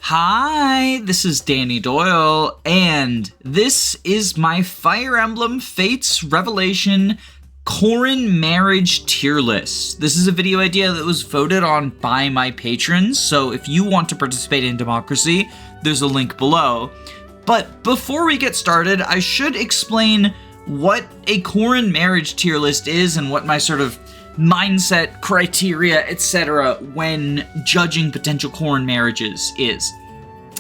Hi, this is Danny Doyle, and this is my Fire Emblem Fates Revelation Corrin marriage tier list. This is a video idea that was voted on by my patrons, so if you want to participate in democracy, there's a link below. But before we get started, I should explain what a Corrin marriage tier list is and what my sort of mindset, criteria, etc. when judging potential Corrin marriages is.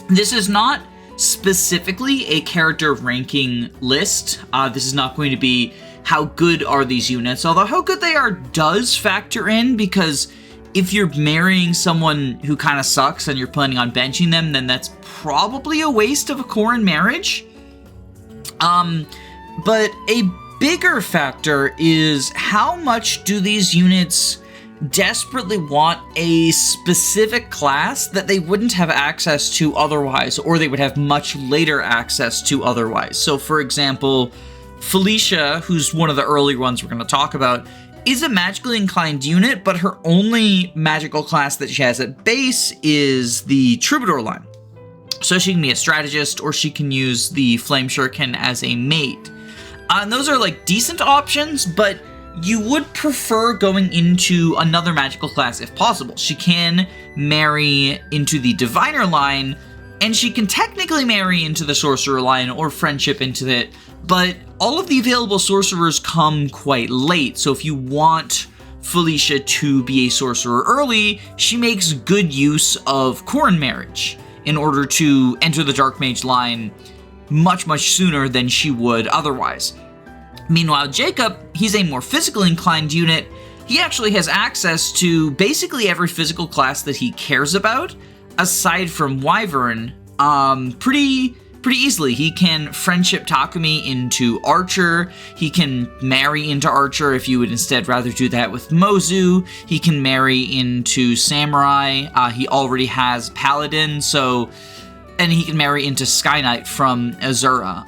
This is not specifically a character ranking list. This is not going to be how good are these units, although how good they are does factor in, because if you're marrying someone who kind of sucks and you're planning on benching them, then that's probably a waste of a Corrin marriage. But a bigger factor is how much do these units desperately want a specific class that they wouldn't have access to otherwise, or they would have much later access to otherwise. So for example, Felicia, who's one of the early ones we're going to talk about, is a magically inclined unit, but her only magical class that she has at base is the Troubadour line. So she can be a strategist, or she can use the Flame Shuriken as a mate. And those are like decent options, but you would prefer going into another magical class if possible. She can marry into the Diviner line, and she can technically marry into the Sorcerer line or Friendship into it, but all of the available Sorcerers come quite late. So if you want Felicia to be a Sorcerer early, she makes good use of Corrin marriage in order to enter the Dark Mage line much sooner than she would otherwise. Meanwhile, Jakob, he's a more physically inclined unit. He actually has access to basically every physical class that he cares about, aside from Wyvern, pretty easily. He can friendship Takumi into Archer. He can marry into Archer if you would instead rather do that with Mozu. He can marry into Samurai. He already has Paladin, and he can marry into Sky Knight from Azura.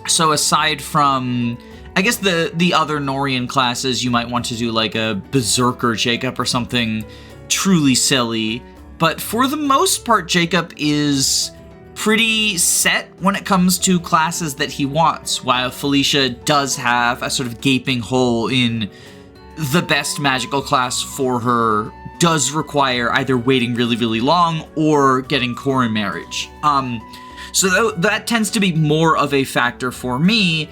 So aside from, I guess the other Norian classes, you might want to do like a Berserker Jakob or something truly silly. But for the most part, Jakob is pretty set when it comes to classes that he wants, while Felicia does have a sort of gaping hole in the best magical class for her does require either waiting really long or getting Corrin marriage. So that tends to be more of a factor for me.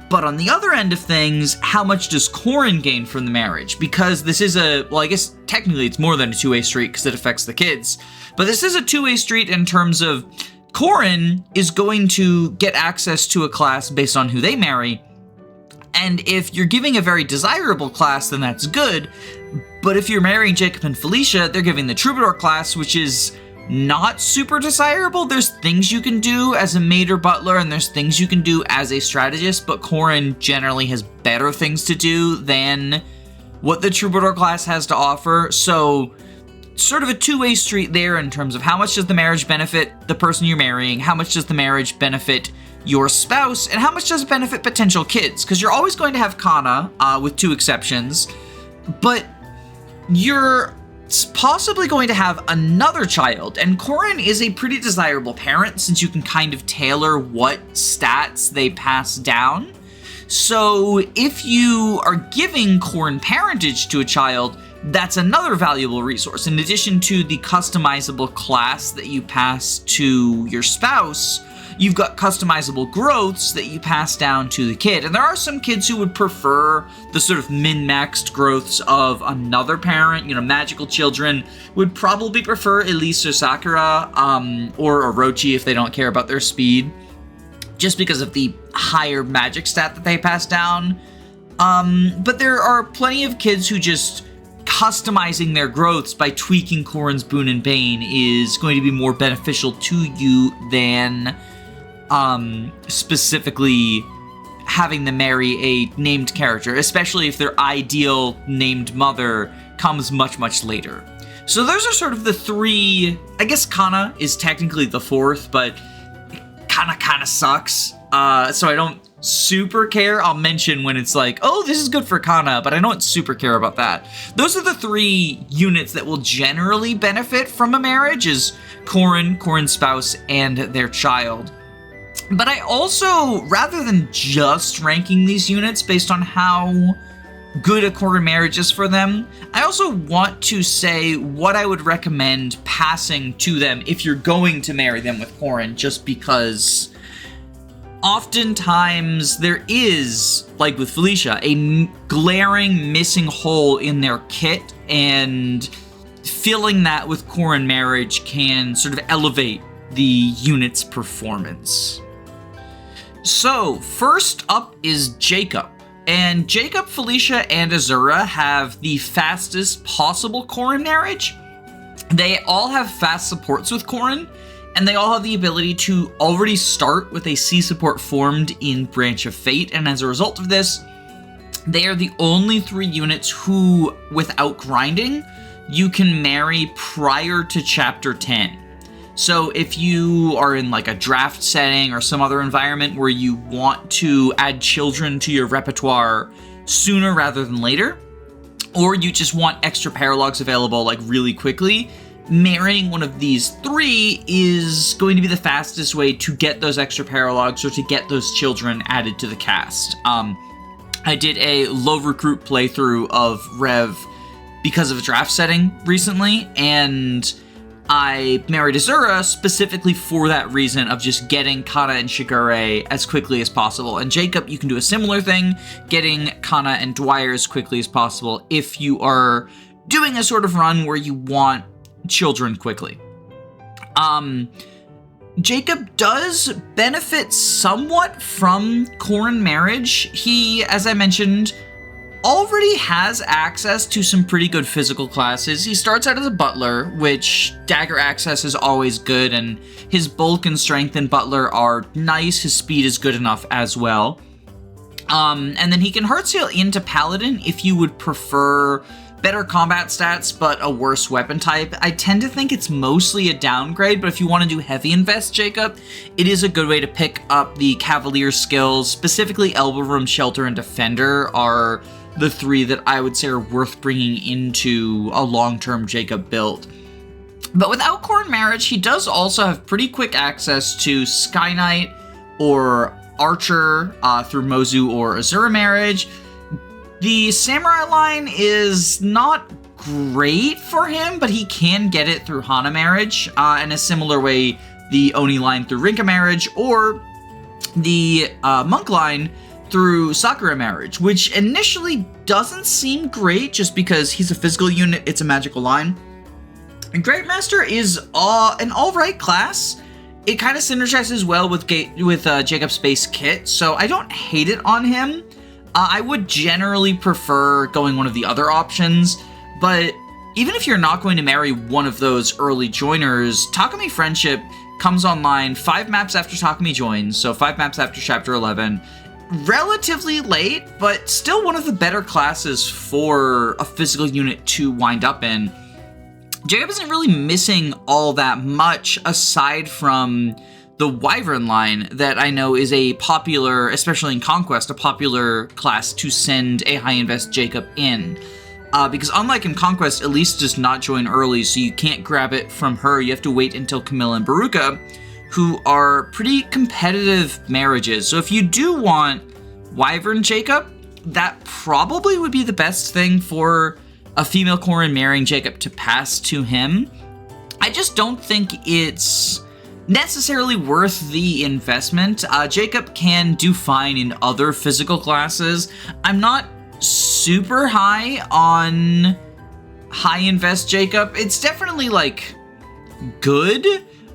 But on the other end of things, how much does Corrin gain from the marriage? Because this is I guess technically it's more than a two-way street because it affects the kids. But this is a two-way street in terms of Corrin is going to get access to a class based on who they marry. And if you're giving a very desirable class, then that's good. But if you're marrying Jakob and Felicia, they're giving the Troubadour class, which is not super desirable. There's things you can do as a maid or butler, and there's things you can do as a strategist, but Corrin generally has better things to do than what the Troubadour class has to offer. So sort of a two-way street there in terms of how much does the marriage benefit the person you're marrying, how much does the marriage benefit your spouse, and how much does it benefit potential kids? Because you're always going to have Hana, with two exceptions, but you're possibly going to have another child, and Corrin is a pretty desirable parent since you can kind of tailor what stats they pass down. So if you are giving Corrin parentage to a child, that's another valuable resource. In addition to the customizable class that you pass to your spouse, you've got customizable growths that you pass down to the kid. And there are some kids who would prefer the sort of min-maxed growths of another parent. You know, magical children would probably prefer Elise or Sakura, or Orochi if they don't care about their speed, just because of the higher magic stat that they pass down. But there are plenty of kids who just customizing their growths by tweaking Corrin's Boon and Bane is going to be more beneficial to you than specifically having them marry a named character, especially if their ideal named mother comes much later. So those are sort of the three. I guess Hana is technically the fourth, but kind of sucks. So I don't super care. I'll mention when it's like, oh, this is good for Hana, but I don't super care about that. Those are the three units that will generally benefit from a marriage, is Korin's spouse, and their child. But I also, rather than just ranking these units based on how good a Korin marriage is for them, I also want to say what I would recommend passing to them if you're going to marry them with Korin, just because oftentimes there is, like with Felicia, a glaring missing hole in their kit, and filling that with Korin marriage can sort of elevate the unit's performance. So, first up is Jakob. And Jakob, Felicia, and Azura have the fastest possible Korin marriage. They all have fast supports with Korin, and they all have the ability to already start with a C support formed in Branch of Fate, and as a result of this, they are the only 3 units who, without grinding, you can marry prior to Chapter 10. So if you are in like a draft setting or some other environment where you want to add children to your repertoire sooner rather than later, or you just want extra paralogs available like really quickly, marrying one of these 3 is going to be the fastest way to get those extra paralogs or to get those children added to the cast. I did a low recruit playthrough of Rev because of a draft setting recently, and I married Azura specifically for that reason of just getting Hana and Shigure as quickly as possible. And Jakob, you can do a similar thing, getting Hana and Dwyer as quickly as possible if you are doing a sort of run where you want children quickly. Jakob does benefit somewhat from Korin marriage. He, as I mentioned, already has access to some pretty good physical classes. He starts out as a butler, which dagger access is always good, and his bulk and strength in butler are nice. His speed is good enough as well. And then he can heartseal into paladin if you would prefer better combat stats but a worse weapon type. I tend to think it's mostly a downgrade, but if you want to do heavy invest Jakob, it is a good way to pick up the cavalier skills. Specifically elbow room, shelter, and defender are the 3 that I would say are worth bringing into a long-term Jakob build. But without Korin marriage, he does also have pretty quick access to Sky Knight or Archer through Mozu or Azura marriage. The Samurai line is not great for him, but he can get it through Hana marriage, in a similar way the Oni line through Rinkah marriage, or the Monk line through Sakura marriage, which initially doesn't seem great just because he's a physical unit, it's a magical line. And Great Master is an alright class. It kind of synergizes well with Jakob's base kit, so I don't hate it on him. I would generally prefer going one of the other options, but even if you're not going to marry one of those early joiners, Takumi Friendship comes online 5 maps after Takumi joins, so 5 maps after Chapter 11. Relatively late, but still one of the better classes for a physical unit to wind up in. Jakob isn't really missing all that much aside from the Wyvern line that I know is a popular, especially in Conquest, a popular class to send a high invest Jakob in. Because unlike in Conquest, Elise does not join early, so you can't grab it from her. You have to wait until Camilla and Beruka, who are pretty competitive marriages. So if you do want Wyvern Jakob, that probably would be the best thing for a female Korin marrying Jakob to pass to him. I just don't think it's necessarily worth the investment. Jakob can do fine in other physical classes. I'm not super high on high invest Jakob. It's definitely like good,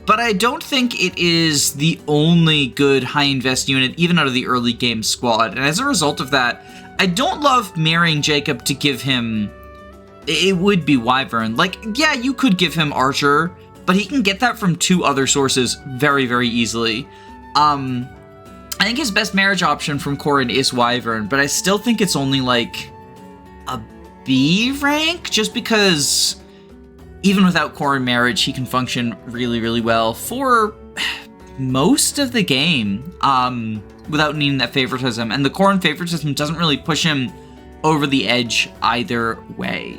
but I don't think it is the only good high invest unit, even out of the early game squad. And as a result of that, I don't love marrying Jakob to give him, it would be Wyvern. Like, yeah, you could give him Archer, but he can get that from 2 other sources very, very easily. I think his best marriage option from Korin is Wyvern, but I still think it's only like a B rank, just because even without Korin marriage, he can function really, really well for most of the game without needing that favoritism. And the Korin favoritism doesn't really push him over the edge either way.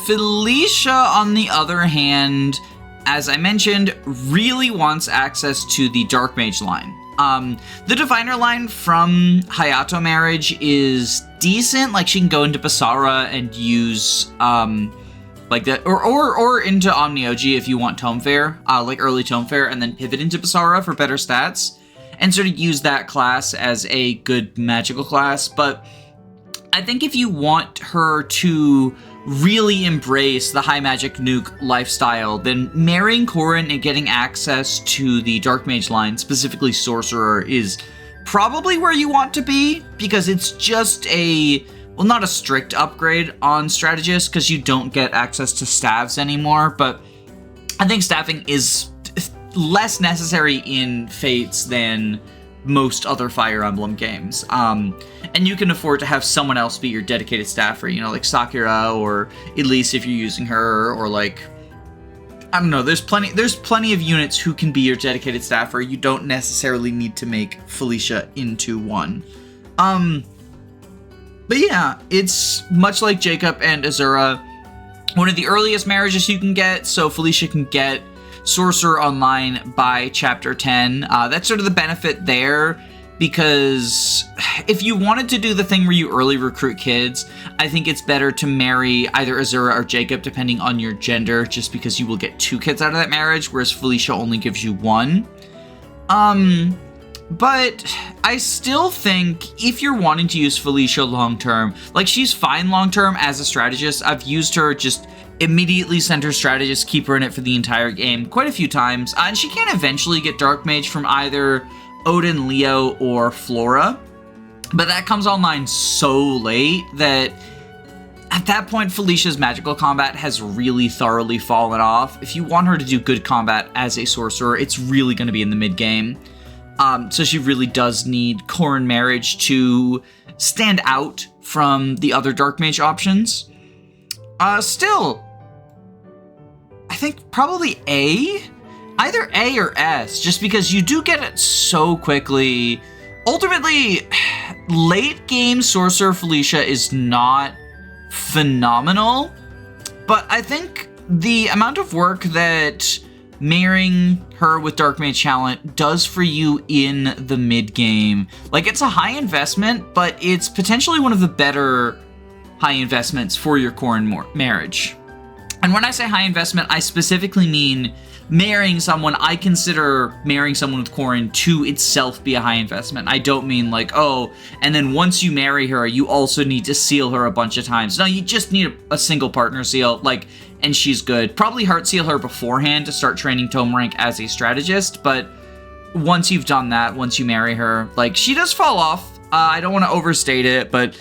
Felicia, on the other hand, as I mentioned, really wants access to the Dark Mage line. The Diviner line from Hayato marriage is decent. Like, she can go into Basara and use, like that, or into Omnioji if you want Tome Fair, like early Tome Fair, and then pivot into Basara for better stats, and sort of use that class as a good magical class. But I think if you want her to really embrace the high magic nuke lifestyle, then marrying Corrin and getting access to the Dark Mage line, specifically Sorcerer, is probably where you want to be, because it's just a, well, not a strict upgrade on Strategist, because you don't get access to staves anymore, but I think staffing is less necessary in Fates than most other Fire Emblem games. And you can afford to have someone else be your dedicated staffer, you know, like Sakura or Elise if you're using her, or like, I don't know, there's plenty of units who can be your dedicated staffer. You don't necessarily need to make Felicia into one. But yeah, it's much like Jakob and Azura, one of the earliest marriages you can get, so Felicia can get Sorcerer online by Chapter 10. That's sort of the benefit there, because if you wanted to do the thing where you early recruit kids, I think it's better to marry either Azura or Jakob, depending on your gender, just because you will get 2 kids out of that marriage, whereas Felicia only gives you 1. But I still think if you're wanting to use Felicia long-term, like, she's fine long-term as a strategist. I've used her, just immediately send her strategist, keep her in it for the entire game quite a few times. And she can eventually get Dark Mage from either Odin, Leo, or Flora. But that comes online so late that at that point, Felicia's magical combat has really thoroughly fallen off. If you want her to do good combat as a sorcerer, it's really going to be in the mid-game. So she really does need Corrin marriage to stand out from the other Dark Mage options. Still, I think probably A? Either A or S, just because you do get it so quickly. Ultimately, late game Sorcerer Felicia is not phenomenal, but I think the amount of work that marrying her with Dark Mage talent does for you in the mid-game, like, it's a high investment, but it's potentially one of the better high investments for your Corrin marriage. And when I say high investment, I specifically mean marrying someone. I consider marrying someone with Corrin to itself be a high investment. I don't mean like, oh, and then once you marry her, you also need to seal her a bunch of times. No, you just need a single partner seal, like, and she's good. Probably heart seal her beforehand to start training Tome Rank as a strategist, but once you've done that, once you marry her, like, she does fall off. I don't want to overstate it, but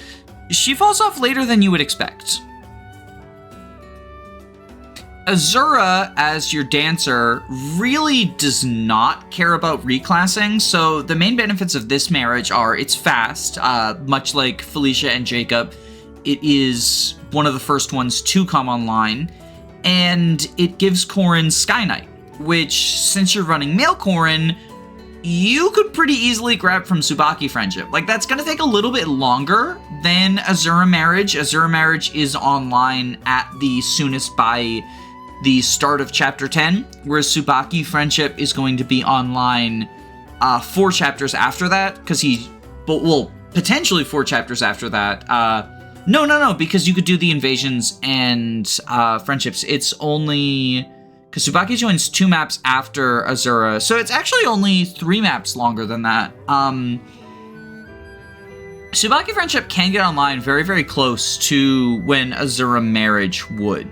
she falls off later than you would expect. Azura, as your dancer, really does not care about reclassing, so the main benefits of this marriage are it's fast, much like Felicia and Jakob. It is one of the first ones to come online, and it gives Corrin Sky Knight, which, since you're running male Corrin, you could pretty easily grab from Subaki Friendship. Like, that's gonna take a little bit longer than Azura Marriage. Azura Marriage is online at the soonest by the start of Chapter 10, whereas Subaki Friendship is going to be online 4 chapters after that, because potentially 4 chapters after that. No, because you could do the invasions and friendships. It's only, because Subaki joins 2 maps after Azura, so it's actually only 3 maps longer than that. Subaki Friendship can get online very, very close to when Azura Marriage would.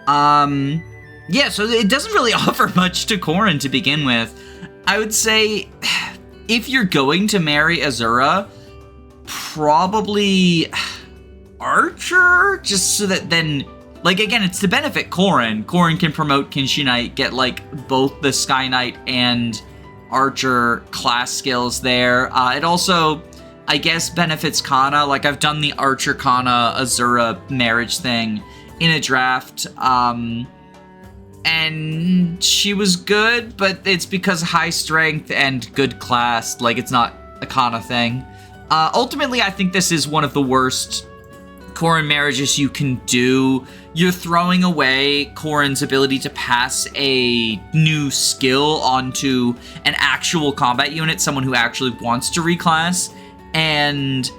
Yeah, so it doesn't really offer much to Corrin to begin with. I would say, if you're going to marry Azura, probably Archer, just so that then, like, again, it's to benefit Corrin. Corrin can promote Kinshi Knight, get, like, both the Sky Knight and Archer class skills there. It also, I guess, benefits Kana. Like, I've done the Archer Kana Azura marriage thing in a draft, and she was good, but it's because high strength and good class, like, it's not a Kana thing. Ultimately, I think this is one of the worst Korin marriages you can do, you're throwing away Korin's ability to pass a new skill onto an actual combat unit, someone who actually wants to reclass, and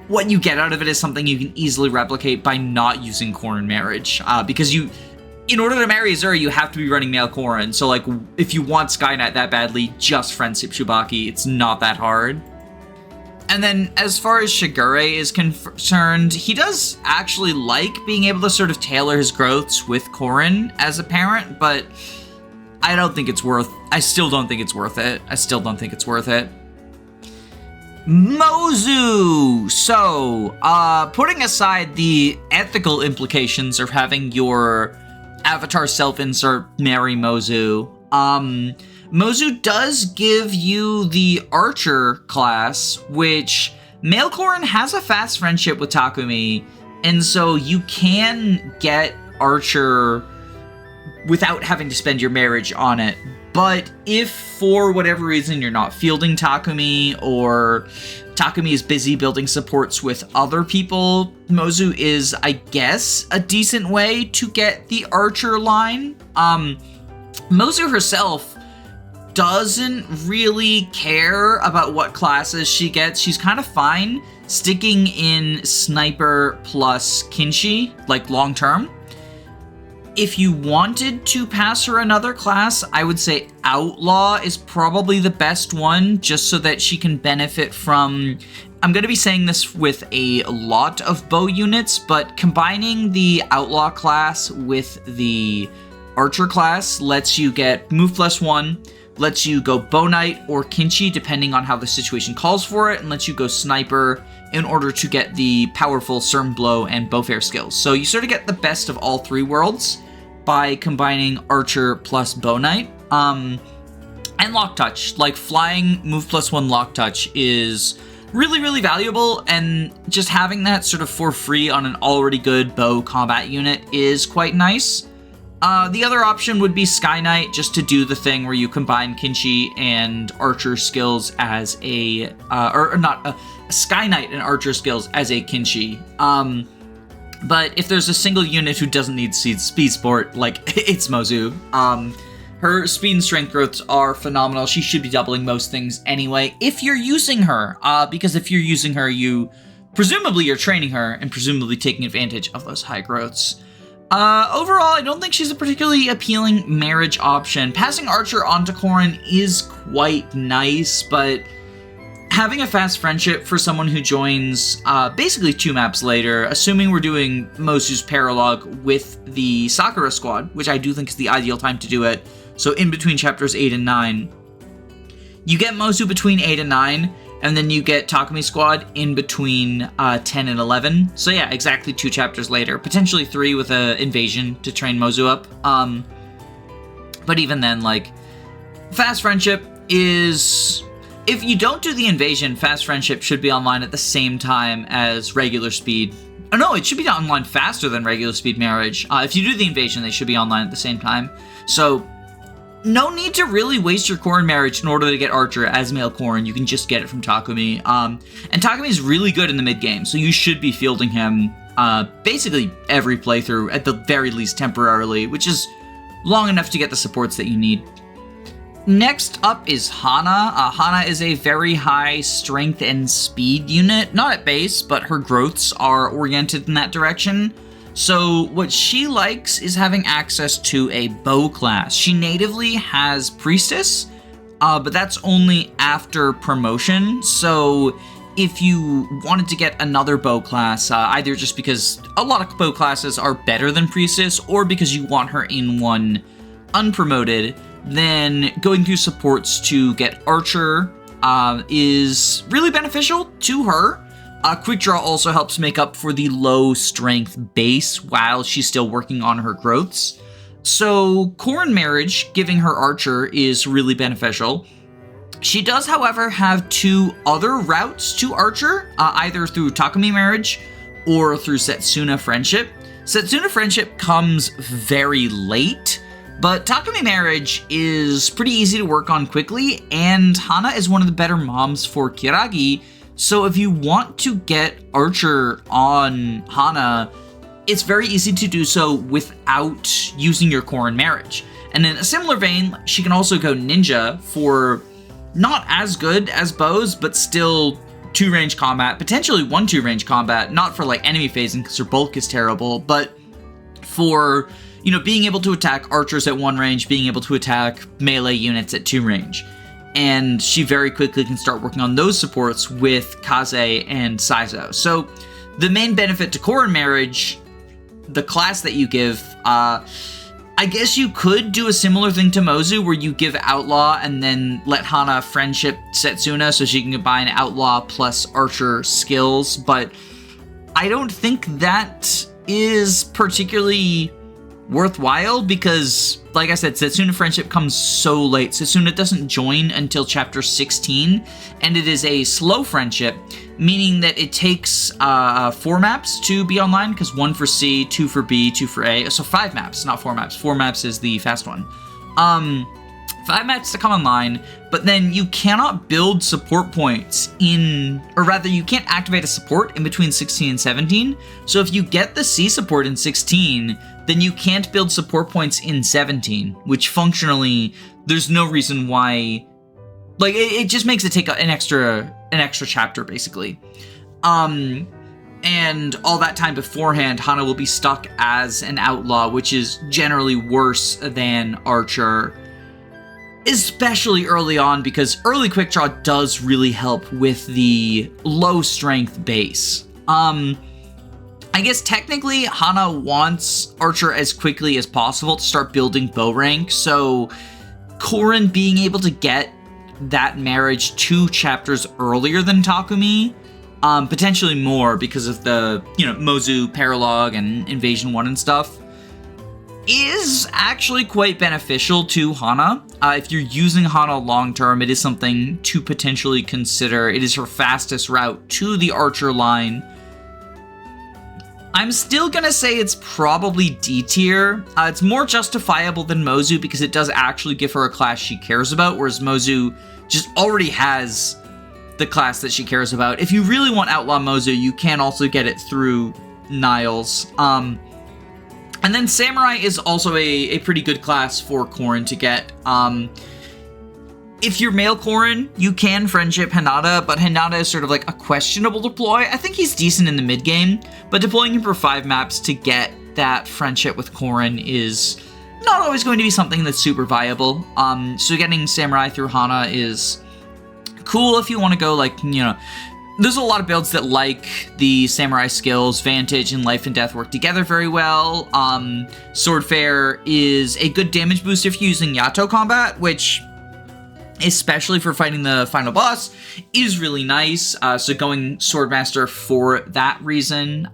what you get out of it is something you can easily replicate by not using Korin marriage, because in order to marry Azura, you have to be running male Korin, so like, if you want Skynet that badly, just friendship Subaki, it's not that hard. And then, as far as Shigure is concerned, he does actually like being able to sort of tailor his growths with Korin as a parent, but I still don't think it's worth it. Mozu! So, putting aside the ethical implications of having your avatar self-insert marry Mozu, Mozu does give you the Archer class, which male Korin has a fast friendship with Takumi, and so you can get Archer without having to spend your marriage on it. But if for whatever reason you're not fielding Takumi, or Takumi is busy building supports with other people, Mozu is, I guess, a decent way to get the Archer line. Mozu herself doesn't really care about what classes she gets. She's kind of fine sticking in Sniper plus Kinshi, like long term. If you wanted to pass her another class, I would say Outlaw is probably the best one, just so that she can benefit from... I'm going to be saying this with a lot of bow units, but combining the Outlaw class with the Archer class lets you get Move plus 1, lets you go Bow Knight or Kinshi, depending on how the situation calls for it, and lets you go Sniper in order to get the powerful Certain Blow and Bowfair skills. So you sort of get the best of all three worlds by combining Archer plus Bow Knight. And Lock Touch, like flying Move plus 1 Lock Touch is really, really valuable, and just having that sort of for free on an already good bow combat unit is quite nice. The other option would be Sky Knight, just to do the thing where you combine Kinshi and Archer skills as a, Sky Knight and Archer skills as a Kinshi. But if there's a single unit who doesn't need speed sport, like, it's Mozu. Her speed and strength growths are phenomenal. She should be doubling most things anyway, if you're using her. Because if you're using her, presumably you're training her, and presumably taking advantage of those high growths. Overall, I don't think she's a particularly appealing marriage option. Passing Archer onto Korin is quite nice, but having a fast friendship for someone who joins basically 2 maps later, assuming we're doing Mozu's paralogue with the Sakura squad, which I do think is the ideal time to do it, so in between chapters 8 and 9, you get Mozu between 8 and 9, and then you get Takumi squad in between 10 and 11. So yeah, exactly 2 chapters later. Potentially 3 with an invasion to train Mozu up. But even then, like, fast friendship is... If you don't do the invasion, fast friendship should be online at the same time as regular speed. Oh no, it should be online faster than regular speed marriage. If you do the invasion, they should be online at the same time. So... no need to really waste your Korin marriage in order to get Archer as male Korin. You can just get it from Takumi. And Takumi is really good in the mid-game, so you should be fielding him basically every playthrough, at the very least temporarily, which is long enough to get the supports that you need. Next up is Hana. Hana is a very high strength and speed unit, not at base, but her growths are oriented in that direction. So what she likes is having access to a bow class. She natively has Priestess, but that's only after promotion. So if you wanted to get another bow class, either just because a lot of bow classes are better than Priestess, or because you want her in one unpromoted, then going through supports to get Archer is really beneficial to her. Quick Draw also helps make up for the low strength base while she's still working on her growths. So Korin marriage, giving her Archer, is really beneficial. She does, however, have 2 other routes to Archer, either through Takumi marriage or through Setsuna friendship. Setsuna friendship comes very late, but Takumi marriage is pretty easy to work on quickly, and Hana is one of the better moms for Kiragi, So if you want to get Archer on Hana, it's very easy to do so without using your Korin marriage. And in a similar vein, she can also go ninja for not as good as bows, but still 2-range combat, potentially 1-2 range combat, not for like enemy phasing because her bulk is terrible, but for, you know, being able to attack archers at 1 range, being able to attack melee units at 2 range. And she very quickly can start working on those supports with Kaze and Saizo. So the main benefit to Korin marriage, the class that you give, I guess you could do a similar thing to Mozu where you give Outlaw and then let Hana friendship Setsuna so she can combine Outlaw plus Archer skills, but I don't think that is particularly worthwhile because, like I said, Setsuna friendship comes so late. Setsuna doesn't join until chapter 16, and it is a slow friendship, meaning that it takes 4 maps to be online, because 1 for C, 2 for B, 2 for A, so 5 maps, not 4 maps. 4 maps is the fast one. 5 maps to come online, but then you cannot build support points or rather you can't activate a support in between 16 and 17, so if you get the C support in 16, then you can't build support points in 17, which functionally, there's no reason why, like, it just makes it take an extra chapter, basically. And all that time beforehand, Hana will be stuck as an outlaw, which is generally worse than Archer, especially early on, because early quick draw does really help with the low strength base. I guess technically Hana wants Archer as quickly as possible to start building bow rank, so Korin being able to get that marriage 2 chapters earlier than Takumi, potentially more because of the, you know, Mozu paralog and Invasion 1 and stuff, is actually quite beneficial to Hana. If you're using Hana long term, it is something to potentially consider. It is her fastest route to the Archer line. I'm still gonna say it's probably D tier. It's more justifiable than Mozu because it does actually give her a class she cares about, whereas Mozu just already has the class that she cares about. If you really want Outlaw Mozu, you can also get it through Niles. And then Samurai is also a pretty good class for Korin to get. If you're male Korin, you can friendship Hinata, but Hinata is sort of like a questionable deploy. I think he's decent in the mid-game, but deploying him for 5 maps to get that friendship with Korin is not always going to be something that's super viable. So getting Samurai through Hana is cool if you want to go, like, you know, there's a lot of builds that like the Samurai skills. Vantage and Life and Death work together very well. Swordfare is a good damage boost if you're using Yato combat, which, especially for fighting the final boss, is really nice. So going Swordmaster for that reason.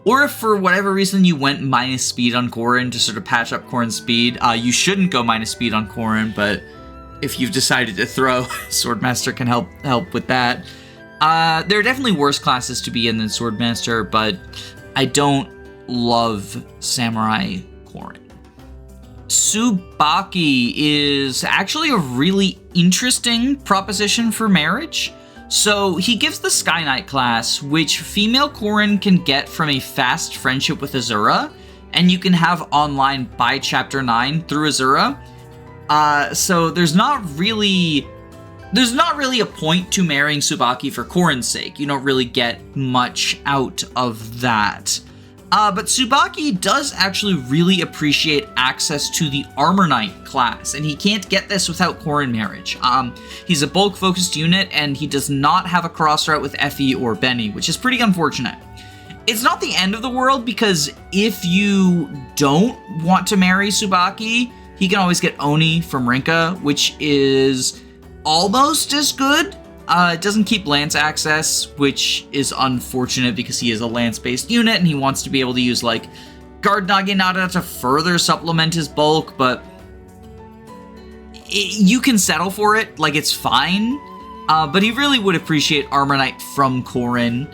Or if for whatever reason you went minus speed on Korin to sort of patch up Korin's speed, you shouldn't go minus speed on Korin, but if you've decided to throw, Swordmaster can help with that. There are definitely worse classes to be in than Swordmaster, but I don't love Samurai Korin. Subaki is actually a really interesting proposition for marriage. So he gives the Sky Knight class, which female Korin can get from a fast friendship with Azura, and you can have online by chapter 9 through Azura. So there's not really a point to marrying Subaki for Korin's sake. You don't really get much out of that. But Subaki does actually really appreciate access to the Armor Knight class, and he can't get this without Korin marriage. He's a bulk-focused unit, and he does not have a cross-route with Effie or Benny, which is pretty unfortunate. It's not the end of the world, because if you don't want to marry Subaki, he can always get Oni from Rinkah, which is almost as good. It doesn't keep lance access, which is unfortunate because he is a lance-based unit and he wants to be able to use, like, Guard Naginata to further supplement his bulk, but you can settle for it, like, it's fine. But he really would appreciate Armor Knight from Korin.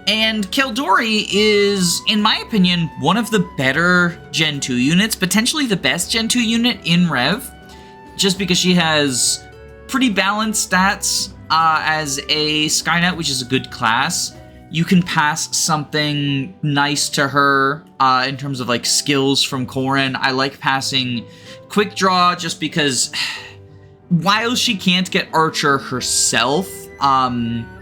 And Keldori is, in my opinion, one of the better Gen 2 units, potentially the best Gen 2 unit in Rev, just because she has pretty balanced stats. as a Skynet, which is a good class. You can pass something nice to her in terms of like skills from Corrin. I like passing Quick Draw just because while she can't get Archer herself,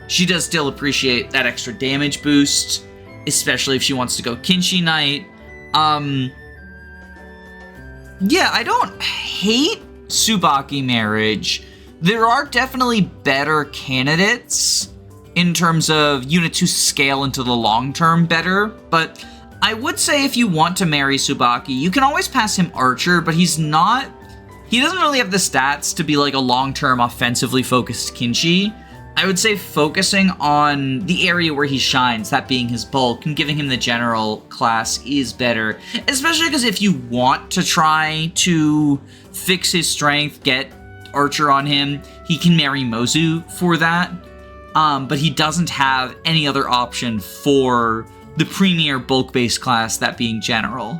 she does still appreciate that extra damage boost, especially if she wants to go Kinshi Knight. Yeah, I don't hate Subaki marriage. There are definitely better candidates in terms of units who scale into the long term better, but I would say if you want to marry Subaki, you can always pass him Archer, but he doesn't really have the stats to be like a long-term offensively focused Kinshi. I would say focusing on the area where he shines, that being his bulk, and giving him the general class is better. Especially because if you want to try to fix his strength, get Archer on him, he can marry Mozu for that. But he doesn't have any other option for the premier bulk-based class, that being general.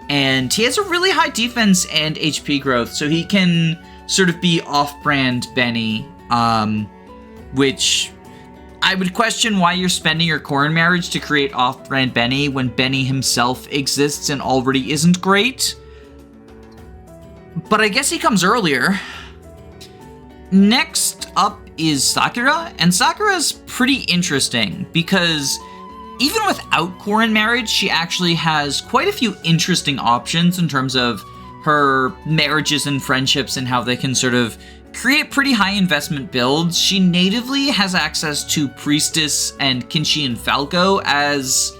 And he has a really high defense and HP growth, so he can sort of be off-brand Benny, which I would question why you're spending your Corrin marriage to create off-brand Benny when Benny himself exists and already isn't great. But I guess he comes earlier. Next up is Sakura, and Sakura's pretty interesting because even without Corrin marriage, she actually has quite a few interesting options in terms of her marriages and friendships and how they can sort of create pretty high investment builds. She natively has access to Priestess and Kinshi and Falco as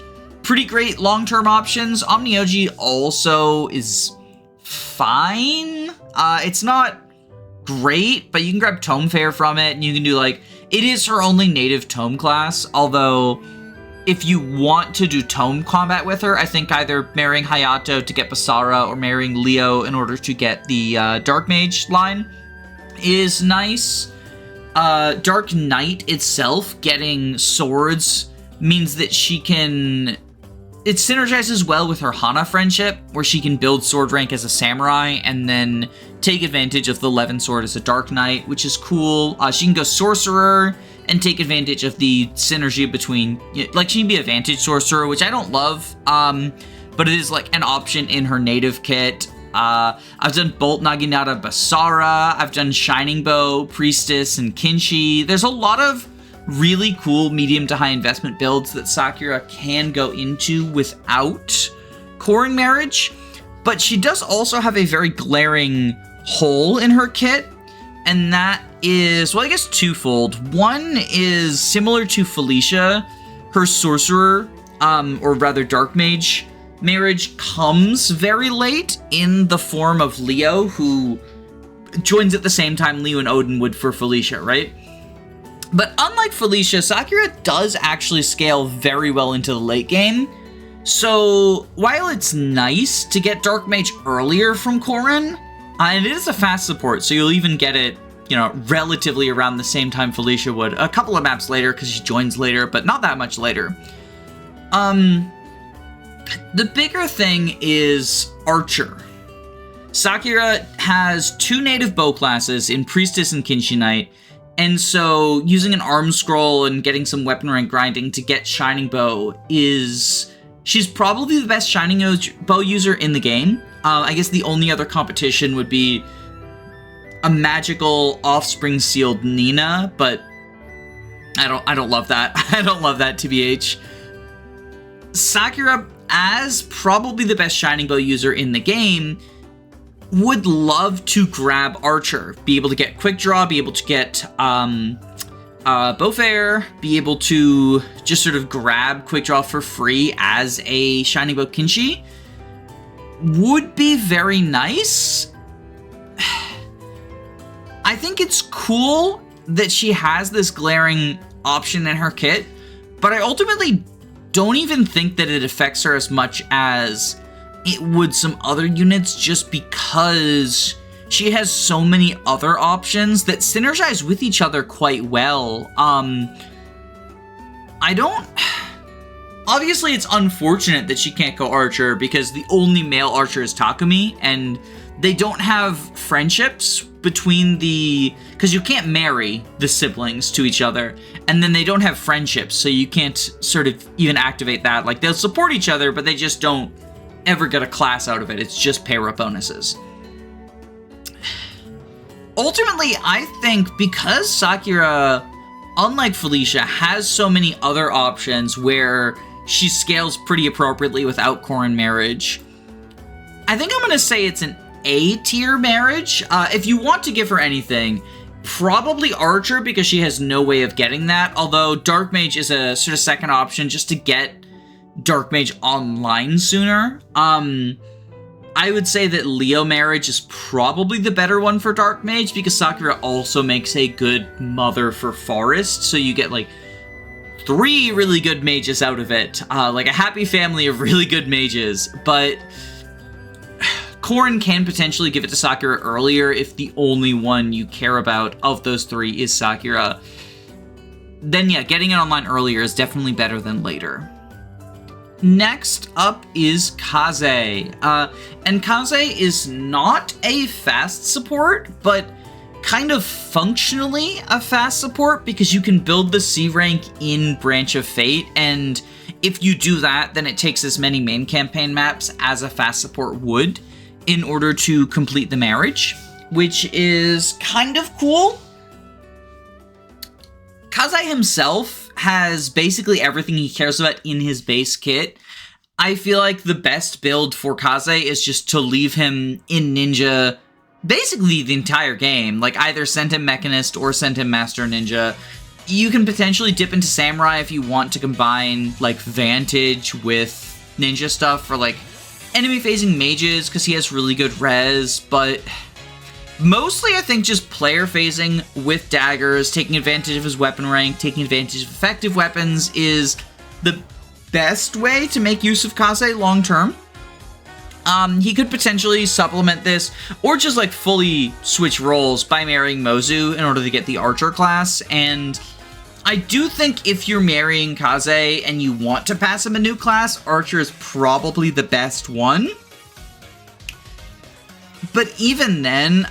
pretty great long-term options. Omnioji also is fine. It's not great, but you can grab Tome Fair from it, and you can do like, it is her only native Tome class, although if you want to do Tome combat with her, I think either marrying Hayato to get Basara or marrying Leo in order to get the Dark Mage line is nice. Dark Knight itself, getting swords, means that she can... It synergizes well with her Hana friendship, where she can build sword rank as a samurai and then take advantage of the Levin sword as a Dark Knight, which is cool. She can go sorcerer and take advantage of the synergy between, like, she can be a Vantage sorcerer, which I don't love, but it is like an option in her native kit. I've done Bolt Naginata Basara, I've done Shining Bow, Priestess, and Kinshi. There's a lot of really cool medium to high investment builds that Sakura can go into without Corrin marriage, but she does also have a very glaring hole in her kit, and that is, well, I guess twofold. One is similar to Felicia, her sorcerer, or rather dark mage marriage comes very late in the form of Leo, who joins at the same time Leo and Odin would for Felicia, right? But unlike Felicia, Sakura does actually scale very well into the late game. So while it's nice to get Dark Mage earlier from Corrin, and it is a fast support, so you'll even get it, relatively around the same time Felicia would. A couple of maps later, because she joins later, but not that much later. The bigger thing is Archer. Sakura has two native bow classes in Priestess and Kinshi Knight, and so using an arm scroll and getting some weapon rank grinding to get Shining Bow is... She's probably the best Shining Bow user in the game. I guess the only other competition would be a magical Offspring sealed Nina, but I don't love that. I don't love that, TBH. Sakura, as probably the best Shining Bow user in the game, would love to grab Archer, be able to get Quick Draw, be able to get Bow Fair, be able to just sort of grab Quick Draw for free as a Shining Bow Kinshi. Would be very nice. I think it's cool that she has this glaring option in her kit, but I ultimately don't even think that it affects her as much as it would some other units, just because she has so many other options that synergize with each other quite well. Obviously, it's unfortunate that she can't go Archer, because the only male Archer is Takumi, and They don't have friendships between because you can't marry the siblings to each other, and then they don't have friendships, so you can't sort of even activate that. Like, they'll support each other, but they just don't ever get a class out of it. It's just pair-up bonuses. Ultimately, I think because Sakura, unlike Felicia, has so many other options where she scales pretty appropriately without Korin marriage, I think I'm going to say it's an A-tier marriage. If you want to give her anything, probably Archer, because she has no way of getting that, although Dark Mage is a sort of second option just to get Dark Mage online sooner. I would say that Leo marriage is probably the better one for Dark Mage, because Sakura also makes a good mother for Forest, so you get, like, 3 really good mages out of it. Like, a happy family of really good mages, but Korin can potentially give it to Sakura earlier if the only one you care about of those 3 is Sakura. Then yeah, getting it online earlier is definitely better than later. Next up is Kaze. And Kaze is not a fast support, but kind of functionally a fast support, because you can build the C rank in Branch of Fate, and if you do that, then it takes as many main campaign maps as a fast support would in order to complete the marriage, which is kind of cool. Kaze himself has basically everything he cares about in his base kit. I feel like the best build for Kaze is just to leave him in Ninja basically the entire game. Like, either send him Mechanist or send him Master Ninja. You can potentially dip into Samurai if you want to combine, like, Vantage with Ninja stuff for, like, enemy-facing mages, because he has really good res, but mostly I think just player-facing with daggers, taking advantage of his weapon rank, taking advantage of effective weapons is the best way to make use of Kaze long-term. He could potentially supplement this, or just, like, fully switch roles by marrying Mozu in order to get the Archer class, and I do think if you're marrying Kaze and you want to pass him a new class, Archer is probably the best one. But even then,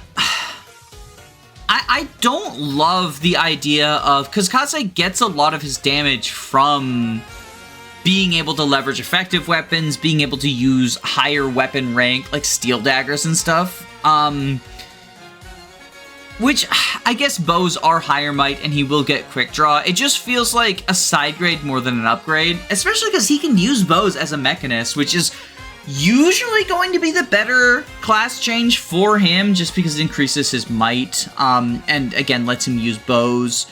I don't love the idea of, because Kaze gets a lot of his damage from being able to leverage effective weapons, being able to use higher weapon rank, like steel daggers and stuff. Which, I guess bows are higher might, and he will get quick draw. It just feels like a side grade more than an upgrade, especially because he can use bows as a mechanist, which is usually going to be the better class change for him, just because it increases his might, and again, lets him use bows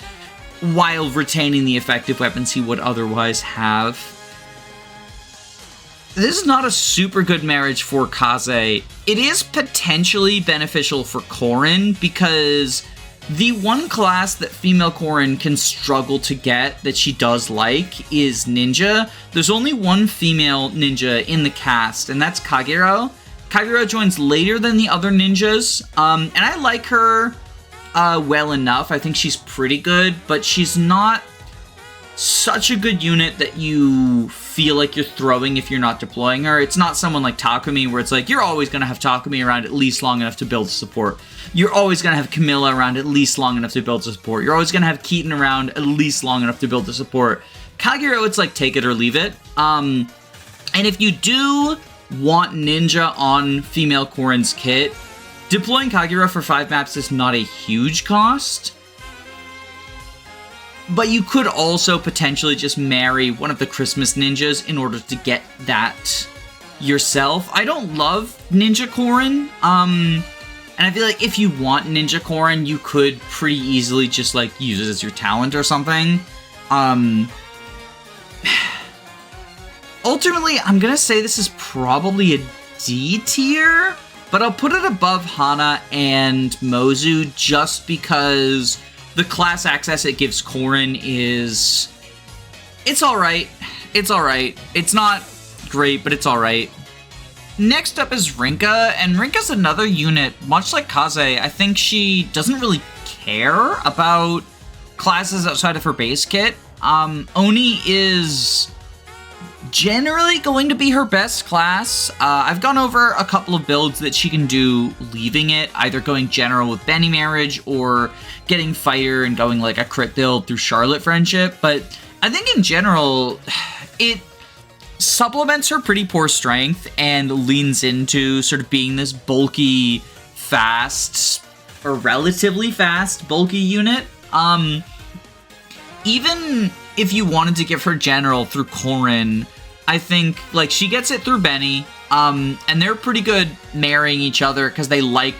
while retaining the effective weapons he would otherwise have. This is not a super good marriage for Kaze. It is potentially beneficial for Korin, because the one class that female Korin can struggle to get that she does like is Ninja. There's only one female ninja in the cast, and that's Kagero. Kagero joins later than the other ninjas, and I like her well enough. I think she's pretty good, but she's not such a good unit that you feel like you're throwing if you're not deploying her. It's not someone like Takumi, where it's like, you're always going to have Takumi around at least long enough to build support. You're always going to have Camilla around at least long enough to build a support. You're always going to have Keaton around at least long enough to build a support. Kagero, it's like, take it or leave it. And if you do want Ninja on female Korin's kit, deploying Kagero for 5 maps is not a huge cost. But you could also potentially just marry one of the Christmas ninjas in order to get that yourself. I don't love Ninja Korin, and I feel like if you want Ninja Korin, you could pretty easily just, like, use it as your talent or something. Ultimately, I'm gonna say this is probably a D tier, but I'll put it above Hana and Mozu just because the class access it gives Korin is... it's alright. It's alright. It's not great, but it's alright. Next up is Rinkah, and Rinkah's another unit, much like Kaze. I think she doesn't really care about classes outside of her base kit. Oni is generally going to be her best class. I've gone over a couple of builds that she can do leaving it, either going general with Benny Marriage or getting Fighter and going like a crit build through Charlotte Friendship. But I think in general, it supplements her pretty poor strength and leans into sort of being this bulky, fast, or relatively fast, bulky unit. Even if you wanted to give her general through Corrin, I think, like, she gets it through Benny, and they're pretty good marrying each other because they like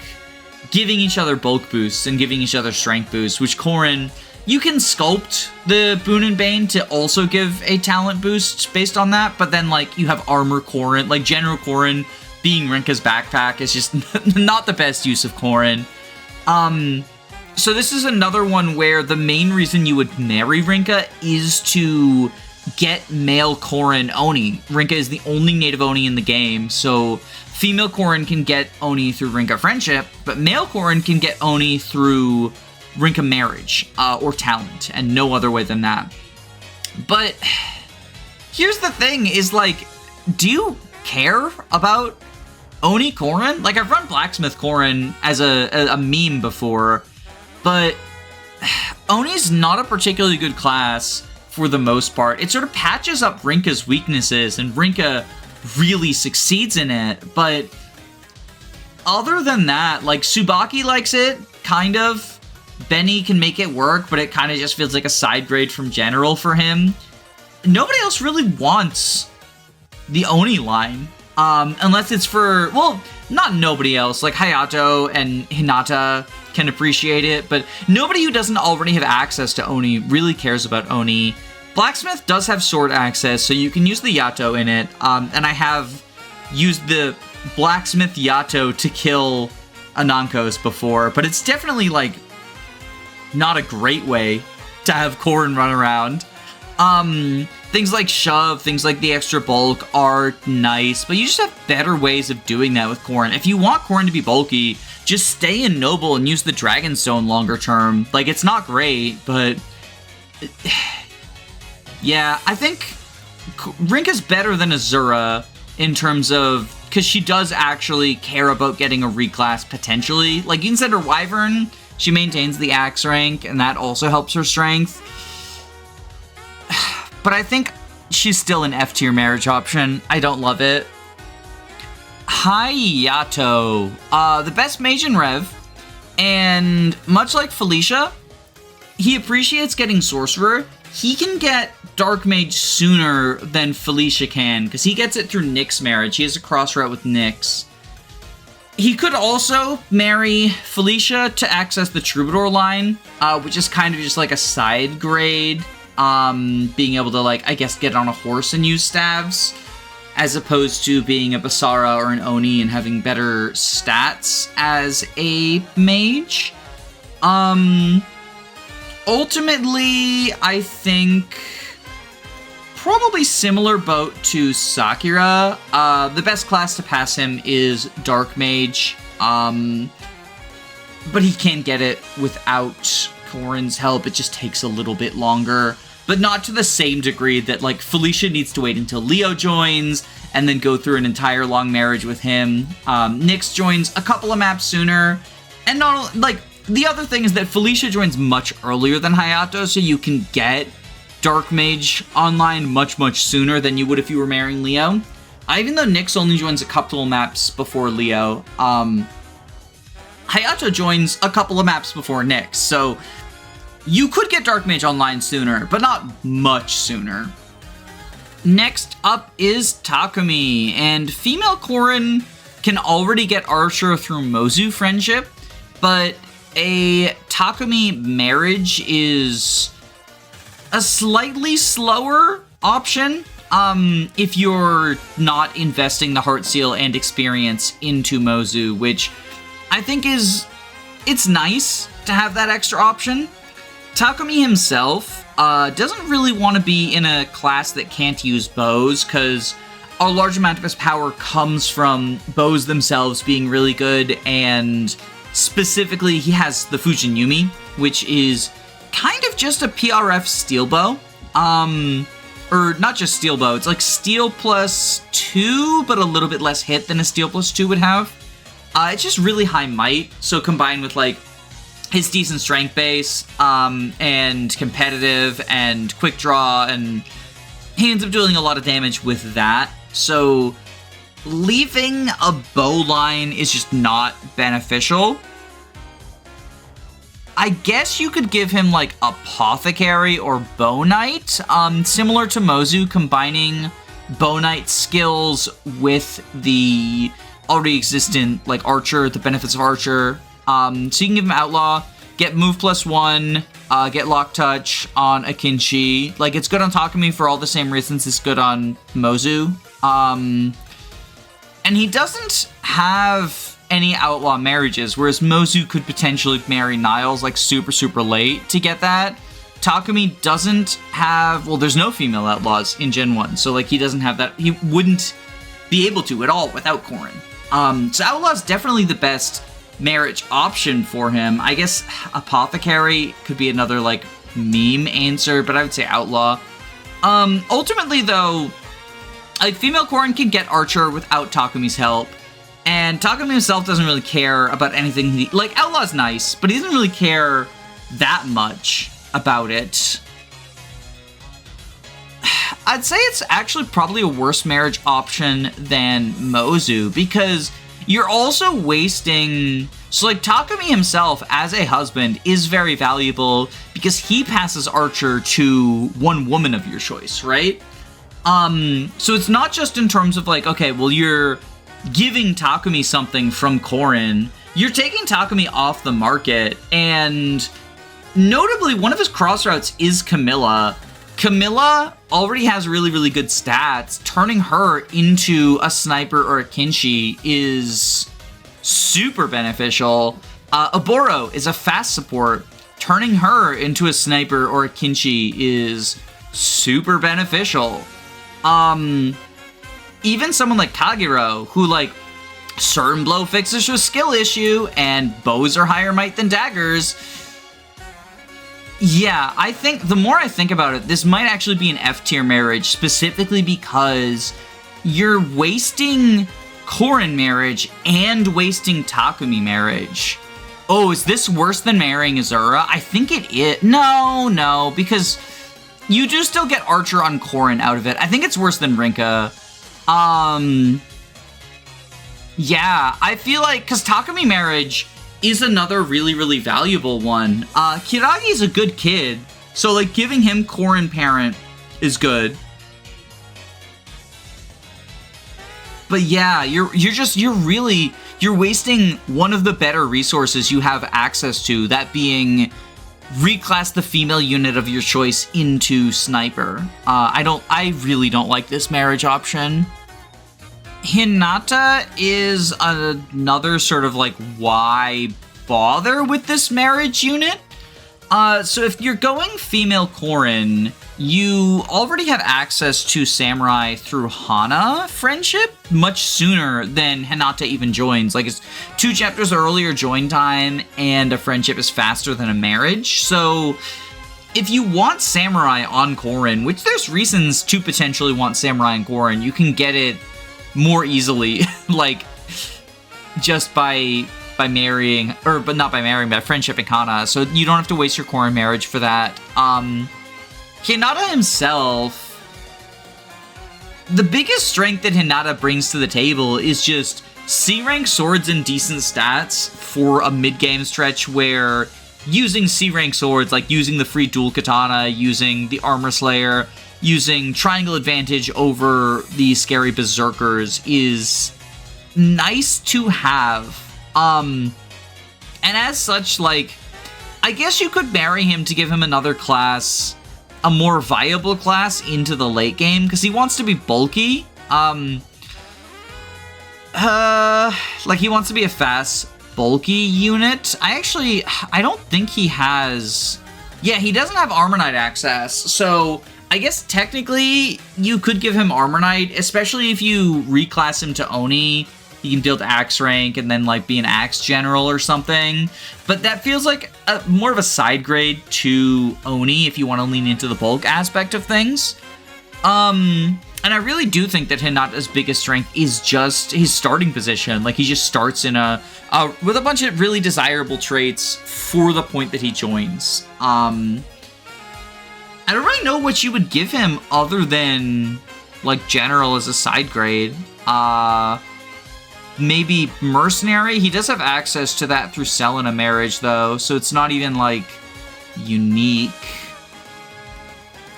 giving each other bulk boosts and giving each other strength boosts, which Corrin, you can sculpt the Boon and Bane to also give a talent boost based on that, but then, like, you have Armor Corrin, like, General Corrin being Rinkah's backpack is just not the best use of Corrin. So this is another one where the main reason you would marry Rinkah is to get male Corrin Oni. Rinkah is the only native Oni in the game, so female Corrin can get Oni through Rinkah Friendship, but male Corrin can get Oni through Rinkah Marriage, or Talent, and no other way than that. But here's the thing, is like, do you care about Oni Corrin? Like, I've run Blacksmith Corrin as a meme before, but Oni's not a particularly good class for the most part. It sort of patches up Rinkah's weaknesses, and Rinkah really succeeds in it, but other than that, like, Subaki likes it, kind of. Benny can make it work, but it kind of just feels like a side grade from General for him. Nobody else really wants the Oni line, unless it's for, well, not nobody else, like Hayato and Hinata can appreciate it, but nobody who doesn't already have access to Oni really cares about Oni. Blacksmith does have sword access, so you can use the Yato in it, and I have used the Blacksmith Yato to kill Anankos before, but it's definitely, like, not a great way to have Corrin run around. Things like Shove, things like the extra bulk are nice, but you just have better ways of doing that with Corrin. If you want Corrin to be bulky, just stay in Noble and use the Dragonstone longer term. Like, it's not great, but yeah, I think Rinkah's better than Azura in terms of, because she does actually care about getting a reclass potentially. Like, you can send her Wyvern, she maintains the Axe rank, and that also helps her strength. But I think she's still an F-tier marriage option. I don't love it. Hayato, the best mage in Rev, and much like Felicia, he appreciates getting Sorcerer. He can get Dark Mage sooner than Felicia can, because he gets it through Nyx's marriage. He has a cross route with Nyx. He could also marry Felicia to access the Troubadour line, which is kind of just like a side grade, being able to, like, I guess, get on a horse and use staves, as opposed to being a Basara or an Oni and having better stats as a mage. Ultimately, I think probably similar boat to Sakura. The best class to pass him is Dark Mage, but he can get it without Corrin's help. It just takes a little bit longer, but not to the same degree that, like, Felicia needs to wait until Leo joins and then go through an entire long marriage with him. Nyx joins a couple of maps sooner, and not, like, the other thing is that Felicia joins much earlier than Hayato, so you can get Dark Mage online much, much sooner than you would if you were marrying Leo. Even though Nyx only joins a couple of maps before Leo, Hayato joins a couple of maps before Nyx, so you could get Dark Mage online sooner, but not much sooner. Next up is Takumi, and female Corrin can already get Archer through Mozu Friendship, but a Takumi marriage is a slightly slower option if you're not investing the Heart Seal and experience into Mozu, which I think it's nice to have that extra option. Takumi himself doesn't really want to be in a class that can't use bows, because a large amount of his power comes from bows themselves being really good, and specifically he has the Fujin Yumi, which is kind of just a PRF steel bow. or not just steel bow, it's like steel +2, but a little bit less hit than a steel +2 would have. It's just really high might, so combined with like his decent strength base, and competitive and quick draw, and he ends up doing a lot of damage with that. So leaving a bow line is just not beneficial. I guess you could give him like Apothecary or Bow Knight, similar to Mozu, combining Bow Knight skills with the already existent like Archer, the benefits of Archer. So you can give him Outlaw, get move +1, get Lock Touch on Akinshi. Like, it's good on Takumi for all the same reasons it's good on Mozu. And he doesn't have any outlaw marriages, whereas Mozu could potentially marry Niles like super late to get that. Takumi doesn't have, well, there's no female outlaws in Gen 1, so like he doesn't have that. He wouldn't be able to at all without Korin. So Outlaw's definitely the best marriage option for him. I guess Apothecary could be another like meme answer, but I would say Outlaw. Ultimately though, like female Korin can get Archer without Takumi's help. And Takumi himself doesn't really care about anything. Like, Outlaw's nice, but he doesn't really care that much about it. I'd say it's actually probably a worse marriage option than Mozu, because you're also wasting... So, like, Takumi himself, as a husband, is very valuable because he passes Archer to one woman of your choice, right? So it's not just in terms of, like, okay, well, you're giving Takumi something from Korin, you're taking Takumi off the market, and notably, one of his crossroutes is Camilla. Camilla already has really good stats. Turning her into a sniper or a Kinshi is super beneficial. Oboro is a fast support. Turning her into a sniper or a Kinshi is super beneficial. Even someone like Kagero, who, like, certain blow fixes your skill issue, and bows are higher might than daggers. Yeah, I think, the more I think about it, this might actually be an F-tier marriage, specifically because you're wasting Korin marriage and wasting Takumi marriage. Oh, is this worse than marrying Azura? I think it is. No, because you do still get Archer on Korin out of it. I think it's worse than Rinkah. Yeah, I feel like, because Takumi marriage is another really valuable one. Kiragi's a good kid, so, like, giving him Korin parent is good. But yeah, you're wasting one of the better resources you have access to, that being reclass the female unit of your choice into sniper. I really don't like this marriage option. Hinata is another sort of like, why bother with this marriage unit? So if you're going female Korin, you already have access to Samurai through Hana friendship much sooner than Hinata even joins. Like, it's 2 chapters earlier join time, and a friendship is faster than a marriage. So if you want Samurai on Korin, which there's reasons to potentially want Samurai on Korin, you can get it more easily, like, just by marrying, but not by marrying, by friendshipping Hana, so you don't have to waste your Korin marriage for that. Hinata himself, the biggest strength that Hinata brings to the table is just C-rank swords and decent stats for a mid-game stretch where using C-rank swords, like using the free dual katana, using the armor slayer, using triangle advantage over the scary berserkers is nice to have. And as such, like, I guess you could marry him to give him another class, a more viable class into the late game, because he wants to be bulky. Like, he wants to be a fast, bulky unit. I don't think he has... Yeah, he doesn't have Armor Knight access, so I guess technically you could give him Armor Knight, especially if you reclass him to Oni. He can build Axe rank and then, like, be an Axe General or something. But that feels like more of a side grade to Oni if you want to lean into the bulk aspect of things. And I really do think that Hinata's biggest strength is just his starting position. Like, he just starts in with a bunch of really desirable traits for the point that he joins. I don't really know what you would give him other than, like, general as a side grade. Maybe mercenary? He does have access to that through Selena marriage, though, so it's not even, like, unique.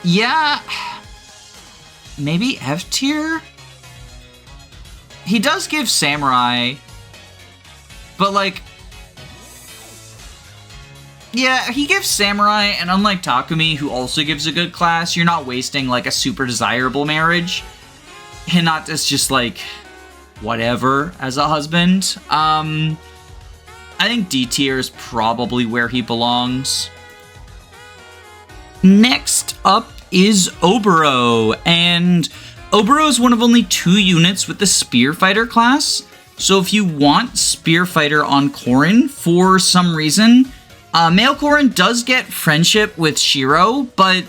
Yeah... Maybe F tier? He does give samurai, but like, yeah, he gives samurai, and unlike Takumi, who also gives a good class, you're not wasting like a super desirable marriage. Hinata's just like, whatever as a husband. I think D tier is probably where he belongs. Next up is Oboro, and Oboro is one of only 2 units with the Spear Fighter class. So if you want Spear Fighter on Korin for some reason, male Korin does get friendship with Shiro, but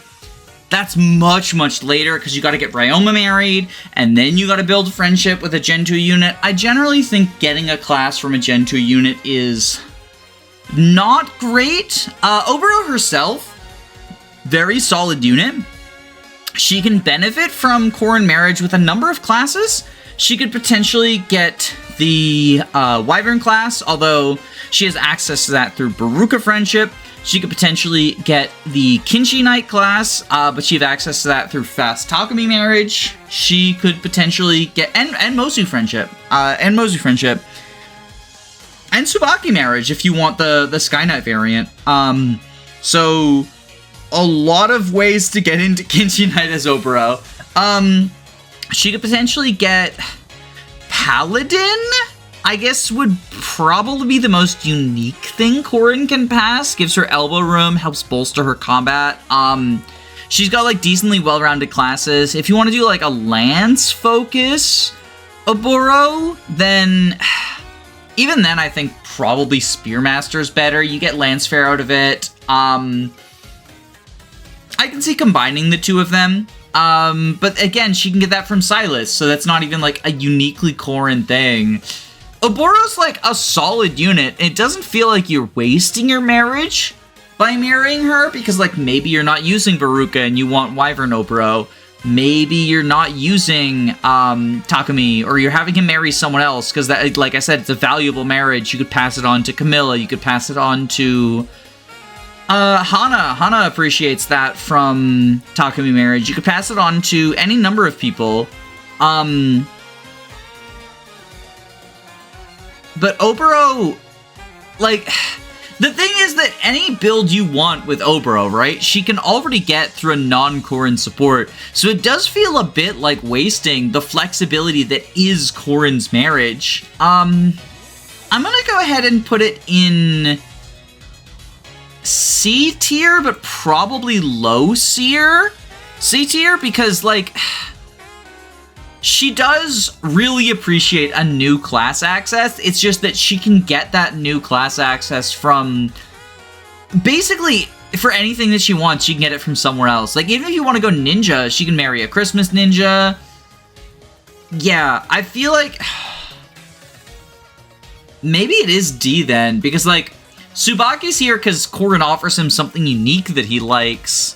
that's much, much later because you got to get Ryoma married, and then you got to build friendship with a Gen 2 unit. I generally think getting a class from a Gen 2 unit is not great. Oboro herself, very solid unit. She can benefit from Korin marriage with a number of classes. She could potentially get the Wyvern class, although she has access to that through Beruka friendship. She could potentially get the Kinshi Knight class, but she has access to that through fast Takumi marriage. She could potentially get and Mozu friendship, and Subaki marriage if you want the Sky Knight variant. So a lot of ways to get into Kinshi Knight as Oboro. She could potentially get Paladin, I guess would probably be the most unique thing Korin can pass. Gives her elbow room, helps bolster her combat. She's got like decently well-rounded classes. If you want to do like a lance focus Oboro, then even then I think probably Spearmaster's better. You get Lance Fair out of it. I can see combining the 2 of them, but again, she can get that from Silas, so that's not even like a uniquely Korin thing. Oboro's like a solid unit, and it doesn't feel like you're wasting your marriage by marrying her, because like maybe you're not using Beruka and you want Wyvern Oboro. Maybe you're not using Takumi, or you're having him marry someone else, because that, like I said, it's a valuable marriage. You could pass it on to Camilla, you could pass it on to Hana. Hana appreciates that from Takumi marriage. You could pass it on to any number of people. But Oboro, like, the thing is that any build you want with Oboro, right, she can already get through a non-Korin support. So it does feel a bit like wasting the flexibility that is Korin's marriage. I'm gonna go ahead and put it in C tier, but probably low tier. C tier because, like, she does really appreciate a new class access. It's just that she can get that new class access from basically for anything that she wants. She can get it from somewhere else. Like, even if you want to go ninja, she can marry a Christmas ninja. Yeah, I feel like maybe it is D then, because like Subaki's here because Korin offers him something unique that he likes.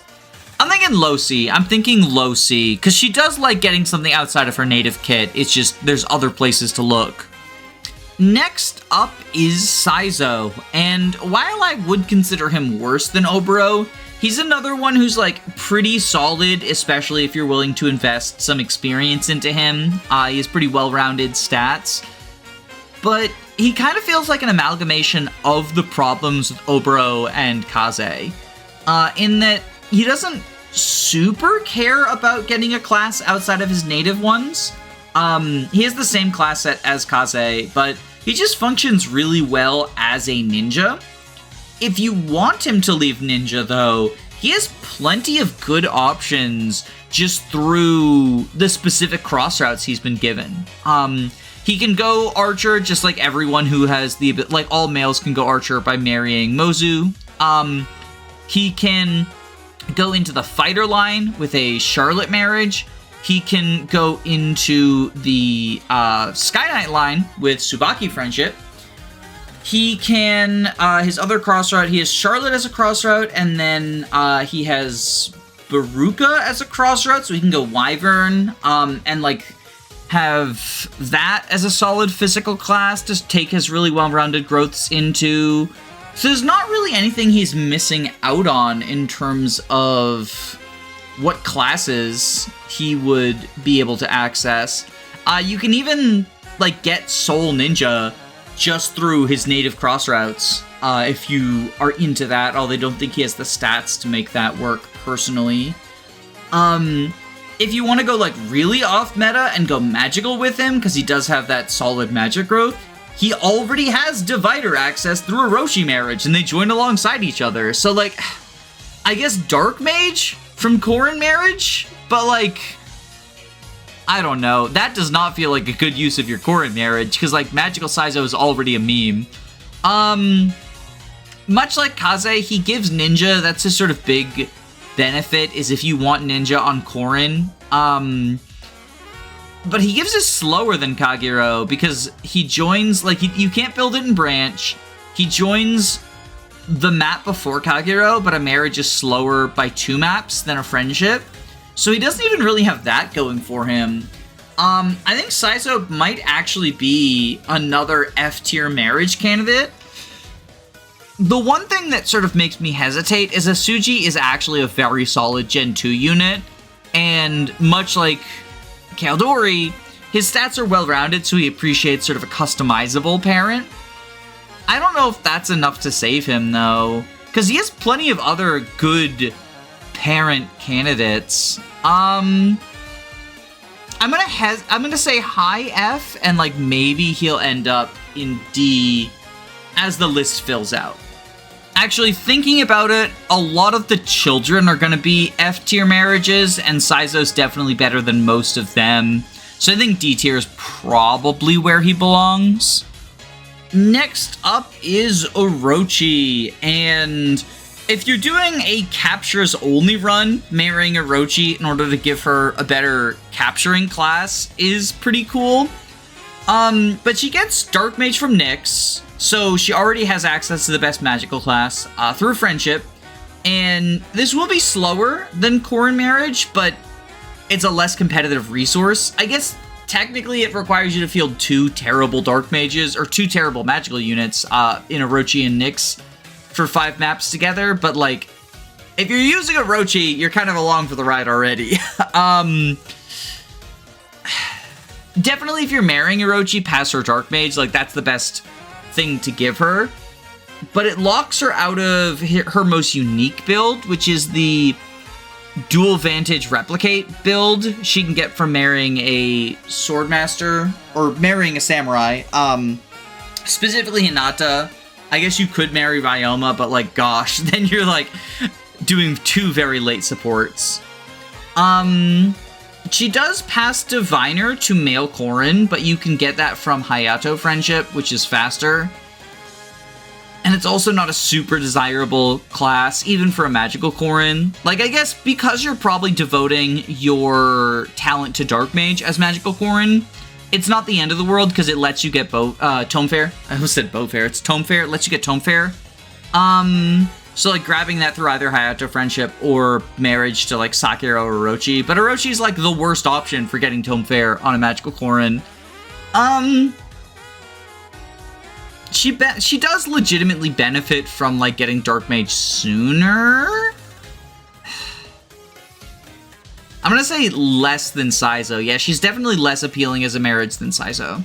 I'm thinking low C. I'm thinking low C, because she does like getting something outside of her native kit. It's just, there's other places to look. Next up is Saizo, and while I would consider him worse than Oboro, he's another one who's like pretty solid, especially if you're willing to invest some experience into him. He has pretty well-rounded stats, but he kind of feels like an amalgamation of the problems with Oboro and Kaze, in that he doesn't super care about getting a class outside of his native ones. He has the same class set as Kaze, but he just functions really well as a ninja. If you want him to leave ninja, though, he has plenty of good options just through the specific cross routes he's been given. He can go archer just like everyone who has the, like all males can go archer by marrying Mozu. He can go into the fighter line with a Charlotte marriage. He can go into the Sky Knight line with Subaki friendship. He can, his other crossroute, he has Charlotte as a crossroute, and then he has Beruka as a crossroute, so he can go Wyvern, and like have that as a solid physical class to take his really well-rounded growths into. So there's not really anything he's missing out on in terms of what classes he would be able to access. You can even like get Soul Ninja just through his native crossroutes, if you are into that, although I don't think he has the stats to make that work personally. If you want to go like really off meta and go magical with him, because he does have that solid magic growth, he already has Divider access through Orochi marriage, and they join alongside each other. So like, I guess Dark Mage from Korin marriage, but like, I don't know. That does not feel like a good use of your Korin marriage, because like Magical Saizo is already a meme. Much like Kaze, he gives Ninja. That's his sort of big benefit, is if you want Ninja on Korin. But he gives it slower than Kagero, because he joins, like, you can't build it in Branch. He joins the map before Kagero, but a marriage is slower by 2 maps than a friendship. So he doesn't even really have that going for him. I think Saizo might actually be another F-tier marriage candidate. The one thing that sort of makes me hesitate is Asuji is actually a very solid Gen 2 unit, and much like Kaldori, his stats are well-rounded, so he appreciates sort of a customizable parent. I don't know if that's enough to save him, though, because he has plenty of other good parent candidates. I'm gonna say high F, and like maybe he'll end up in D as the list fills out. Actually, thinking about it, a lot of the children are gonna be F tier marriages, and Saizo's definitely better than most of them. So I think D tier is probably where he belongs. Next up is Orochi, and if you're doing a captures only run, marrying Orochi in order to give her a better capturing class is pretty cool. But she gets Dark Mage from Nyx, so she already has access to the best magical class through friendship. And this will be slower than Korin Marriage, but it's a less competitive resource. I guess technically it requires you to field 2 terrible Dark Mages, or 2 terrible magical units in Orochi and Nyx for 5 maps together, but like, if you're using Orochi, you're kind of along for the ride already. Definitely if you're marrying Orochi, pass her Dark Mage, like that's the best thing to give her. But it locks her out of her most unique build, which is the Dual Vantage Replicate build she can get from marrying a Swordmaster, or marrying a Samurai. Specifically Hinata. I guess you could marry Ryoma, but like, gosh, then you're like doing 2 very late supports. She does pass Diviner to male Korin, but you can get that from Hayato friendship, which is faster. And it's also not a super desirable class, even for a magical Korin. Like, I guess because you're probably devoting your talent to Dark Mage as magical Korin, it's not the end of the world, because it lets you get Tome Fair. I almost said Bow Fair. It's Tome Fair. It lets you get Tome Fair. So, like, grabbing that through either Hayato friendship or marriage to, like, Sakura or Orochi. But Orochi's, like, the worst option for getting Tome Fair on a magical Korin. She does legitimately benefit from, like, getting Dark Mage sooner. I'm gonna say less than Saizo. Yeah, she's definitely less appealing as a marriage than Saizo.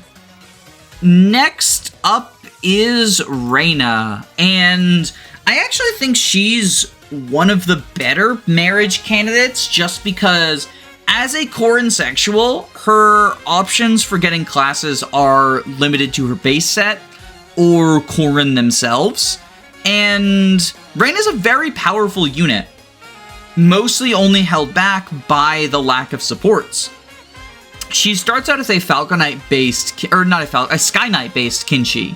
Next up is Reina, and I actually think she's one of the better marriage candidates, just because as a Korin sexual, her options for getting classes are limited to her base set or Korin themselves, and Reina's a very powerful unit, mostly only held back by the lack of supports. She starts out as a Falconite-based, or not a Sky Knight-based Kinshi,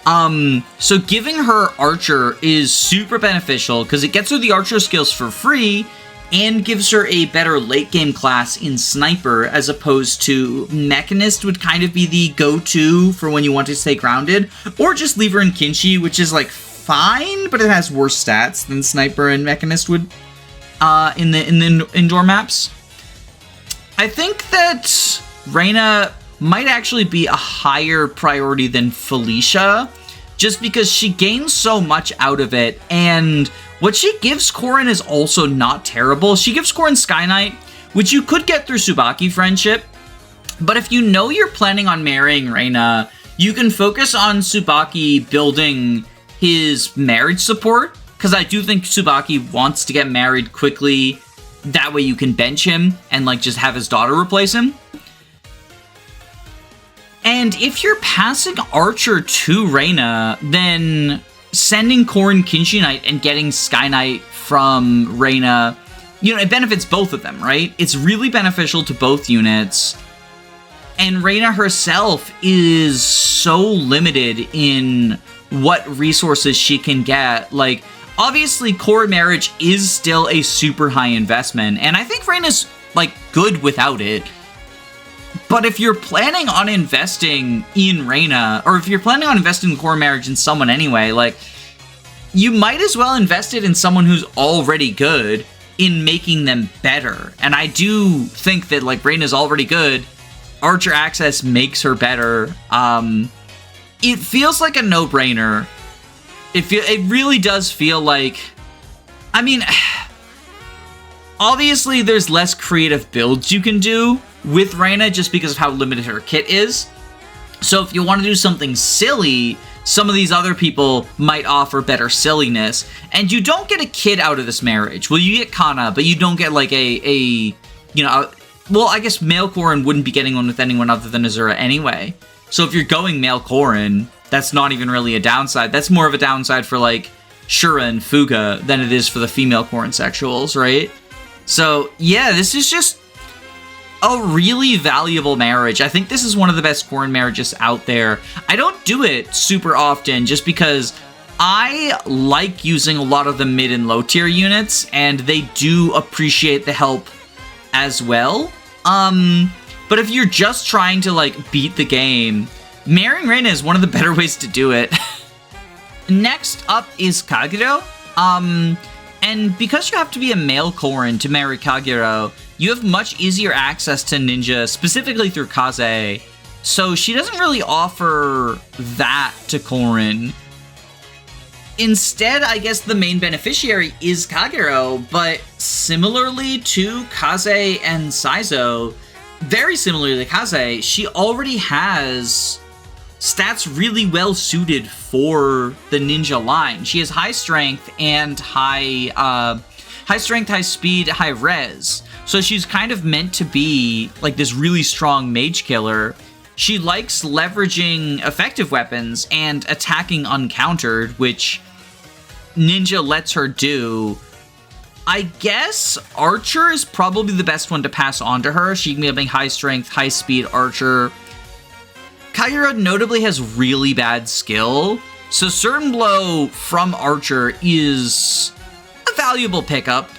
So giving her Archer is super beneficial because it gets her the Archer skills for free and gives her a better late game class in Sniper, as opposed to Mechanist would kind of be the go-to for when you want to stay grounded, or just leave her in Kinshi, which is like fine, but it has worse stats than Sniper and Mechanist would in the indoor maps. I think that Reina might actually be a higher priority than Felicia, just because she gains so much out of it, and what she gives Corrin is also not terrible. She gives Corrin Sky Knight, which you could get through Subaki friendship, but if you know you're planning on marrying Reina, you can focus on Subaki building his marriage support, because I do think Subaki wants to get married quickly. That way you can bench him and like just have his daughter replace him. And if you're passing Archer to Reina, then sending Corrin Kinshi Knight and getting Sky Knight from Reina, you know, it benefits both of them, right? It's really beneficial to both units. And Reina herself is so limited in what resources she can get. Like, obviously, core marriage is still a super high investment, and I think Reina's, like, good without it. But if you're planning on investing in Reina, or if you're planning on investing in core marriage in someone anyway, like, you might as well invest it in someone who's already good in making them better. And I do think that, like, Reina's already good. Archer access makes her better. It feels like a no-brainer. It really does feel like... I mean, obviously there's less creative builds you can do with Reina just because of how limited her kit is. So if you want to do something silly, some of these other people might offer better silliness. And you don't get a kid out of this marriage. Well, you get Hana, but you don't get like a you know... Well, I guess male Corrin wouldn't be getting one with anyone other than Azura anyway. So if you're going male Corrin, that's not even really a downside. That's more of a downside for, like, Shura and Fuga than it is for the female Corrin sexuals, right? So, yeah, this is just a really valuable marriage. I think this is one of the best Corrin marriages out there. I don't do it super often just because I like using a lot of the mid and low tier units, and they do appreciate the help as well. But if you're just trying to, like, beat the game, marrying Reina is one of the better ways to do it. Next up is Kagero. And because you have to be a male Corrin to marry Kagero, you have much easier access to ninja, specifically through Kaze. So she doesn't really offer that to Corrin. Instead, I guess the main beneficiary is Kagero, but similarly to Kaze and Saizo, very similarly to Kaze, she already has stats really well suited for the ninja line. She has high strength and high strength, high speed, high res. So she's kind of meant to be like this really strong mage killer. She likes leveraging effective weapons and attacking uncountered, which ninja lets her do. I guess Archer is probably the best one to pass on to her. She can be having high strength, high speed Archer. Kagero notably has really bad skill, so Certain Blow from Archer is a valuable pickup.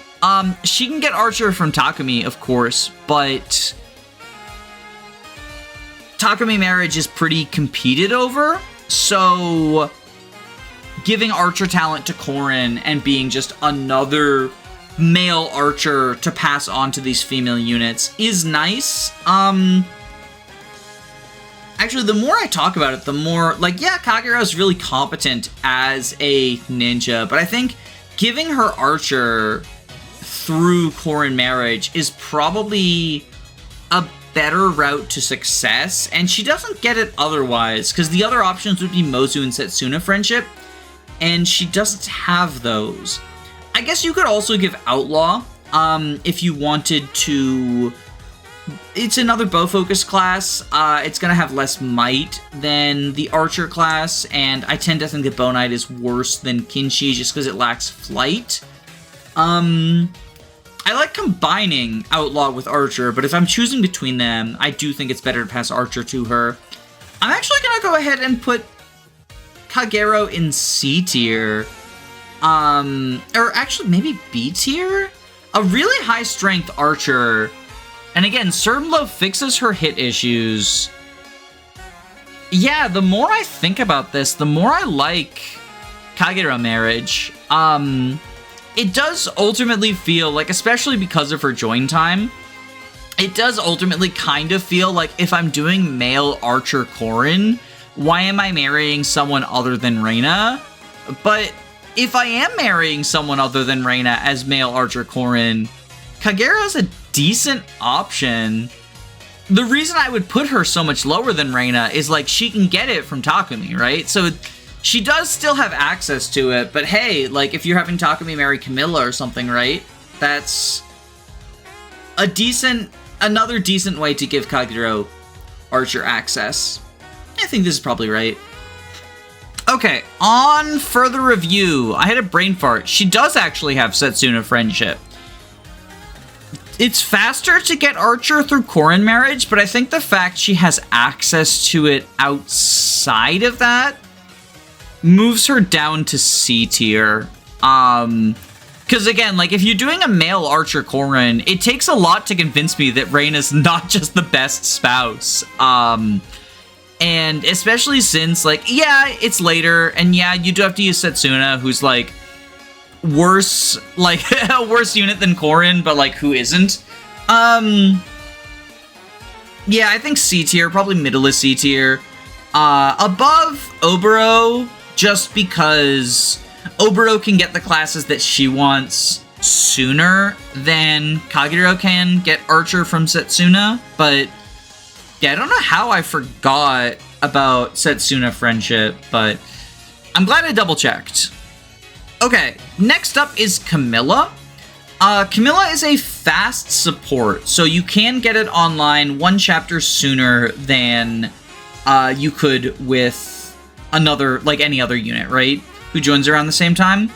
She can get Archer from Takumi, of course, but Takumi marriage is pretty competed over, so giving Archer talent to Corrin and being just another male Archer to pass on to these female units is nice. Actually, the more I talk about it, the more, like, yeah, Kagero is really competent as a ninja, but I think giving her Archer through Corrin marriage is probably a better route to success, and she doesn't get it otherwise, because the other options would be Mozu and Setsuna friendship, and she doesn't have those. I guess you could also give Outlaw, if you wanted to. It's another bow-focused class. It's going to have less might than the Archer class, and I tend to think that Bow Knight is worse than Kinshi just because it lacks flight. I like combining Outlaw with Archer, but if I'm choosing between them, I do think it's better to pass Archer to her. I'm actually going to go ahead and put Kagero in C tier. Or actually maybe B tier? A really high strength archer. And again, Sermlo fixes her hit issues. Yeah, the more I think about this, the more I like Kagero marriage. It does ultimately feel like, especially because of her join time, it does ultimately kind of feel like if I'm doing male archer Korin, why am I marrying someone other than Reina? But if I am marrying someone other than Reina as male archer Korin, Kagero's a decent option. The reason I would put her so much lower than Reina is like she can get it from Takumi, right? So she does still have access to it, but hey, like if you're having Takumi marry Camilla or something, right? That's another decent way to give Kagero archer access. I think this is probably right. Okay, on further review, I had a brain fart. She does actually have Setsuna friendship. It's faster to get archer through Korin marriage, but I think the fact she has access to it outside of that moves her down to C tier. Because again, like if you're doing a male archer Korin, it takes a lot to convince me that Reina's not just the best spouse. And especially since, like, yeah, it's later, and yeah, you do have to use Setsuna, who's, like, worse, like, a worse unit than Korin, but, like, who isn't? Yeah, I think C tier, probably middle of C tier. Above Oboro, just because Oboro can get the classes that she wants sooner than Kagero can get Archer from Setsuna, but yeah, I don't know how I forgot about Setsuna friendship, but I'm glad I double-checked. Okay, next up is Camilla. Camilla is a fast support, so you can get it online one chapter sooner than you could with another, like any other unit, right? Who joins around the same time.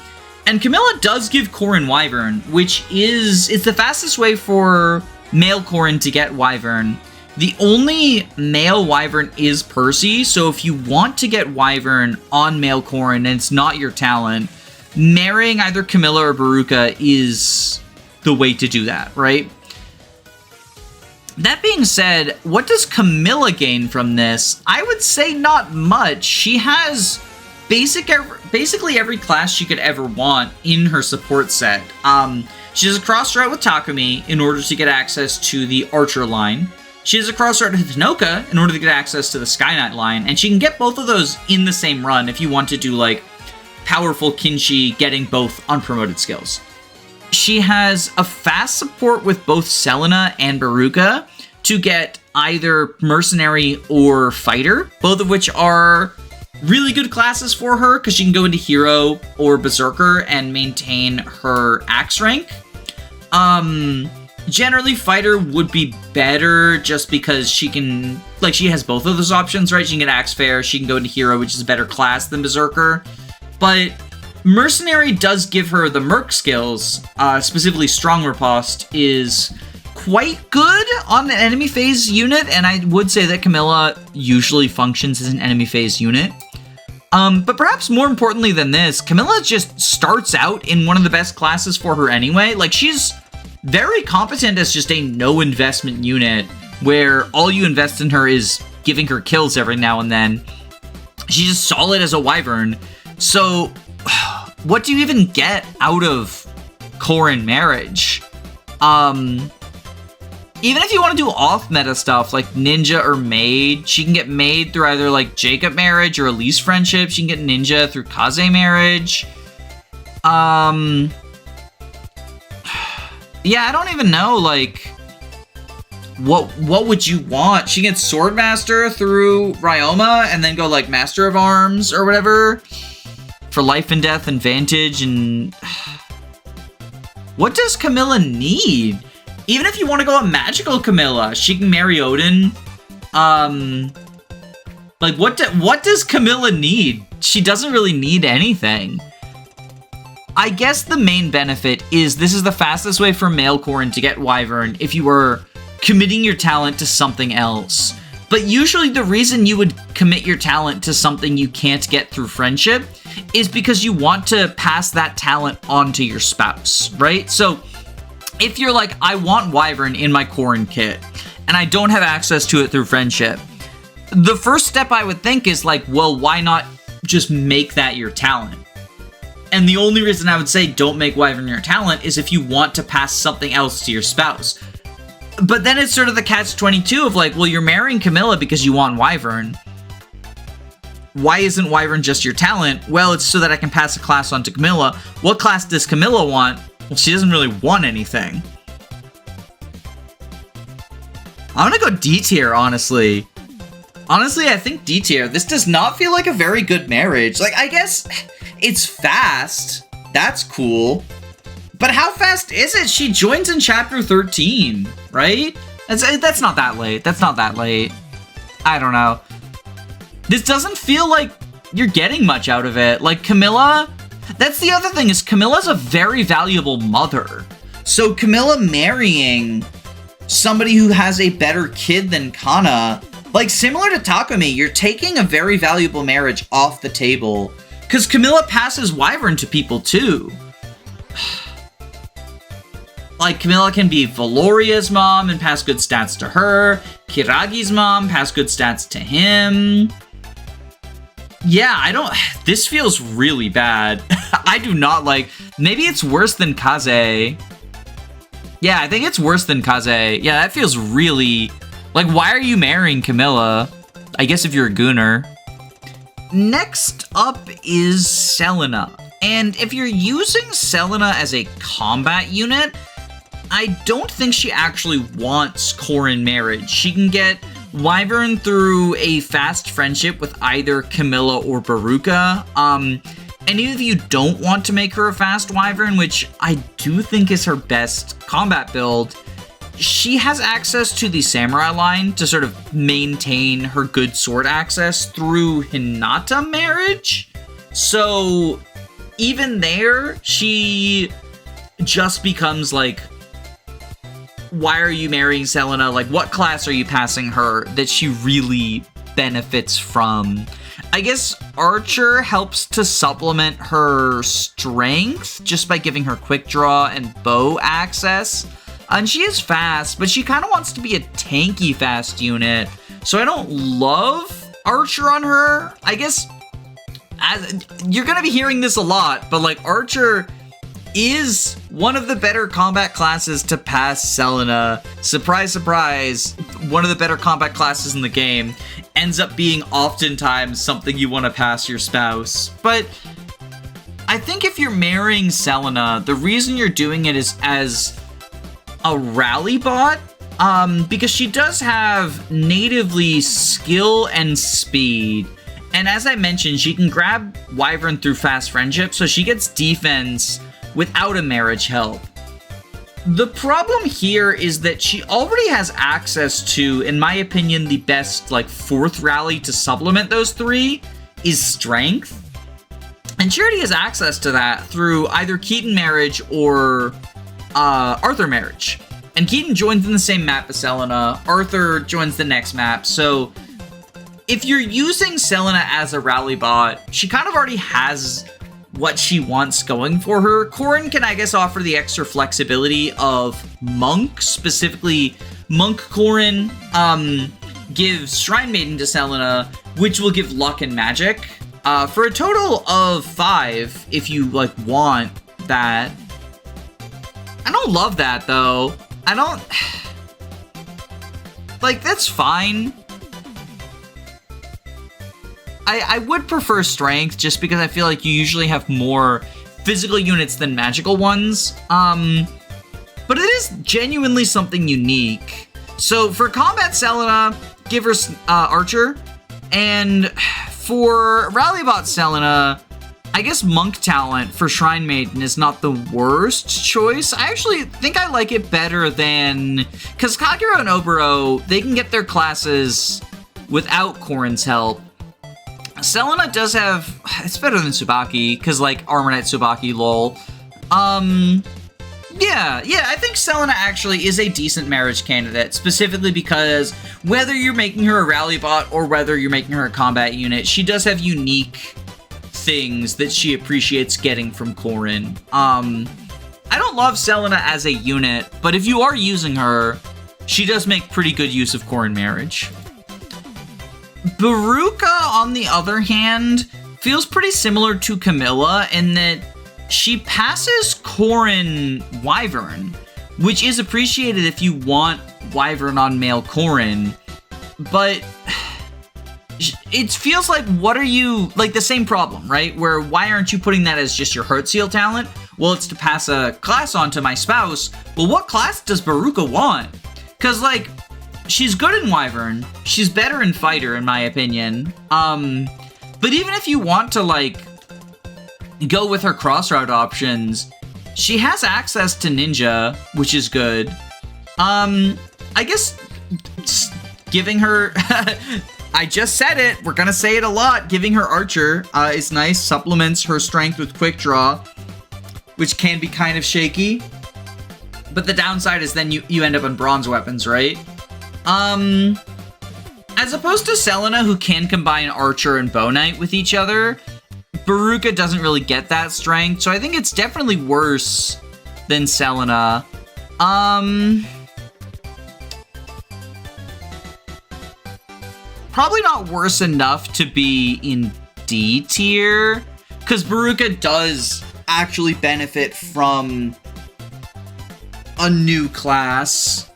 And Camilla does give Korin Wyvern, which is, it's the fastest way for male Korin to get Wyvern. The only male Wyvern is Percy, so if you want to get Wyvern on male Korin and it's not your talent, marrying either Camilla or Beruka is the way to do that, right? That being said, what does Camilla gain from this? I would say not much. She has basically every class she could ever want in her support set. She has a cross route with Takumi in order to get access to the Archer line. She has a cross route with Hinoka in order to get access to the Sky Knight line, and she can get both of those in the same run if you want to do, like, powerful Kinshi getting both unpromoted skills. She has a fast support with both Selena and Beruka to get either Mercenary or Fighter, both of which are really good classes for her because she can go into Hero or Berserker and maintain her Axe rank. Generally, Fighter would be better just because she can, like, she has both of those options, right? She can get Axe Fair, she can go into Hero, which is a better class than Berserker. But Mercenary does give her the Merc skills, specifically Strong Riposte is quite good on an enemy phase unit, and I would say that Camilla usually functions as an enemy phase unit. But perhaps more importantly than this, Camilla just starts out in one of the best classes for her anyway. Like, she's very competent as just a no-investment unit, where all you invest in her is giving her kills every now and then. She's just solid as a Wyvern. So, what do you even get out of Korin marriage? Even if you want to do off-meta stuff, like Ninja or Maid, she can get Maid through either, like, Jakob marriage or Elise friendship. She can get Ninja through Kaze marriage. Yeah, I don't even know, like, what would you want? She gets Swordmaster through Ryoma and then go, like, Master of Arms or whatever for Life and Death and Vantage, and what does Camilla need? Even if you want to go a magical Camilla, she can marry Odin. Like, what does Camilla need? She doesn't really need anything. I guess the main benefit is this is the fastest way for male Korin to get Wyvern if you are committing your talent to something else. But usually the reason you would commit your talent to something you can't get through friendship is because you want to pass that talent on to your spouse, right? So if you're like, I want Wyvern in my Corrin kit, and I don't have access to it through friendship, the first step I would think is like, well, why not just make that your talent? And the only reason I would say don't make Wyvern your talent is if you want to pass something else to your spouse. But then it's sort of the catch-22 of like, well, you're marrying Camilla because you want Wyvern. Why isn't Wyvern just your talent? Well, it's so that I can pass a class on to Camilla. What class does Camilla want? Well, she doesn't really want anything. I'm gonna go D tier, honestly. Honestly, I think D tier. This does not feel like a very good marriage. Like, I guess it's fast. That's cool. But how fast is it? She joins in chapter 13, right? That's not that late. That's not that late. I don't know. This doesn't feel like you're getting much out of it. Like, Camilla, that's the other thing, is Camilla's a very valuable mother. So Camilla marrying somebody who has a better kid than Hana, like, similar to Takumi, you're taking a very valuable marriage off the table. Because Camilla passes Wyvern to people, too. Like, Camilla can be Valoria's mom and pass good stats to her. Kiragi's mom, pass good stats to him. Yeah, this feels really bad. I do not like, maybe it's worse than Kaze. Yeah, I think it's worse than Kaze. Yeah, that feels really, like, why are you marrying Camilla? I guess if you're a gooner. Next up is Selena. And if you're using Selena as a combat unit, I don't think she actually wants Corrin marriage. She can get Wyvern through a fast friendship with either Camilla or Beruka. And even if you don't want to make her a fast Wyvern, which I do think is her best combat build, she has access to the Samurai line to sort of maintain her good sword access through Hinata marriage. So even there, she just becomes like, why are you marrying Selena? Like, what class are you passing her that she really benefits from? I guess Archer helps to supplement her strength just by giving her quick draw and bow access. And she is fast, but she kind of wants to be a tanky fast unit. So I don't love Archer on her. I guess you're going to be hearing this a lot, but like, Archer is one of the better combat classes to pass Selena. Surprise, surprise, one of the better combat classes in the game ends up being oftentimes something you want to pass your spouse. But I think if you're marrying Selena, the reason you're doing it is as a rally bot, because she does have natively skill and speed. And as I mentioned, she can grab Wyvern through fast friendship, so she gets defense without a marriage help. The problem here is that she already has access to, in my opinion, the best, like, fourth rally to supplement those three is strength. And she already has access to that through either Keaton marriage or Arthur marriage. And Keaton joins in the same map as Selena. Arthur joins the next map. So if you're using Selena as a rally bot, she kind of already has what she wants going for her. Corrin can, I guess, offer the extra flexibility of Monk, specifically Monk Corrin gives Shrine Maiden to Selena, which will give luck and magic, for a total of 5 if you, like, want that. I don't love that, though. I don't, like, that's fine. I would prefer strength just because I feel like you usually have more physical units than magical ones. But it is genuinely something unique. So for combat Selena, give her Archer. And for Rallybot Selena, I guess Monk Talent for Shrine Maiden is not the worst choice. I actually think I like it better than, because Kagero and Oboro, they can get their classes without Corrin's help. Selena does have, it's better than Subaki, because, like, Armor Knight Subaki, lol. Yeah, I think Selena actually is a decent marriage candidate, specifically because whether you're making her a rally bot or whether you're making her a combat unit, she does have unique things that she appreciates getting from Corrin. I don't love Selena as a unit, but if you are using her, she does make pretty good use of Corrin marriage. Beruka, on the other hand, feels pretty similar to Camilla in that she passes Corrin Wyvern, which is appreciated if you want Wyvern on male Corrin, but it feels like, what are you, like the same problem, right? Where why aren't you putting that as just your Heart Seal talent? Well, it's to pass a class on to my spouse. Well, what class does Beruka want? Because, like, she's good in Wyvern. She's better in Fighter, in my opinion. But even if you want to, like, go with her crossroute options, she has access to Ninja, which is good. I guess giving her... I just said it. We're gonna say it a lot. Giving her Archer is nice. Supplements her strength with Quick Draw, which can be kind of shaky. But the downside is then you end up on bronze weapons, right? As opposed to Selena, who can combine Archer and Bow Knight with each other, Beruka doesn't really get that strength, so I think it's definitely worse than Selena. Probably not worse enough to be in D tier, because Beruka does actually benefit from a new class.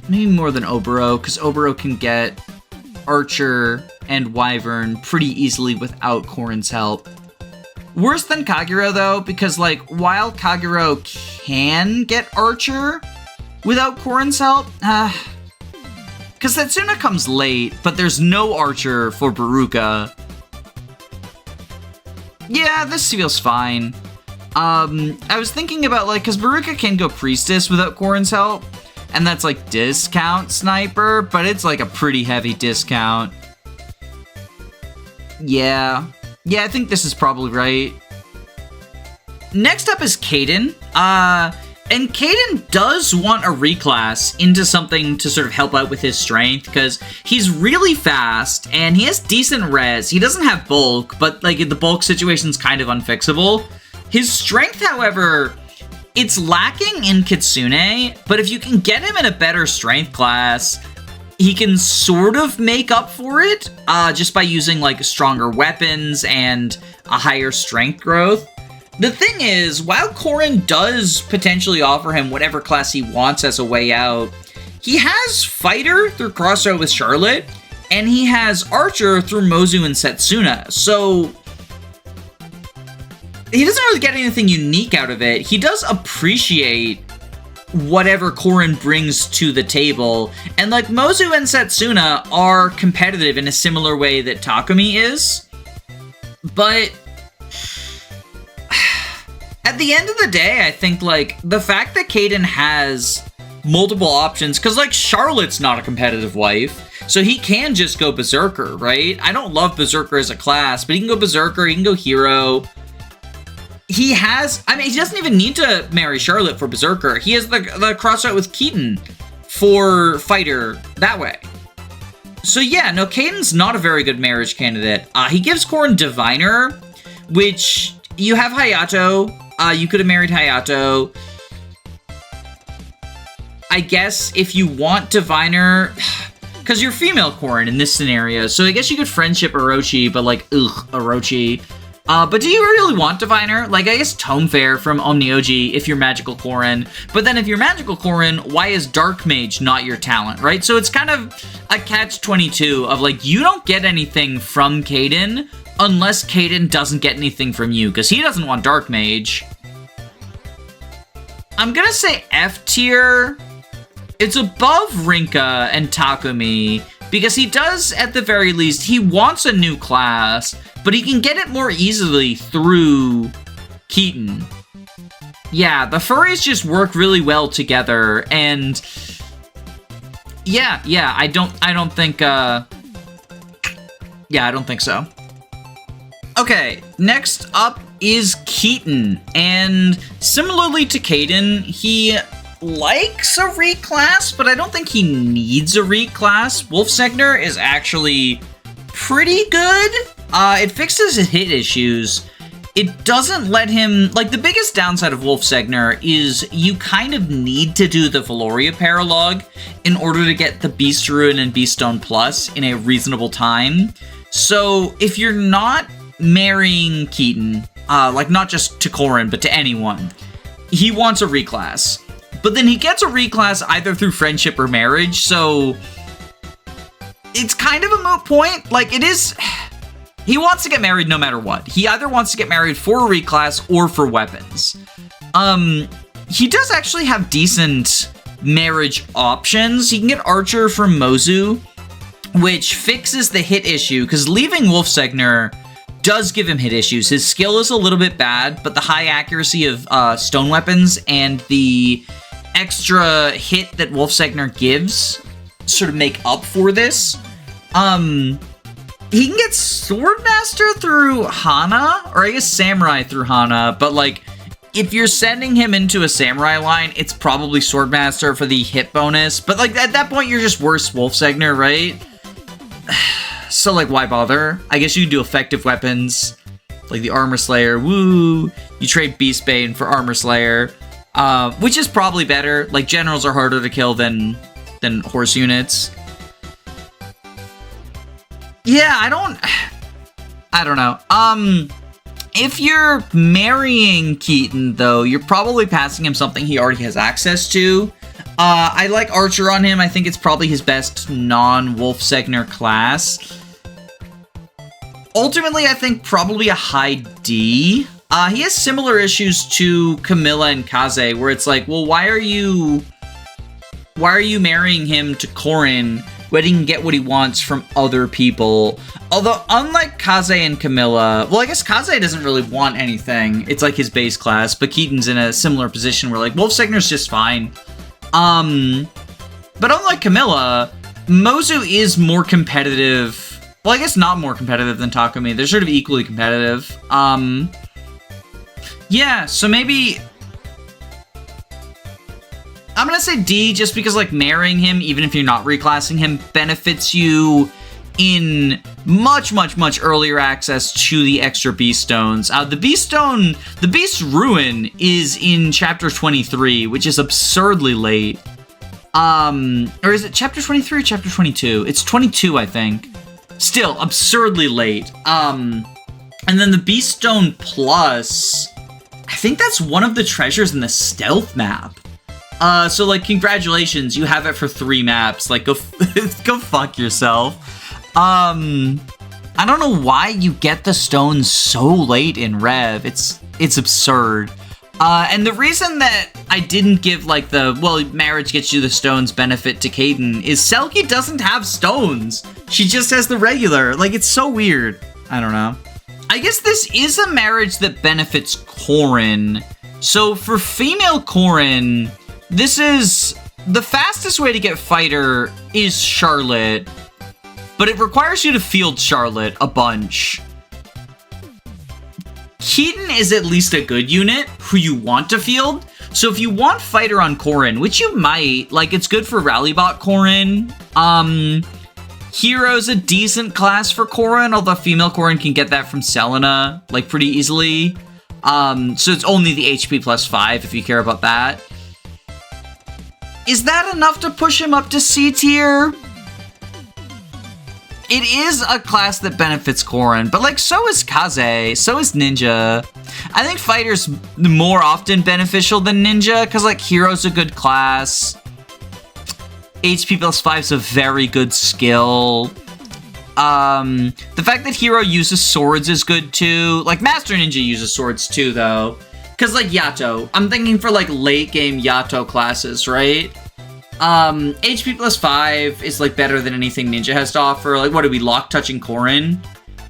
Maybe more than Oboro, because Oboro can get Archer and Wyvern pretty easily without Corrin's help. Worse than Kagero, though, because, like, while Kagero can get Archer without Corrin's help, because Setsuna comes late, but there's no Archer for Beruka. Yeah, this feels fine. I was thinking about, like, because Beruka can go Priestess without Corrin's help, and that's, like, discount Sniper, but it's, like, a pretty heavy discount. Yeah, I think this is probably right. Next up is Kaden. And Kaden does want a reclass into something to sort of help out with his strength, because he's really fast, and he has decent res. He doesn't have bulk, but, like, the bulk situation's kind of unfixable. His strength, however, it's lacking in Kitsune, but if you can get him in a better strength class, he can sort of make up for it, just by using, like, stronger weapons and a higher strength growth. The thing is, while Corrin does potentially offer him whatever class he wants as a way out, he has Fighter through Crossroad with Charlotte, and he has Archer through Mozu and Setsuna, so he doesn't really get anything unique out of it. He does appreciate whatever Corrin brings to the table, and, like, Mozu and Setsuna are competitive in a similar way that Takumi is, but at the end of the day, I think, like, the fact that Kaden has multiple options, because, like, Charlotte's not a competitive wife, so he can just go Berserker, right? I don't love Berserker as a class, but he can go Berserker, he can go Hero. He has, I mean, he doesn't even need to marry Charlotte for Berserker. He has the cross-out with Keaton for Fighter that way. So yeah, no, Kaden's not a very good marriage candidate. He gives Corrin Diviner, which you have Hayato. You could have married Hayato. I guess if you want Diviner, because you're female Corrin in this scenario, so I guess you could friendship Orochi, but, like, Orochi. But do you really want Diviner? Like, I guess Tome Fair from Omnioji if you're Magical Corrin. But then if you're Magical Corrin, why is Dark Mage not your talent, right? So it's kind of a catch-22 of, like, you don't get anything from Kaden unless Kaden doesn't get anything from you, because he doesn't want Dark Mage. I'm gonna say F tier. It's above Rinkah and Takumi, because he does, at the very least, he wants a new class, but he can get it more easily through Keaton. Yeah, the furries just work really well together, and yeah, I don't think so. Okay, next up is Keaton, and similarly to Kaden, he likes a reclass, but I don't think he needs a reclass. Wolfsegner is actually pretty good. It fixes his hit issues. It doesn't let him, like, the biggest downside of Wolfsegner is you kind of need to do the Valoria paralog in order to get the Beast Ruin and Beast Stone Plus in a reasonable time. So if you're not marrying Keaton, like not just to Corrin, but to anyone, he wants a reclass. But then he gets a reclass either through friendship or marriage, so it's kind of a moot point. Like, it is... He wants to get married no matter what. He either wants to get married for a reclass or for weapons. He does actually have decent marriage options. He can get Archer from Mozu, which fixes the hit issue, because leaving Wolfsegner does give him hit issues. His skill is a little bit bad, but the high accuracy of stone weapons and the extra hit that Wolfsegner gives sort of make up for this. He can get Swordmaster through Hana, or I guess Samurai through Hana, but like, if you're sending him into a Samurai line, it's probably Swordmaster for the hit bonus, but like, at that point, you're just worse Wolfsegner, right? So like, why bother? I guess you can do effective weapons, like the Armor Slayer, woo! You trade Beastbane for Armor Slayer, which is probably better. Like, generals are harder to kill than horse units. Yeah, I don't know. If you're marrying Keaton, though, you're probably passing him something he already has access to. I like Archer on him. I think it's probably his best non-Wolfsegner class. Ultimately, I think probably a high D. He has similar issues to Camilla and Kaze, where it's like, well, why are you marrying him to Corrin when he can get what he wants from other people? Although, unlike Kaze and Camilla, well, I guess Kaze doesn't really want anything. It's like his base class, but Keaton's in a similar position where, like, Wolfsegner's just fine. But unlike Camilla, Mozu is more competitive. Well, I guess not more competitive than Takumi. They're sort of equally competitive. Yeah, so maybe... I'm gonna say D, just because, like, marrying him, even if you're not reclassing him, benefits you in much, much, much earlier access to the extra Beast Stones. The Beast Stone, the Beast Ruin is in Chapter 23, which is absurdly late. Or is it Chapter 23 or Chapter 22? It's 22, I think. Still, absurdly late. And then the Beast Stone Plus, I think that's one of the treasures in the stealth map. So, like, congratulations, you have it for 3 maps. Like, go fuck yourself. I don't know why you get the stones so late in Rev. It's absurd. And the reason that I didn't give, like, well, marriage gets you the stones benefit to Kaden is Selkie doesn't have stones. She just has the regular. Like, it's so weird. I don't know. I guess this is a marriage that benefits Corrin. So, for female Corrin, this is... the fastest way to get fighter is Charlotte, but it requires you to field Charlotte a bunch. Keaton is at least a good unit who you want to field. So if you want fighter on Corrin, which you might, like, it's good for Rallybot Corrin. Hero's a decent class for Corrin, although female Corrin can get that from Selena, like, pretty easily. So it's only the HP plus 5 if you care about that. Is that enough to push him up to C tier? It is a class that benefits Corrin, but, like, so is Kaze, so is Ninja. I think fighter's more often beneficial than Ninja, because, like, Hero's a good class. HP plus 5's a very good skill. The fact that Hero uses swords is good, too. Like, Master Ninja uses swords, too, though. Because, like, Yato. I'm thinking for, like, late-game Yato classes, right? HP plus 5 is, like, better than anything Ninja has to offer. Like, what are we, lock-touching Corrin?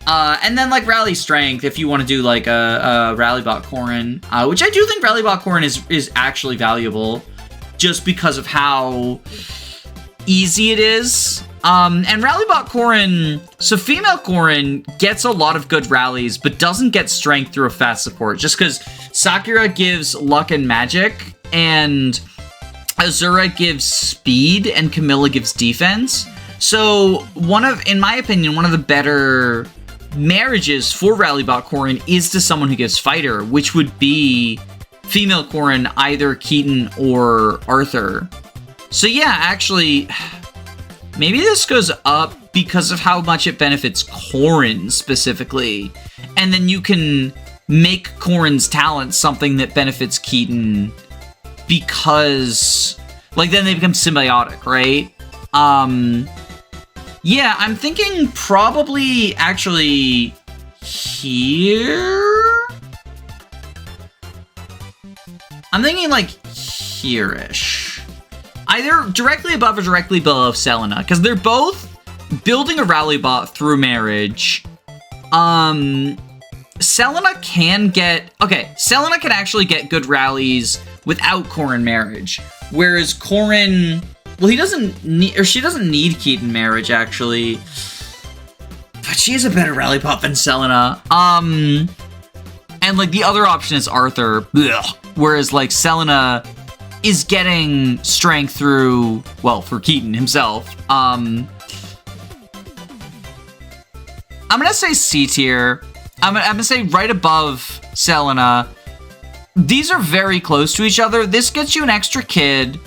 And then, like, Rally Strength, if you want to do, like, a Rallybot Corrin. Which I do think Rallybot Corrin is actually valuable. Just because of how easy it is. And Rallybot Corrin, so female Corrin gets a lot of good rallies, but doesn't get strength through a fast support, just because Sakura gives luck and magic, and Azura gives speed, and Camilla gives defense. So in my opinion, one of the better marriages for Rallybot Corrin is to someone who gives fighter, which would be female Corrin, either Keaton or Arthur. So yeah, actually, maybe this goes up because of how much it benefits Corrin specifically. And then you can make Corrin's talent something that benefits Keaton because, like, then they become symbiotic, right? Yeah, I'm thinking probably actually here? I'm thinking like here-ish. Either directly above or directly below Selena, because they're both building a Rallybot through marriage. Selena can actually get good rallies without Corrin marriage, whereas Corrin, well, she doesn't need Keaton marriage, actually. But she is a better Rallybot than Selena. And, like, the other option is Arthur. Ugh. Whereas, like, Selena is getting strength through Keaton himself. I'm gonna say C tier. I'm gonna say right above Selena. These are very close to each other. This gets you an extra kid.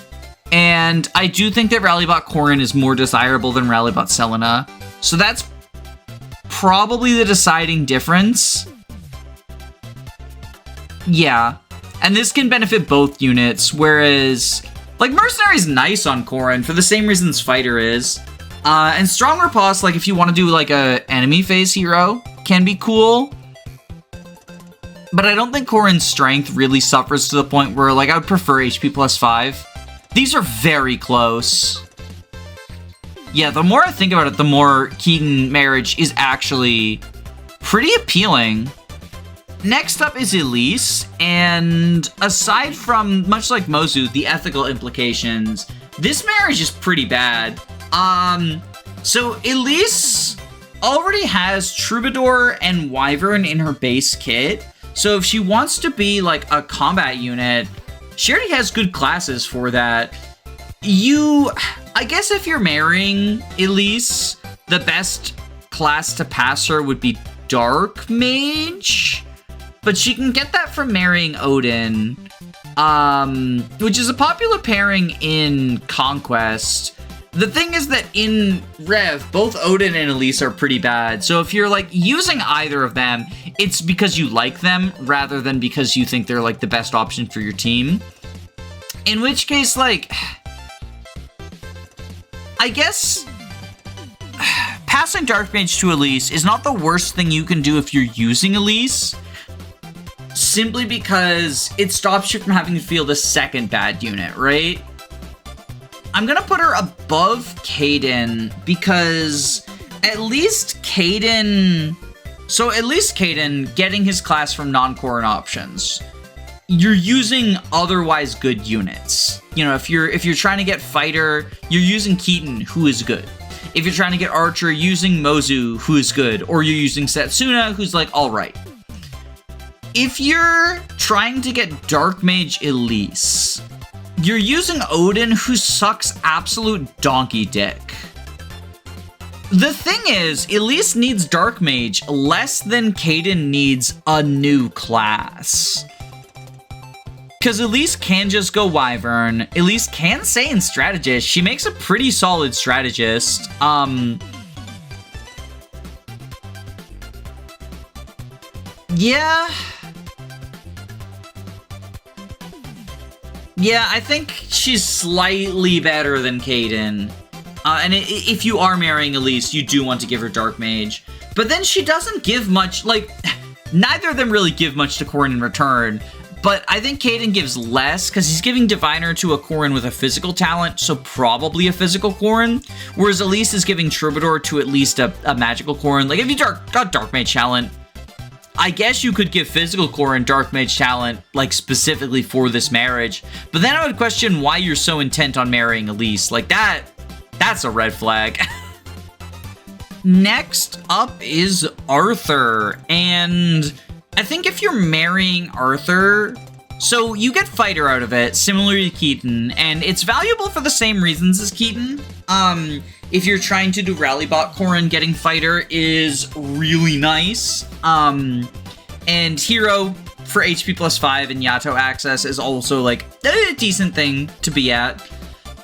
And I do think that Rallybot Corrin is more desirable than Rallybot Selena. So that's probably the deciding difference. Yeah. And this can benefit both units, whereas, like, Mercenary's nice on Corrin for the same reasons Fighter is. And Strong Riposte, like, if you want to do, like, a enemy phase hero, can be cool. But I don't think Corrin's strength really suffers to the point where, like, I would prefer HP plus 5. These are very close. Yeah, the more I think about it, the more Keaton marriage is actually pretty appealing. Next up is Elise, and aside from, much like Mozu, the ethical implications, this marriage is pretty bad. So Elise already has Troubadour and Wyvern in her base kit, so if she wants to be, like, a combat unit, she already has good classes for that. I guess if you're marrying Elise, the best class to pass her would be Dark Mage. But she can get that from marrying Odin, which is a popular pairing in Conquest. The thing is that in Rev, both Odin and Elise are pretty bad. So if you're, like, using either of them, it's because you like them rather than because you think they're, like, the best option for your team. In which case, like, I guess passing Dark Mage to Elise is not the worst thing you can do if you're using Elise, simply because it stops you from having to feel the second bad unit, right? I'm gonna put her above Kaden because at least Kaden getting his class from non-Corrin options. You're using otherwise good units. You know, if you're trying to get Fighter, you're using Keaton, who is good. If you're trying to get Archer, using Mozu, who is good. Or you're using Setsuna, who's, like, alright. If you're trying to get Dark Mage Elise, you're using Odin, who sucks absolute donkey dick. The thing is, Elise needs Dark Mage less than Kaden needs a new class. Because Elise can just go Wyvern. Elise can Saiyan Strategist. She makes a pretty solid strategist. Yeah, I think she's slightly better than Kaden. And if you are marrying Elise, you do want to give her Dark Mage. But then she doesn't give much, like, neither of them really give much to Corrin in return. But I think Kaden gives less, because he's giving Diviner to a Corrin with a physical talent, so probably a physical Corrin. Whereas Elise is giving Troubadour to at least a magical Corrin. Like, if you got Dark Mage talent, I guess you could give physical Corrin Dark Mage talent, like, specifically for this marriage. But then I would question why you're so intent on marrying Elise. Like, that's a red flag. next up is Arthur, and I think if you're marrying Arthur, so you get fighter out of it, similar to Keaton, and it's valuable for the same reasons as Keaton. If you're trying to do rally bot Corrin, getting fighter is really nice. And hero for HP plus 5 and Yato access is also like a decent thing to be at.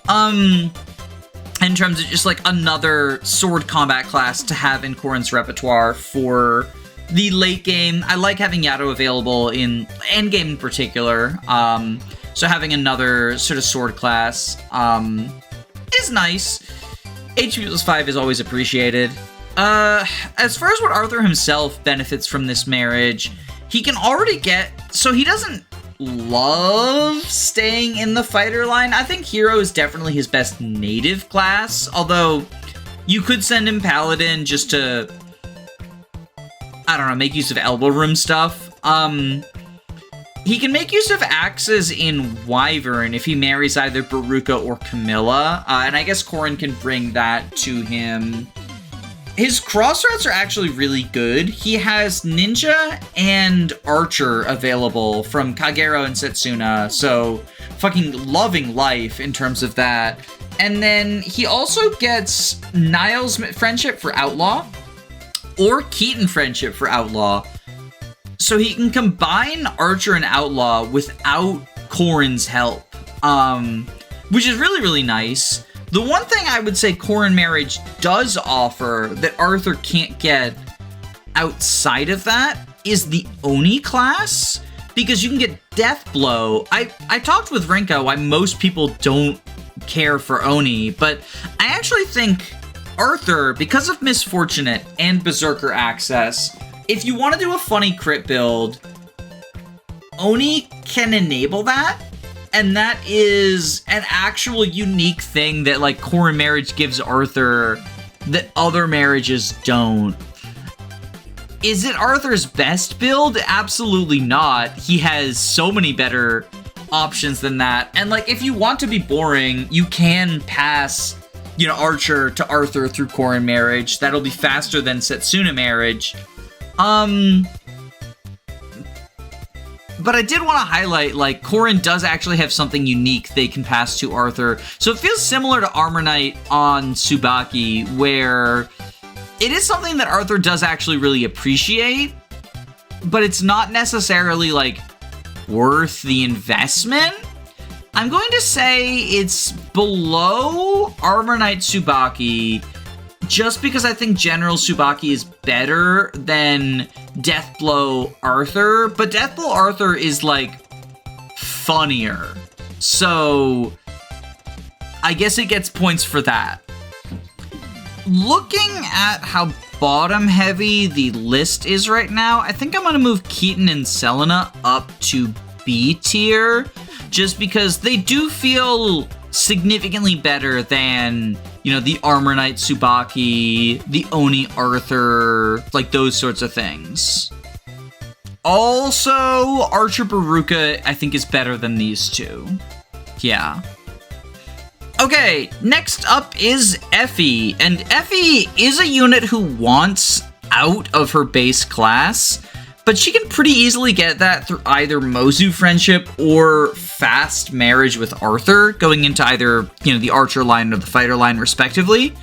In terms of just like another sword combat class to have in Corrin's repertoire for the late game. I like having Yato available in endgame in particular. So having another sort of sword class is nice. HP plus 5 is always appreciated. As far as what Arthur himself benefits from this marriage, he can already get... So he doesn't love staying in the fighter line. I think hero is definitely his best native class, although you could send him paladin just to, I don't know, make use of elbow room stuff. He can make use of axes in Wyvern if he marries either Beruka or Camilla, and I guess Corrin can bring that to him. His crossroads are actually really good. He has Ninja and Archer available from Kagero and Setsuna, so fucking loving life in terms of that. And then he also gets Niall's Friendship for Outlaw, or Keaton Friendship for Outlaw. So he can combine Archer and Outlaw without Corrin's help, which is really, really nice. The one thing I would say Corrin Marriage does offer that Arthur can't get outside of that is the Oni class, because you can get Death Blow. I talked with Rinkah why most people don't care for Oni, but I actually think Arthur, because of Misfortunate and Berserker access, if you want to do a funny crit build, Oni can enable that. And that is an actual unique thing that, like, Corrin Marriage gives Arthur that other marriages don't. Is it Arthur's best build? Absolutely not. He has so many better options than that. And, like, if you want to be boring, you can pass, you know, Archer to Arthur through Corrin Marriage. That'll be faster than Setsuna Marriage. But I did want to highlight, like, Corrin does actually have something unique they can pass to Arthur. So it feels similar to Armor Knight on Subaki, where it is something that Arthur does actually really appreciate, but it's not necessarily, like, worth the investment. I'm going to say it's below Armor Knight Subaki, just because I think General Subaki is better than Deathblow Arthur, but Deathblow Arthur is, like, funnier. So I guess it gets points for that. Looking at how bottom heavy the list is right now, I think I'm going to move Keaton and Selena up to B tier, just because they do feel significantly better than, you know, the Armor Knight Subaki, the Oni Arthur, like those sorts of things. Also, Archer Beruka, I think, is better than these two. Yeah. Okay, next up is Effie, and Effie is a unit who wants out of her base class, but she can pretty easily get that through either Mozu Friendship or Fast Marriage with Arthur, going into either, you know, the Archer line or the Fighter line, respectively.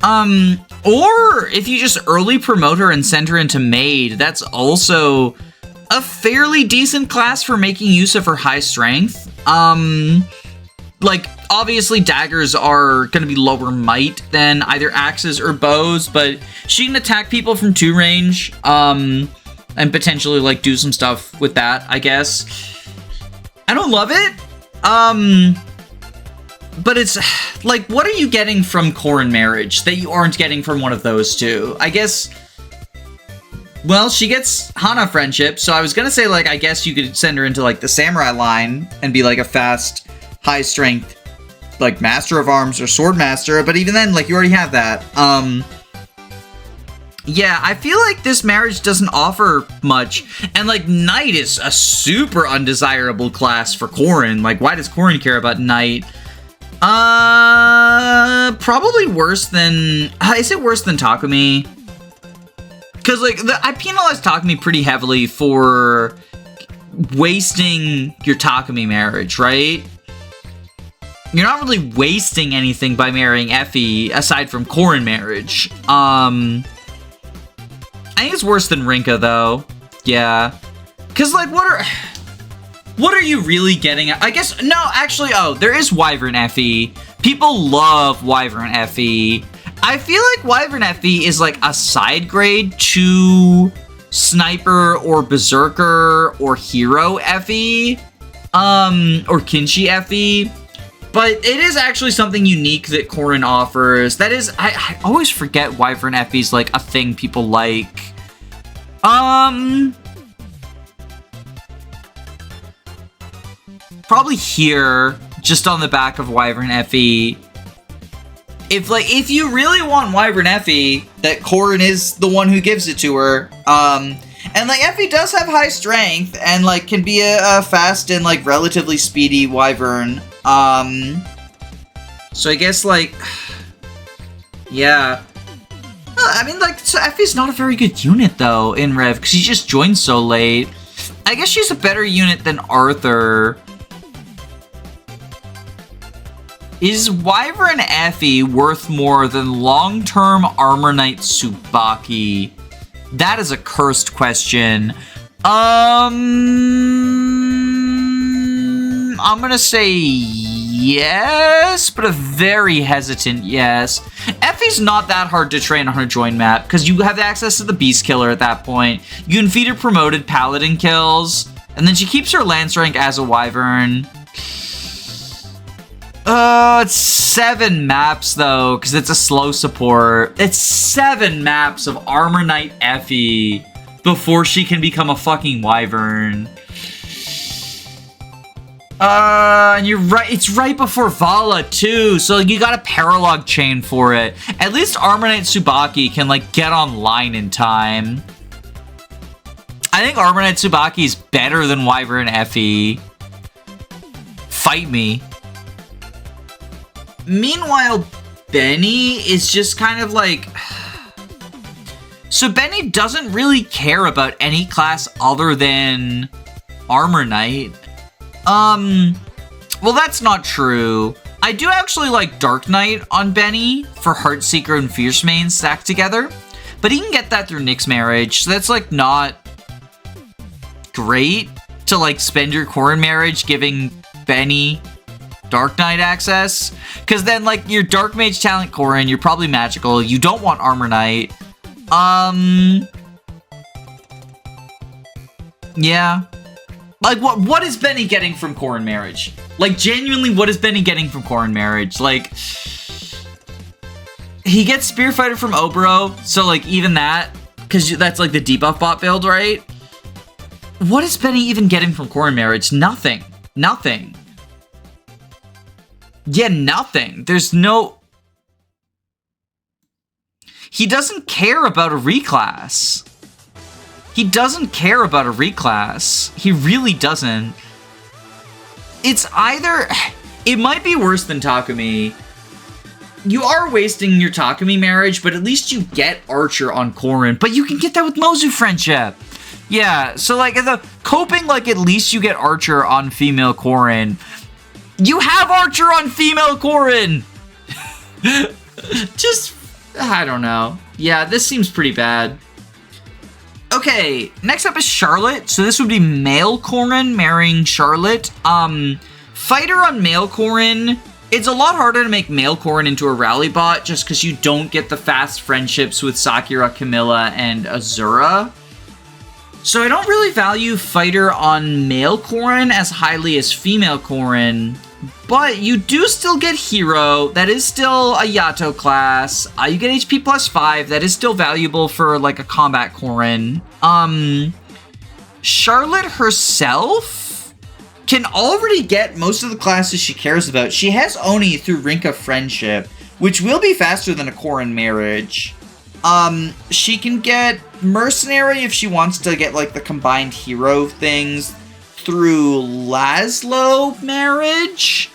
Or if you just early promote her and send her into Maid, that's also a fairly decent class for making use of her high strength. Like, obviously daggers are going to be lower might than either axes or bows, but she can attack people from 2 range, and potentially, like, do some stuff with that, I guess. I don't love it, but it's, like, what are you getting from Corrin Marriage that you aren't getting from one of those two? I guess, well, she gets Hana Friendship, so I was gonna say, like, I guess you could send her into, like, the Samurai line and be, like, a fast, high-strength, like, Master of Arms or Sword Master, but even then, like, you already have that. Yeah, I feel like this marriage doesn't offer much, and, like, Knight is a super undesirable class for Corrin. Like, why does Corrin care about Knight? Probably worse than... is it worse than Takumi? Because, like, I penalized Takumi pretty heavily for wasting your Takumi marriage, right? You're not really wasting anything by marrying Effie, aside from Korin marriage. I think it's worse than Rinkah, though. Yeah. Because, like, what are you really getting at? I guess, no, actually, there is Wyvern Effie. People love Wyvern Effie. I feel like Wyvern Effie is, like, a side grade to Sniper or Berserker or Hero Effie. Or Kinshi Effie. But it is actually something unique that Korin offers. That is, I always forget Wyvern Effie's, like, a thing people like. Probably here, just on the back of Wyvern Effie. If you really want Wyvern Effie, that Korin is the one who gives it to her. And, like, Effie does have high strength, and, like, can be a fast and, like, relatively speedy Wyvern. So I guess, like, yeah. I mean, like, so Effie's not a very good unit, though, in Rev, because she just joined so late. I guess she's a better unit than Arthur. Is Wyvern Effie worth more than long-term Armor Knight Subaki? That is a cursed question. I'm gonna say yes, but a very hesitant yes. Effie's not that hard to train on her join map, because you have access to the Beast Killer at that point. You can feed her promoted Paladin kills, and then she keeps her Lance rank as a Wyvern. It's 7 maps, though, because it's a slow support. It's 7 maps of Armor Knight Effie before she can become a fucking Wyvern. And you're right, it's right before Vala, too, so you got a paralog chain for it. At least Armor Knight Subaki can, like, get online in time. I think Armor Knight Subaki is better than Wyvern Effie. Fight me. Meanwhile, Benny is just kind of like... So Benny doesn't really care about any class other than Armor Knight. Well, that's not true. I do actually like Dark Knight on Benny for Heartseeker and Fierce Main stacked together. But he can get that through Nick's marriage, so that's, like, not great to, like, spend your Korin marriage giving Benny Dark Knight access. Because then, like, your Dark Mage talent Korin, you're probably magical. You don't want Armor Knight. Yeah. Like, what is Benny getting from Korin marriage? Like, genuinely, what is Benny getting from Korin marriage? Like, he gets Spearfighter from Oboro, so, like, even that, because that's, like, the debuff bot build, right? What is Benny even getting from Korin marriage? Nothing. Nothing. Yeah, nothing. There's no... He doesn't care about a reclass. He doesn't care about a reclass. He really doesn't. It's either... It might be worse than Takumi. You are wasting your Takumi marriage, but at least you get Archer on Korin. But you can get that with Mozu friendship. Yeah, so, like, the coping, like, at least you get Archer on female Korin. You have Archer on female Korin! Just... I don't know. Yeah, this seems pretty bad. Okay, next up is Charlotte. So this would be male Korin marrying Charlotte. Fighter on male Korin. It's a lot harder to make male Korin into a rally bot just because you don't get the fast friendships with Sakura, Camilla, and Azura. So I don't really value Fighter on male Korin as highly as female Korin. But you do still get Hero. That is still a Hayato class. You get HP plus 5. That is still valuable for, like, a combat Korin. Charlotte herself can already get most of the classes she cares about. She has Oni through Rinkah Friendship, which will be faster than a Korin marriage. She can get Mercenary if she wants to get, like, the combined hero things through Laszlo marriage.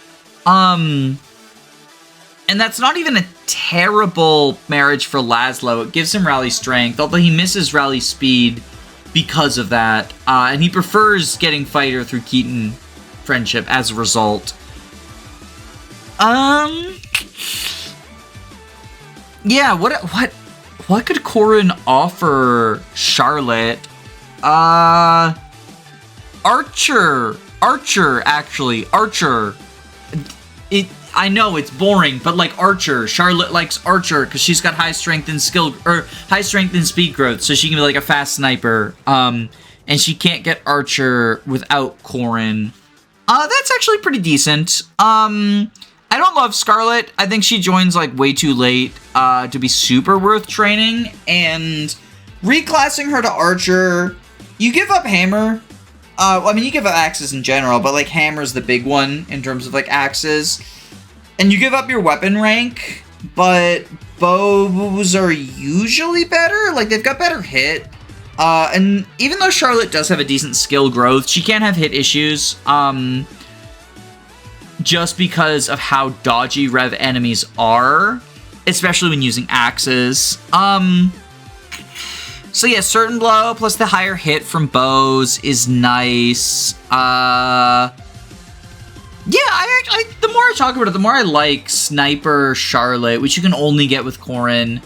And that's not even a terrible marriage for Laszlo. It gives him rally strength, although he misses rally speed because of that. And he prefers getting fighter through Keaton friendship as a result. Yeah, what could Corin offer Charlotte? Archer, actually. Archer. I know it's boring, but like Archer. Charlotte likes Archer because she's got high strength and speed growth, so she can be like a fast sniper. And she can't get Archer without Corin. That's actually pretty decent. I don't love Scarlet. I think she joins like way too late to be super worth training. And reclassing her to Archer, you give up Hammer. I mean, you give up axes in general, but like Hammer's the big one in terms of like axes. And you give up your weapon rank, but bows are usually better. Like, they've got better hit. And even though Charlotte does have a decent skill growth, she can have hit issues. Just because of how dodgy rev enemies are, especially when using axes. So yeah, certain blow plus the higher hit from bows is nice. Yeah, I the more I talk about it, the more I like Sniper Charlotte, which you can only get with Corin.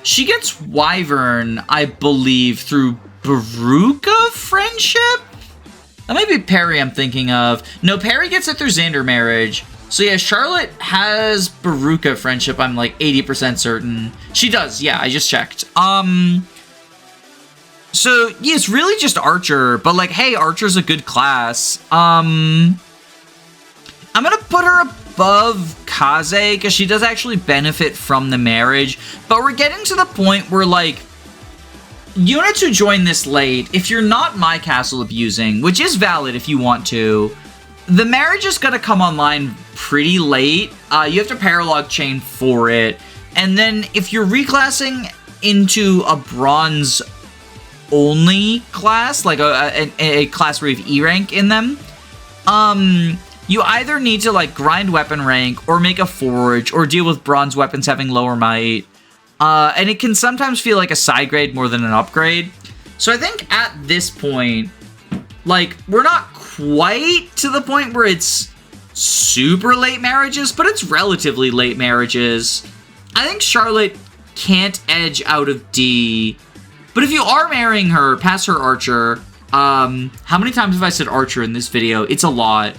She gets Wyvern, I believe, through Beruka friendship? That might be Perry I'm thinking of. No, Perry gets it through Xander marriage. So yeah, Charlotte has Beruka friendship, I'm like 80% certain. She does, yeah, I just checked. So, yeah, it's really just Archer, but like, hey, Archer's a good class. I'm gonna put her above Kaze, because she does actually benefit from the marriage, but we're getting to the point where, like, units who join this late, if you're not My Castle abusing, which is valid if you want to, the marriage is gonna come online pretty late. You have to paralog chain for it, and then if you're reclassing into a bronze only class, like a class where you have E rank in them, you either need to like grind weapon rank or make a forge or deal with bronze weapons having lower might, and it can sometimes feel like a side grade more than an upgrade. So I think at this point, like, we're not quite to the point where it's super late marriages, but it's relatively late marriages. I think Charlotte can't edge out of D. But if you are marrying her, pass her Archer. How many times have I said Archer in this video? It's a lot.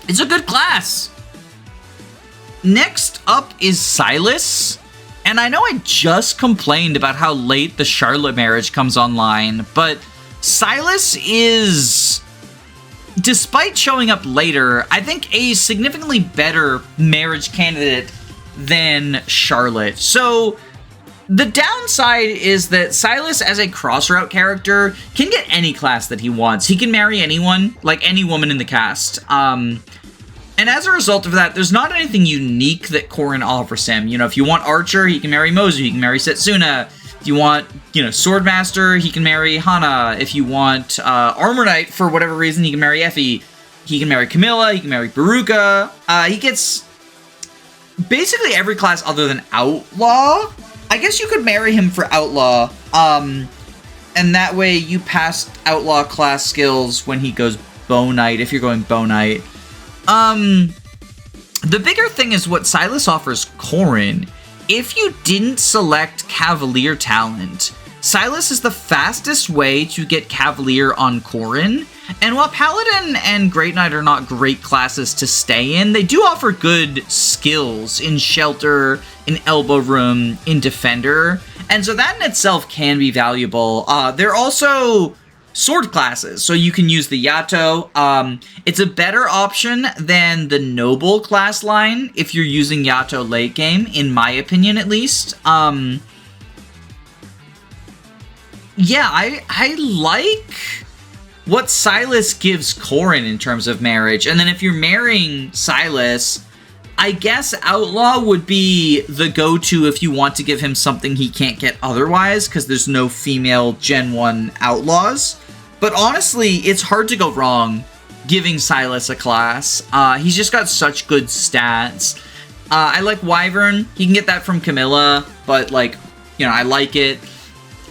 It's a good class. Next up is Silas. And I know I just complained about how late the Charlotte marriage comes online, but Silas is, despite showing up later, I think a significantly better marriage candidate than Charlotte. So the downside is that Silas, as a crossroute character, can get any class that he wants. He can marry anyone, like any woman in the cast. And as a result of that, there's not anything unique that Corin offers him. You know, if you want Archer, he can marry Mozu, he can marry Setsuna. If you want, you know, Swordmaster, he can marry Hana. If you want Armor Knight, for whatever reason, he can marry Effie. He can marry Camilla, he can marry Beruka. He gets basically every class other than Outlaw. I guess you could marry him for Outlaw, and that way you pass Outlaw class skills when he goes Bow Knight, if you're going Bow Knight. The bigger thing is what Silas offers Corin. If you didn't select Cavalier talent, Silas is the fastest way to get Cavalier on Corin, and while Paladin and Great Knight are not great classes to stay in, they do offer good skills in Shelter, in Elbow Room, in Defender, and so that in itself can be valuable. They're also sword classes, so you can use the Hayato. It's a better option than the Noble class line if you're using Hayato late game, in my opinion at least. Yeah, I like what Silas gives Corin in terms of marriage, and then if you're marrying Silas, I guess Outlaw would be the go-to if you want to give him something he can't get otherwise, because there's no female Gen 1 Outlaws. But honestly, it's hard to go wrong giving Silas a class. He's just got such good stats. I like Wyvern. He can get that from Camilla, but, like, you know, I like it.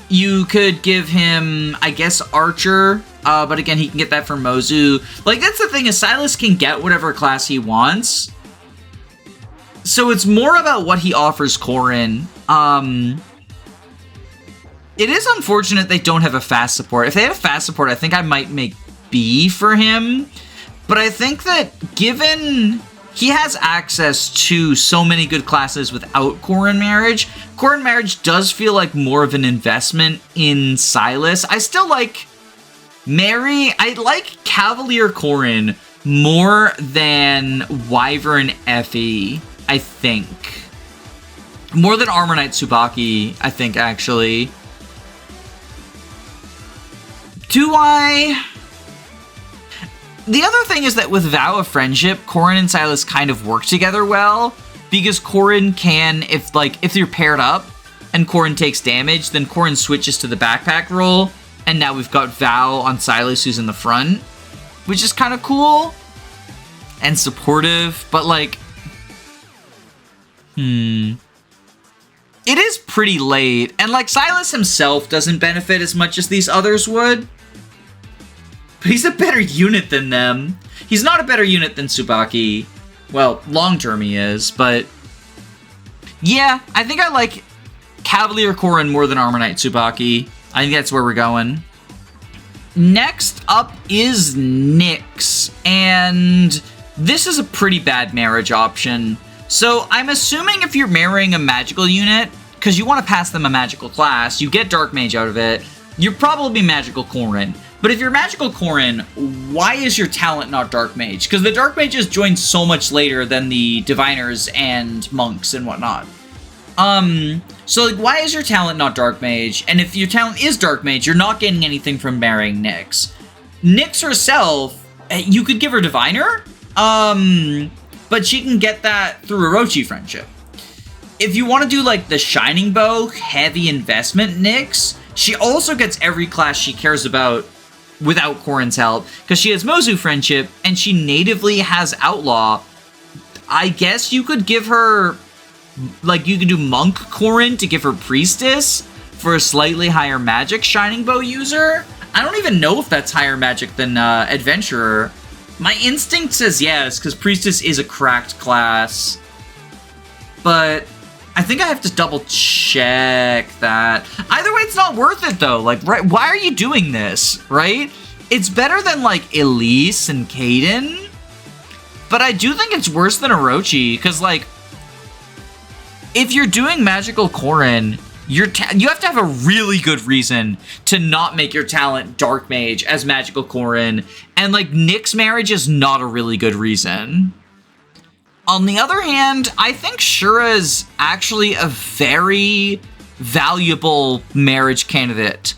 You could give him, I guess, Archer, but again, he can get that from Mozu. Like, that's the thing, is Silas can get whatever class he wants. So it's more about what he offers Corrin. It is unfortunate they don't have a fast support. If they had a fast support, I think I might make B for him. But I think that given he has access to so many good classes without Corrin Marriage does feel like more of an investment in Silas. I still like Mary. I like Cavalier Corrin more than Wyvern Effie, I think. More than Armor Knight Subaki, I think, actually. Do I... The other thing is that with Vow of Friendship, Corrin and Silas kind of work together well, because Corrin can, if you're paired up and Corrin takes damage, then Corrin switches to the backpack role, and now we've got Vow on Silas who's in the front, which is kind of cool and supportive, but like, it is pretty late, and like Silas himself doesn't benefit as much as these others would. But he's a better unit than them. He's not a better unit than Subaki. Well, long-term he is, but... Yeah, I think I like Cavalier Corrin more than Armor Knight Subaki. I think that's where we're going. Next up is Nyx, and this is a pretty bad marriage option. So I'm assuming if you're marrying a magical unit, because you want to pass them a magical class, you get Dark Mage out of it, you're probably Magical Corrin. But if you're Magical Corrin, why is your talent not Dark Mage? Because the Dark Mages joined so much later than the Diviners and Monks and whatnot. So like, why is your talent not Dark Mage? And if your talent is Dark Mage, you're not getting anything from marrying Nyx. Nyx herself, you could give her Diviner, but she can get that through Orochi Friendship. If you want to do like the Shining Bow, heavy investment Nyx, she also gets every class she cares about without Corrin's help, because she has Mozu Friendship, and she natively has Outlaw. I guess you could give her, like, you could do Monk Corrin to give her Priestess for a slightly higher magic Shining Bow user. I don't even know if that's higher magic than Adventurer. My instinct says yes, because Priestess is a cracked class. But I think I have to double check that. Either way, it's not worth it though. Like, right? Why are you doing this, right? It's better than like Elise and Kaden, but I do think it's worse than Orochi, because like, if you're doing Magical Corrin, you have to have a really good reason to not make your talent Dark Mage as Magical Corrin, and like Nyx Marriage is not a really good reason. On the other hand, I think Shura is actually a very valuable marriage candidate.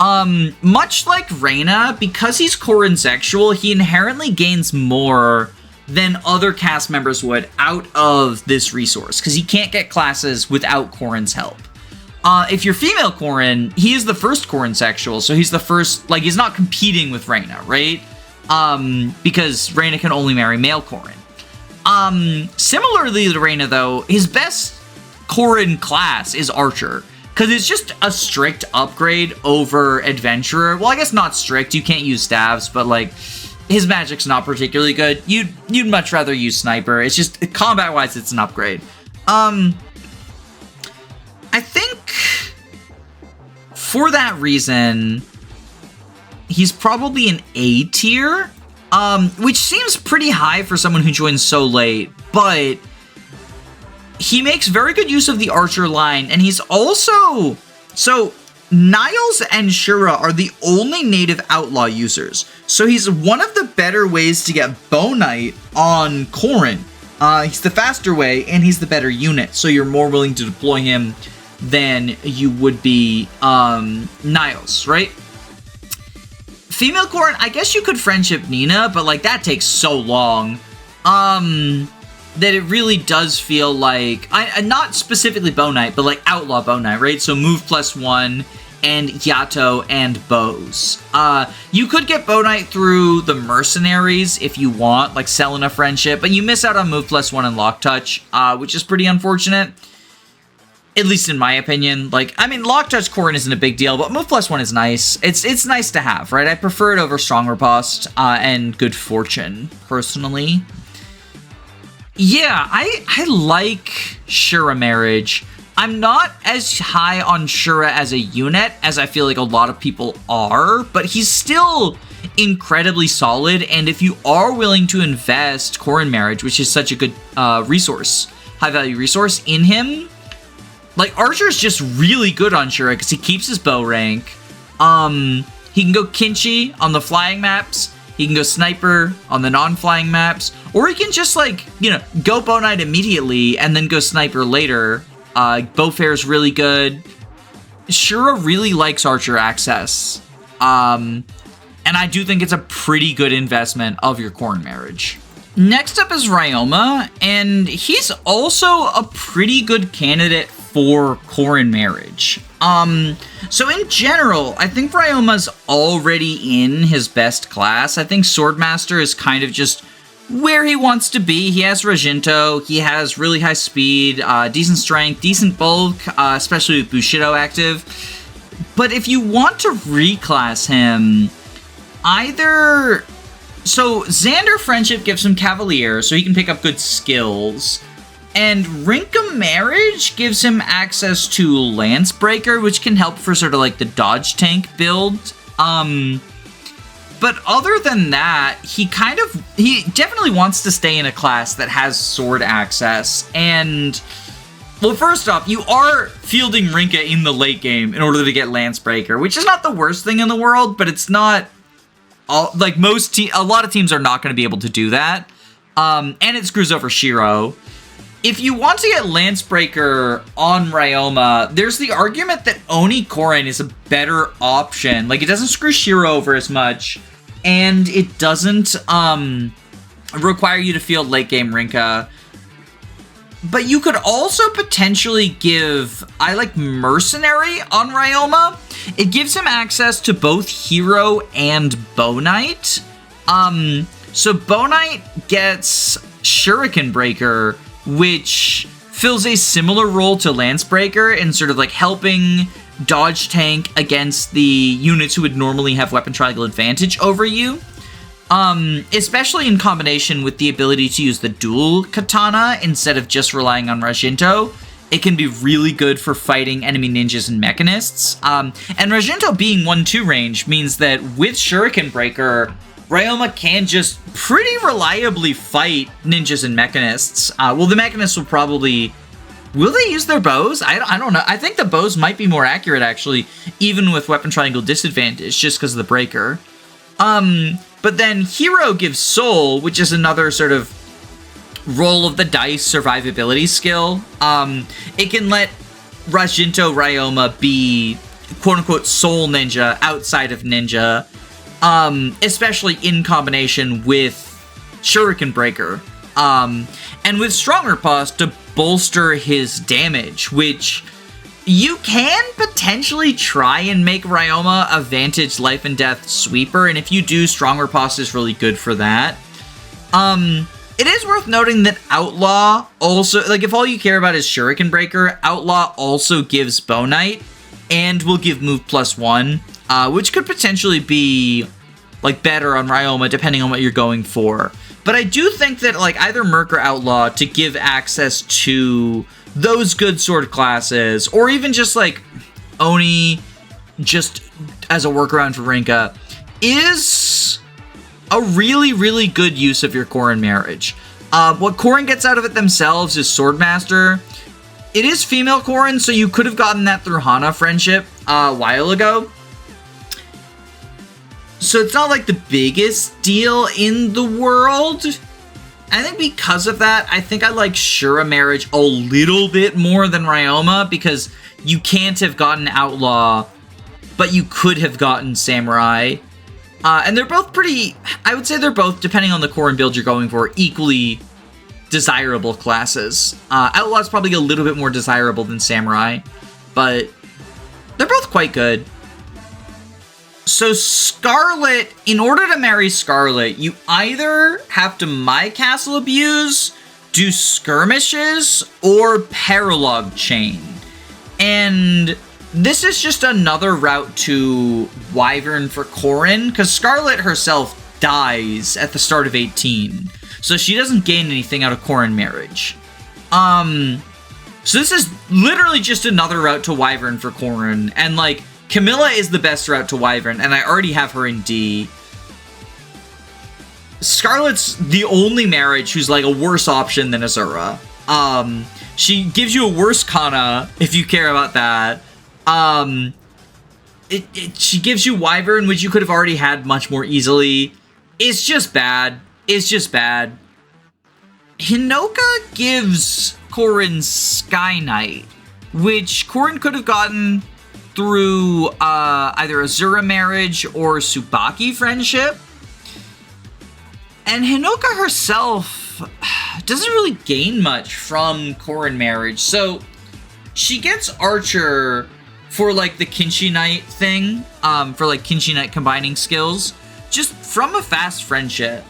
Much like Reina, because he's Corrin sexual, he inherently gains more than other cast members would out of this resource, because he can't get classes without Corrin's help. If you're female Corrin, he is the first Corrin sexual, so he's the first, like, he's not competing with Reina, right? Because Reina can only marry male Corrin. Similarly to Reina, though, his best Corrin class is Archer, because it's just a strict upgrade over Adventurer. Well, I guess not strict, you can't use staves, but, like, his magic's not particularly good. You'd much rather use Sniper. It's just, combat-wise, it's an upgrade. I think, for that reason, he's probably an A tier. Which seems pretty high for someone who joins so late, but he makes very good use of the Archer line, and he's also... So, Niles and Shura are the only native Outlaw users, so he's one of the better ways to get Bow Knight on Corrin. He's the faster way, and he's the better unit, so you're more willing to deploy him than you would be Niles, right? Female Corrin, I guess you could friendship Nina, but like that takes so long that it really does feel like, not specifically Bow Knight, but like Outlaw Bow Knight, right? So move +1, and Hayato and bows. You could get Bow Knight through the mercenaries if you want, like Selena Friendship, but you miss out on Move +1 and Lock Touch, which is pretty unfortunate. At least in my opinion. Like, I mean, Lock Touch Corrin isn't a big deal, but Move +1 is nice. It's nice to have, right? I prefer it over Strong Riposte and Good Fortune, personally. Yeah, I like Shura Marriage. I'm not as high on Shura as a unit as I feel like a lot of people are, but he's still incredibly solid, and if you are willing to invest Corrin Marriage, which is such a good resource, high-value resource, in him, like, Archer's just really good on Shura because he keeps his bow rank. He can go Kinchi on the flying maps. He can go Sniper on the non-flying maps. Or he can just, like, you know, go Bow Knight immediately and then go Sniper later. Bowfair's really good. Shura really likes Archer access. And I do think it's a pretty good investment of your Corrin Marriage. Next up is Ryoma, and he's also a pretty good candidate for Corrin Marriage. So in general, I think Ryoma's already in his best class. I think Swordmaster is kind of just where he wants to be. He has Rajinto, he has really high speed, decent strength, decent bulk, especially with Bushido active. But if you want to reclass him, either... So, Xander Friendship gives him Cavalier, so he can pick up good skills. And Rinkah Marriage gives him access to Lancebreaker, which can help for sort of like the dodge tank build. But other than that, he definitely wants to stay in a class that has sword access. And, well, first off, you are fielding Rinkah in the late game in order to get Lancebreaker, which is not the worst thing in the world, but it's not... like, a lot of teams are not going to be able to do that. And it screws over Shiro. If you want to get Lancebreaker on Ryoma, there's the argument that Oni Corrin is a better option. Like, it doesn't screw Shiro over as much, and it doesn't require you to field late game Rinkah. But you could also potentially give, I like Mercenary on Ryoma. It gives him access to both Hero and Bow Knight. So Bow Knight gets Shuriken Breaker, which fills a similar role to Lancebreaker in sort of like helping dodge tank against the units who would normally have weapon triangle advantage over you. Especially in combination with the ability to use the dual katana instead of just relying on Rajinto. It can be really good for fighting enemy ninjas and mechanists. And Rajinto being 1-2 range means that with Shuriken Breaker, Ryoma can just pretty reliably fight ninjas and mechanists. Well, the mechanists will probably... Will they use their bows? I don't know. I think the bows might be more accurate, actually, even with weapon triangle disadvantage, just because of the breaker. But then Hero gives Soul, which is another sort of roll of the dice survivability skill. It can let Rajinto Ryoma be quote-unquote Soul Ninja outside of Ninja, especially in combination with Shuriken Breaker. And with Strong Riposte to bolster his damage, which you can potentially try and make Ryoma a Vantage Life and Death sweeper, and if you do, Strong Riposte is really good for that. It is worth noting that Outlaw also, like, if all you care about is Shuriken Breaker, Outlaw also gives Bow Knight, and will give Move +1, which could potentially be, like, better on Ryoma, depending on what you're going for. But I do think that, like, either Merc or Outlaw to give access to those good sword classes, or even just, like, Oni just as a workaround for Rinkah, is a really, really good use of your Corrin Marriage. What Corrin gets out of it themselves is Swordmaster. It is female Corrin, so you could have gotten that through Hana Friendship a while ago. So it's not like the biggest deal in the world. I think because of that, I think I like Shura Marriage a little bit more than Ryoma, because you can't have gotten Outlaw, but you could have gotten Samurai. And they're both pretty, I would say they're both, depending on the Corrin build you're going for, equally desirable classes. Outlaw's probably a little bit more desirable than Samurai, but they're both quite good. So Scarlet, in order to marry Scarlet, you either have to My Castle abuse, do skirmishes, or paralog chain. And this is just another route to Wyvern for Corrin, because Scarlet herself dies at the start of 18. So she doesn't gain anything out of Corrin marriage. So this is literally just another route to Wyvern for Corrin, and like, Camilla is the best route to Wyvern, and I already have her in D. Scarlet's the only marriage who's like a worse option than Azura. She gives you a worse Hana, if you care about that. She gives you Wyvern, which you could have already had much more easily. It's just bad. It's just bad. Hinoka gives Corrin Sky Knight, which Corrin could have gotten through either Azura marriage or Subaki friendship. And Hinoka herself doesn't really gain much from Corrin marriage. So she gets Archer for like the Kinshi Knight thing, for like Kinshi Knight combining skills, just from a fast friendship.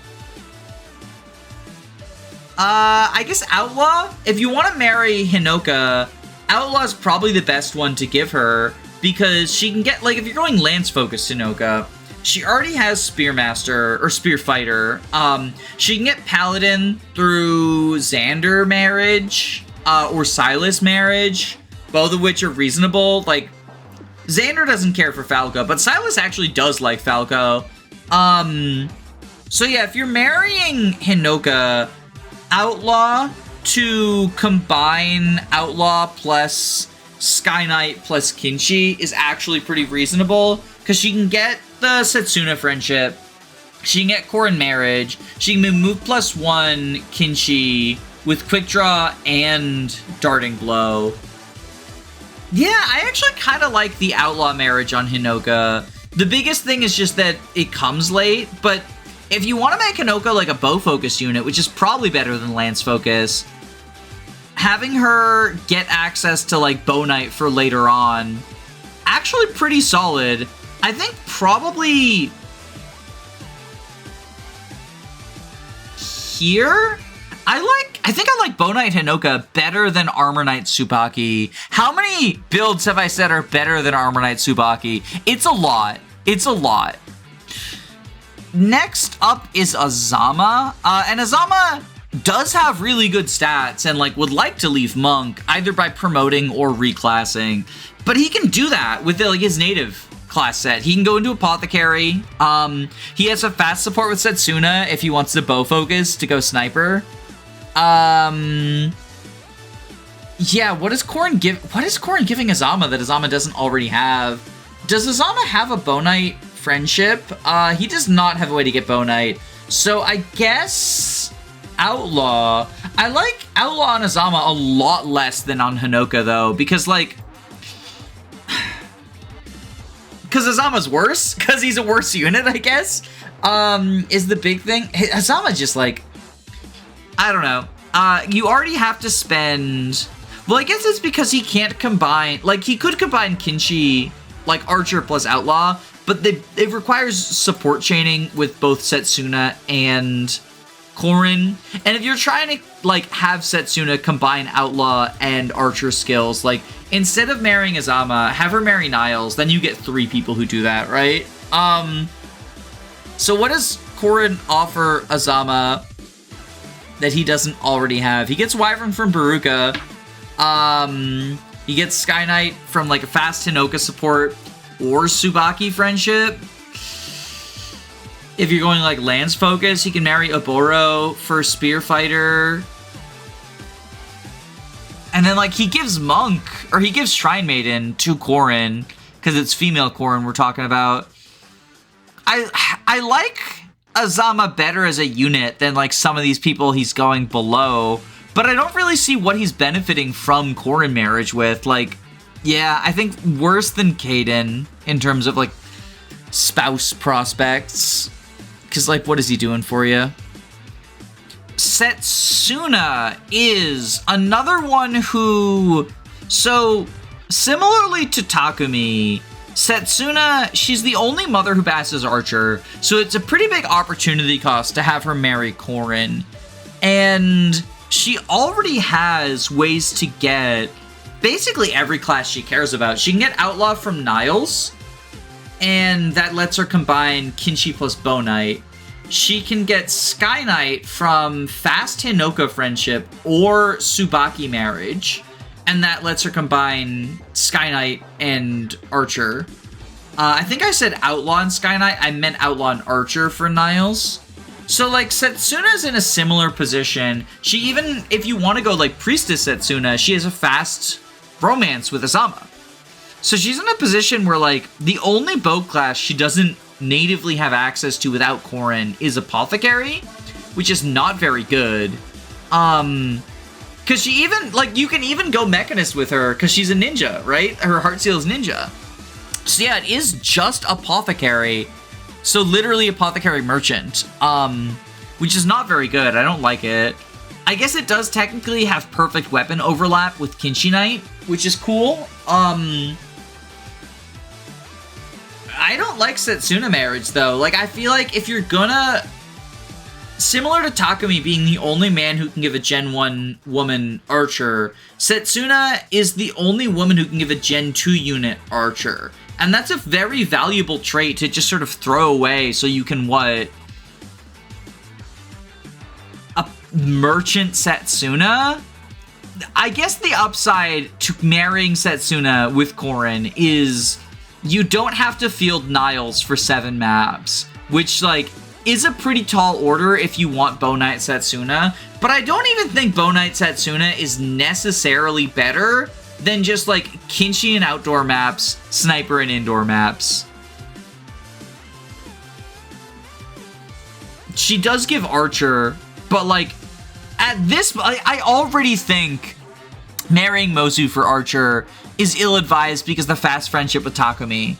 I guess Outlaw, if you want to marry Hinoka, Outlaw is probably the best one to give her, because she can get, like, if you're going lance-focused Hinoka, she already has Spearmaster, or Spearfighter. She can get Paladin through Xander marriage, or Silas marriage, both of which are reasonable. Like, Xander doesn't care for Falco, but Silas actually does like Falco. So yeah, if you're marrying Hinoka, Outlaw to combine Outlaw plus Sky Knight plus Kinshi is actually pretty reasonable, because she can get the Setsuna friendship, she can get Corrin marriage, she can move +1 Kinshi with Quick Draw and Darting Blow. Yeah, I actually kind of like the Outlaw marriage on Hinoka. The biggest thing is just that it comes late, but if you want to make Hinoka like a bow focus unit, which is probably better than lance focus, having her get access to like Bow Knight for later on, actually pretty solid. I think probably here, I think I like Bow Knight Hinoka better than Armor Knight Subaki. How many builds have I said are better than Armor Knight Subaki? It's a lot. It's a lot. Next up is Azama, and Azama does have really good stats and like would like to leave Monk either by promoting or reclassing, but he can do that with like his native class set. He can go into Apothecary. He has a fast support with Setsuna if he wants to bow focus to go sniper. Yeah, what is Corrin giving Azama that Azama doesn't already have? Does Azama have a Bow Knight friendship? He does not have a way to get Bow Knight. So I guess Outlaw. I like Outlaw on Azama a lot less than on Hinoka though, because like, because Azama's worse, because he's a worse unit, I guess, is the big thing. Azama just like, I don't know. You already have to spend, well, I guess it's because he can't combine, like he could combine Kinshi, like Archer plus Outlaw, but it requires support chaining with both Setsuna and Corrin. And if you're trying to like have Setsuna combine Outlaw and Archer skills, like instead of marrying Azama, have her marry Niles, then you get 3 people who do that, right? So what does Corrin offer Azama that he doesn't already have? He gets Wyvern from Beruka. He gets Sky Knight from like a fast Hinoka support or Subaki friendship. If you're going like lance focus, he can marry Oboro for Spear Fighter. And then like he gives Monk, or he gives Shrine Maiden to Corrin, because it's female Corrin we're talking about. I like Azama better as a unit than like some of these people he's going below, but I don't really see what he's benefiting from Corrin marriage with. Like, yeah, I think worse than Kaden in terms of like spouse prospects, because like what is he doing for you? Setsuna is another one who, so similarly to Takumi, Setsuna, she's the only mother who passes Archer, so it's a pretty big opportunity cost to have her marry Korin. And she already has ways to get basically every class she cares about. She can get Outlaw from Niles, and that lets her combine Kinshi plus Bow Knight. She can get Sky Knight from Fast Hinoka Friendship or Subaki Marriage, and that lets her combine Sky Knight and Archer. I think I said Outlaw and Sky Knight. I meant Outlaw and Archer for Niles. So, like, Setsuna's in a similar position. She even, if you want to go, like, Priestess Setsuna, she has a fast romance with Azama. So she's in a position where, like, the only bow class she doesn't natively have access to without Korin is Apothecary, which is not very good. Because she even, like, you can even go Mechanist with her, because she's a ninja, right? Her Heart Seal is ninja. So yeah, it is just Apothecary. So literally Apothecary Merchant, which is not very good. I don't like it. I guess it does technically have perfect weapon overlap with Kinshi Knight, which is cool. I don't like Setsuna Marriage, though. Like, I feel like if you're gonna... Similar to Takumi being the only man who can give a Gen 1 woman Archer, Setsuna is the only woman who can give a Gen 2 unit Archer. And that's a very valuable trait to just sort of throw away so you can, what? A Merchant Setsuna? I guess the upside to marrying Setsuna with Korin is you don't have to field Niles for 7 maps, which, like, is a pretty tall order if you want Bow Knight Setsuna, but I don't even think Bow Knight Setsuna is necessarily better than just, like, Kinshi and outdoor maps, Sniper and indoor maps. She does give Archer, but, like, at this, I already think marrying Mozu for Archer is ill-advised because the fast friendship with Takumi.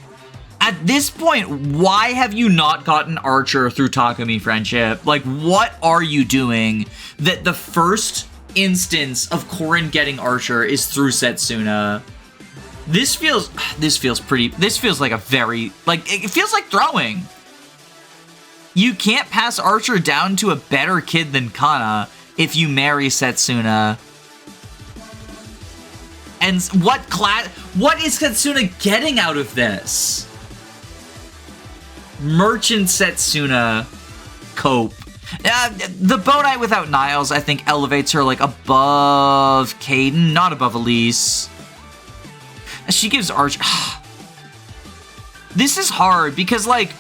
At this point, why have you not gotten Archer through Takumi friendship? Like, what are you doing that the first instance of Korin getting Archer is through Setsuna? This feels like a very, like, it feels like throwing. You can't pass Archer down to a better kid than Kana if you marry Setsuna. And what is Setsuna getting out of this? Merchant Setsuna cope. The Bow Knight without Niles, I think, elevates her, like, above Kaden, not above Elise. She gives Archer... This is hard, because, like,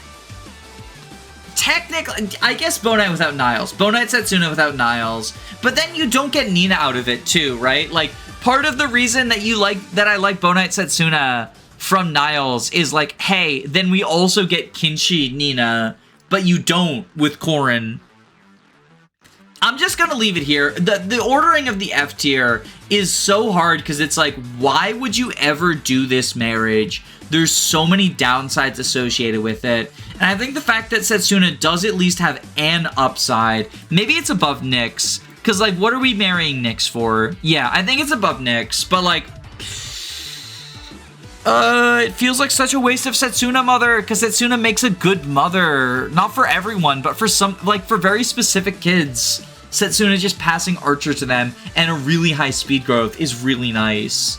technically, I guess Bow Knight without Niles. Bow Knight Setsuna without Niles. But then you don't get Nina out of it, too, right? Like, part of the reason that I like Bow Knight Setsuna from Niles is like, hey, then we also get Kinshi Nina, but you don't with Korin. I'm just gonna leave it here. The ordering of the F tier is so hard because it's like, why would you ever do this marriage? There's so many downsides associated with it. And I think the fact that Setsuna does at least have an upside, maybe it's above Nyx, because, like, what are we marrying Nyx for? Yeah, I think it's above Nyx, but, like, it feels like such a waste of Setsuna mother, because Setsuna makes a good mother. Not for everyone, but for some, like, for very specific kids. Setsuna just passing Archer to them and a really high speed growth is really nice.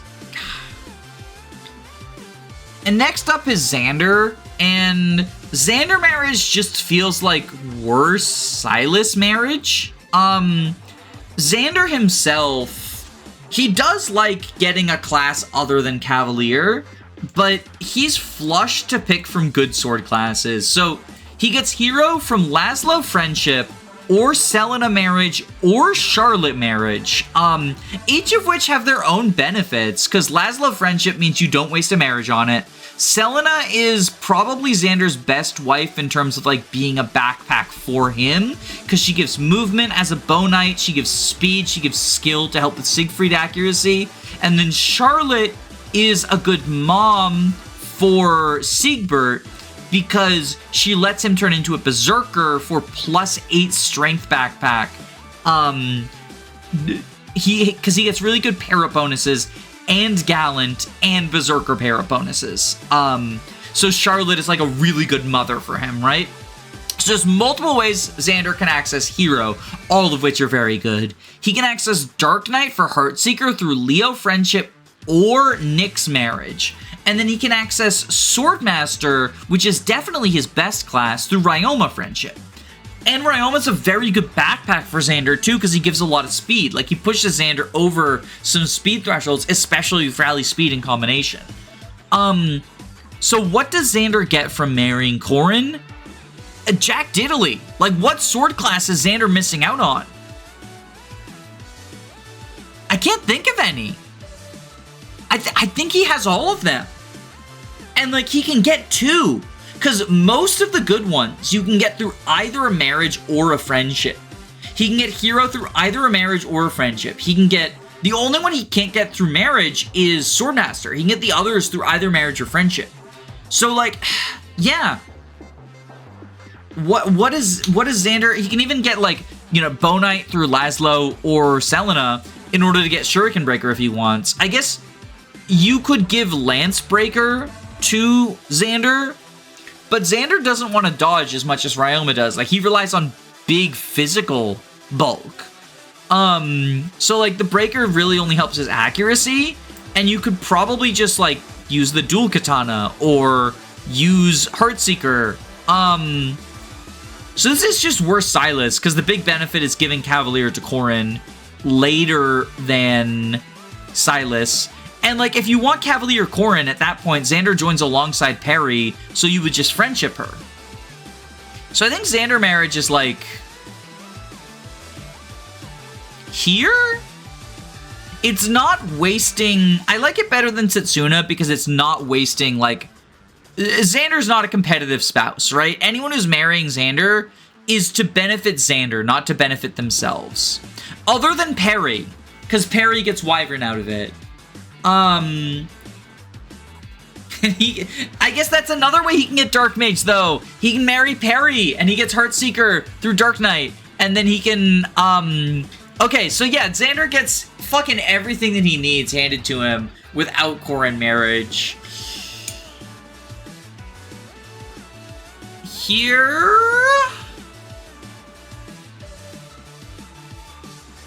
And next up is Xander, and Xander marriage just feels like worse Silas marriage. Xander himself, he does like getting a class other than Cavalier, but he's flush to pick from good sword classes. So he gets Hero from Laszlo Friendship, or Selena Marriage, or Charlotte Marriage, each of which have their own benefits, because Laszlo Friendship means you don't waste a marriage on it. Selena is probably Xander's best wife in terms of, like, being a backpack for him, because she gives movement as a Bow Knight, she gives speed, she gives skill to help with Siegfried accuracy, and then Charlotte is a good mom for Siegbert, because she lets him turn into a Berserker for +8 strength backpack. Because he gets really good para bonuses, and Gallant and Berserker pair of bonuses. So Charlotte is like a really good mother for him, right? So there's multiple ways Xander can access Hero, all of which are very good. He can access Dark Knight for Heartseeker through Leo Friendship or Nyx Marriage. And then he can access Swordmaster, which is definitely his best class, through Ryoma Friendship. And Ryoma's a very good backpack for Xander too, because he gives a lot of speed. Like, he pushes Xander over some speed thresholds, especially with Rally Speed in combination. So what does Xander get from marrying Corrin? Jack Diddley. Like, what sword class is Xander missing out on? I can't think of any. I think he has all of them. And, like, he can get 2. Because most of the good ones you can get through either a marriage or a friendship. He can get Hero through either a marriage or a friendship. He can get... The only one he can't get through marriage is Swordmaster. He can get the others through either marriage or friendship. So, like, yeah. What is Xander? He can even get, like, you know, Bonite through Laszlo or Selena in order to get Shuriken Breaker if he wants. I guess you could give Lance Breaker to Xander, but Xander doesn't want to dodge as much as Ryoma does. Like, he relies on big physical bulk. So, like, the Breaker really only helps his accuracy, and you could probably just, like, use the Dual Katana or use Heartseeker. So this is just worse Silas, because the big benefit is giving Cavalier to Corrin later than Silas. And, like, if you want Cavalier Corrin, at that point, Xander joins alongside Perry, so you would just friendship her. So I think Xander marriage is, like... here? It's not wasting... I like it better than Setsuna, because it's not wasting, like... Xander's not a competitive spouse, right? Anyone who's marrying Xander is to benefit Xander, not to benefit themselves. Other than Perry, because Perry gets Wyvern out of it. I guess that's another way he can get Dark Mage, though. He can marry Perry, and he gets Heartseeker through Dark Knight, and then he can, okay, so yeah, Xander gets fucking everything that he needs handed to him without Corrin marriage. Here...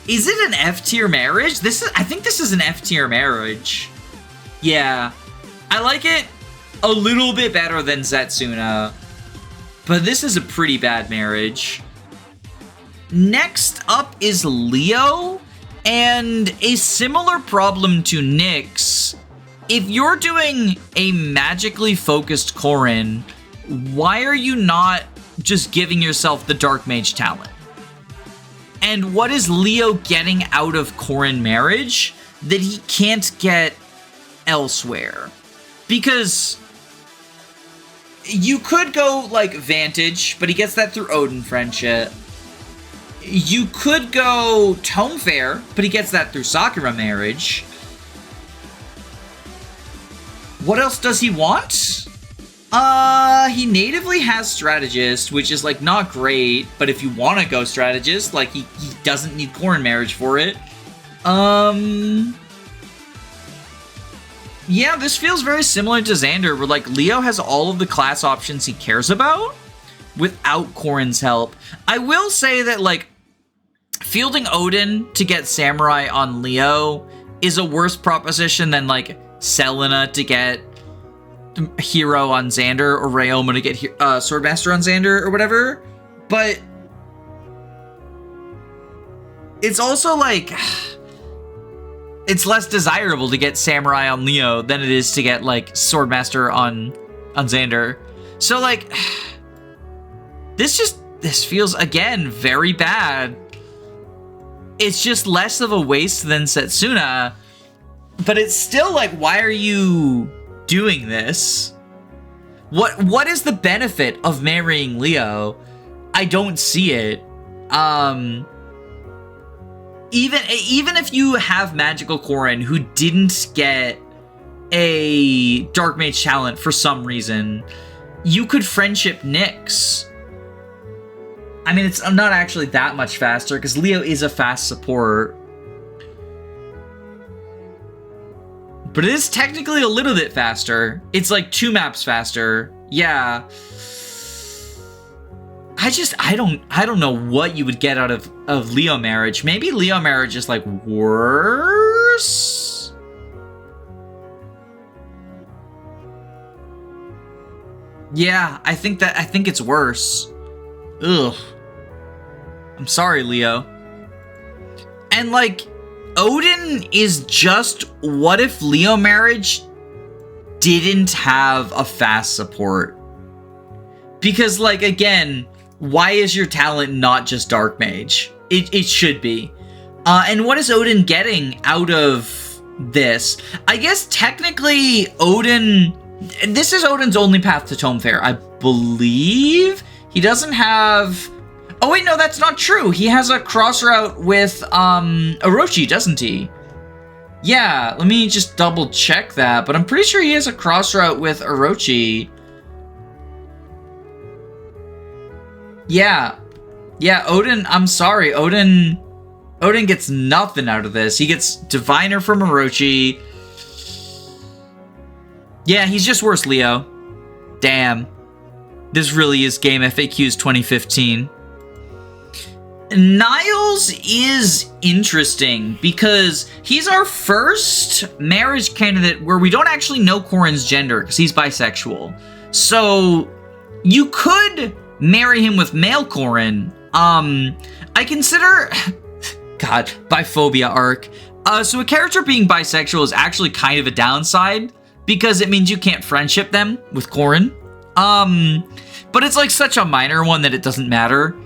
Is it an F-tier marriage? I think this is an F-tier marriage. Yeah. I like it a little bit better than Setsuna, but this is a pretty bad marriage. Next up is Leo, and a similar problem to Nyx. If you're doing a magically focused Corrin, why are you not just giving yourself the Dark Mage talent? And what is Leo getting out of Corrin marriage that he can't get elsewhere? Because you could go, like, Vantage, but he gets that through Odin friendship. You could go Tome Fair, but he gets that through Sakura marriage. What else does he want? He natively has Strategist, which is, like, not great, but if you want to go Strategist, like, he doesn't need Corrin marriage for it. Yeah, this feels very similar to Xander, where, like, Leo has all of the class options he cares about without Corrin's help. I will say that, like, fielding Odin to get Samurai on Leo is a worse proposition than, like, Selena to get Hero on Xander, or Ryoma to get Swordmaster on Xander, or whatever. But it's also, like, it's less desirable to get Samurai on Leo than it is to get, like, Swordmaster on Xander. So, like, this feels, again, very bad. It's just less of a waste than Setsuna, but it's still, like, why are you doing this? What is the benefit of marrying Leo? I don't see it. Even if you have Magical Corrin who didn't get a Dark Mage talent for some reason, you could friendship Nyx. I mean, it's not actually that much faster, because Leo is a fast support. But it is technically a little bit faster. It's like 2 maps faster. Yeah. I don't know what you would get out of Leo marriage. Maybe Leo marriage is like worse? Yeah, I think it's worse. Ugh. I'm sorry, Leo. And like, Odin is just, what if Leo marriage didn't have a fast support? Because like, again, why is your talent not just Dark Mage? It should be. And what is Odin getting out of this? I guess technically Odin, this is Odin's only path to Tome Fair, I believe. He doesn't have... Oh wait, no, that's not true. He has a cross route with Orochi, doesn't he? Yeah, let me just double check that, but I'm pretty sure he has a cross route with Orochi. Yeah, Odin, I'm sorry, Odin gets nothing out of this. He gets Diviner from Orochi. Yeah, he's just worse, Leo. Damn. This really is Game FAQs 2015. Niles is interesting because he's our first marriage candidate where we don't actually know Corrin's gender because he's bisexual. So you could marry him with male Corrin. I consider... God, biphobia arc. So a character being bisexual is actually kind of a downside because it means you can't friendship them with Corrin. But it's like such a minor one that it doesn't matter.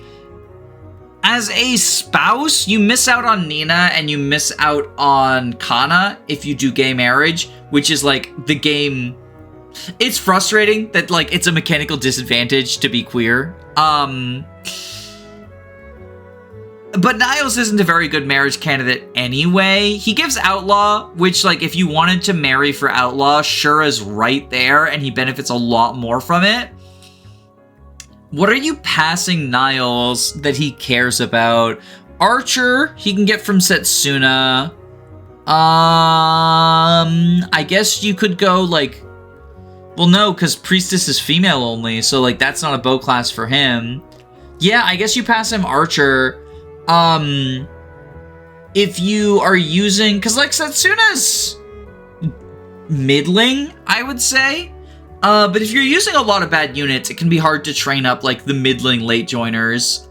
As a spouse, you miss out on Nina and you miss out on Kana if you do gay marriage, which is like the game. It's frustrating that like it's a mechanical disadvantage to be queer. But Niles isn't a very good marriage candidate anyway. He gives Outlaw, which like if you wanted to marry for Outlaw, Shura's right there and he benefits a lot more from it. What are you passing Niles that he cares about? Archer, he can get from Setsuna. I guess you could go like... Well, no, because Priestess is female only, so like that's not a bow class for him. Yeah, I guess you pass him Archer. If you are using... Because like Setsuna's middling, I would say. But if you're using a lot of bad units, it can be hard to train up, like, the middling late joiners.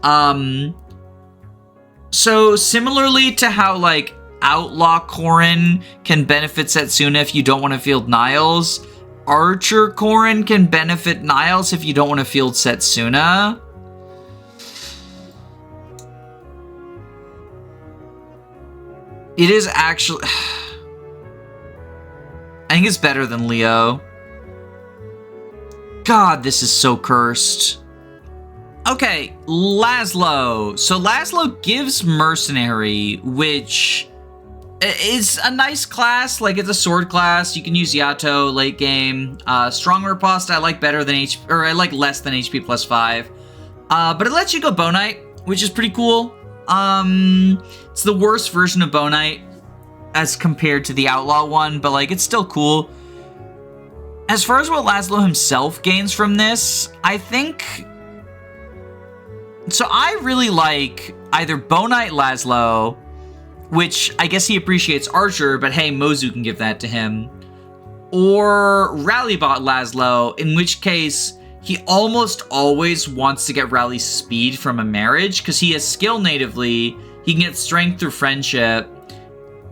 So, similarly to how, like, Outlaw Corrin can benefit Setsuna if you don't want to field Niles, Archer Corrin can benefit Niles if you don't want to field Setsuna. It is actually... I think it's better than Leo. God, this is so cursed. Okay, Laszlo. So Laszlo gives Mercenary, which is a nice class. Like, it's a sword class. You can use Yato late game. Strong Riposte I like better than I like less than HP plus 5. But it lets you go Bow Knight, which is pretty cool. It's the worst version of Bow Knight as compared to the Outlaw one, but like it's still cool. As far as what Laszlo himself gains from this, I think... So I really like either Bow Knight Laszlo, which I guess he appreciates Archer, but hey, Mozu can give that to him. Or Rallybot Laszlo, in which case he almost always wants to get Rally Speed from a marriage, because he has skill natively, he can get Strength through Friendship,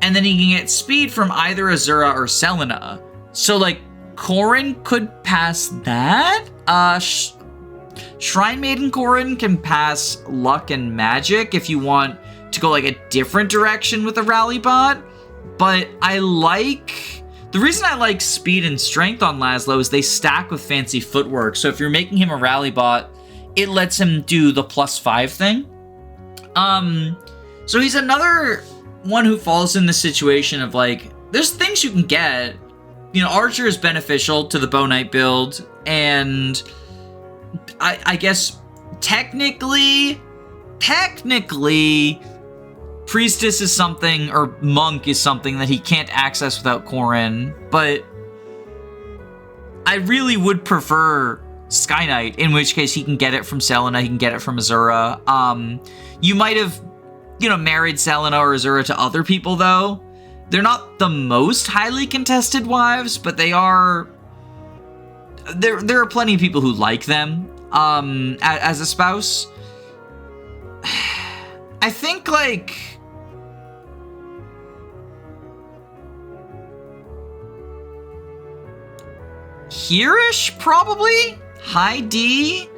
and then he can get Speed from either Azura or Selena. So like, Corrin could pass that. Shrine Maiden Corrin can pass Luck and Magic if you want to go like a different direction with a Rally Bot. But I like... The reason I like Speed and Strength on Laszlo is they stack with Fancy Footwork. So if you're making him a Rally Bot, it lets him do the +5 thing. So he's another one who falls in the situation of like, there's things you can get. You know, Archer is beneficial to the Bow Knight build, and I guess technically, Priestess is something, or Monk is something that he can't access without Corrin, but I really would prefer Sky Knight, in which case he can get it from Selena, he can get it from Azura. You might have, married Selena or Azura to other people, though. They're not the most highly contested wives, but they are... There are plenty of people who like them, as a spouse. I think, like... Here-ish, probably? High D?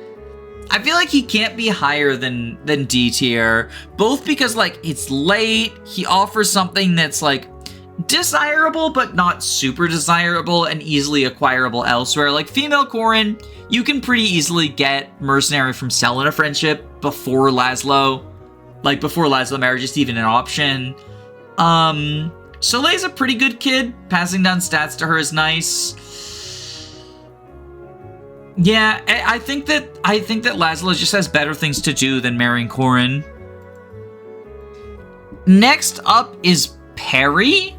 I feel like he can't be higher than D tier, both because, like, it's late, he offers something that's, like, desirable, but not super desirable and easily acquirable elsewhere. Like, female Corrin, you can pretty easily get mercenary from Selena friendship before Laszlo. Like, before Laszlo marriage is even an option. Soleil's a pretty good kid. Passing down stats to her is nice. Yeah, I think that Laszlo just has better things to do than marrying Corrin. Next up is Perry.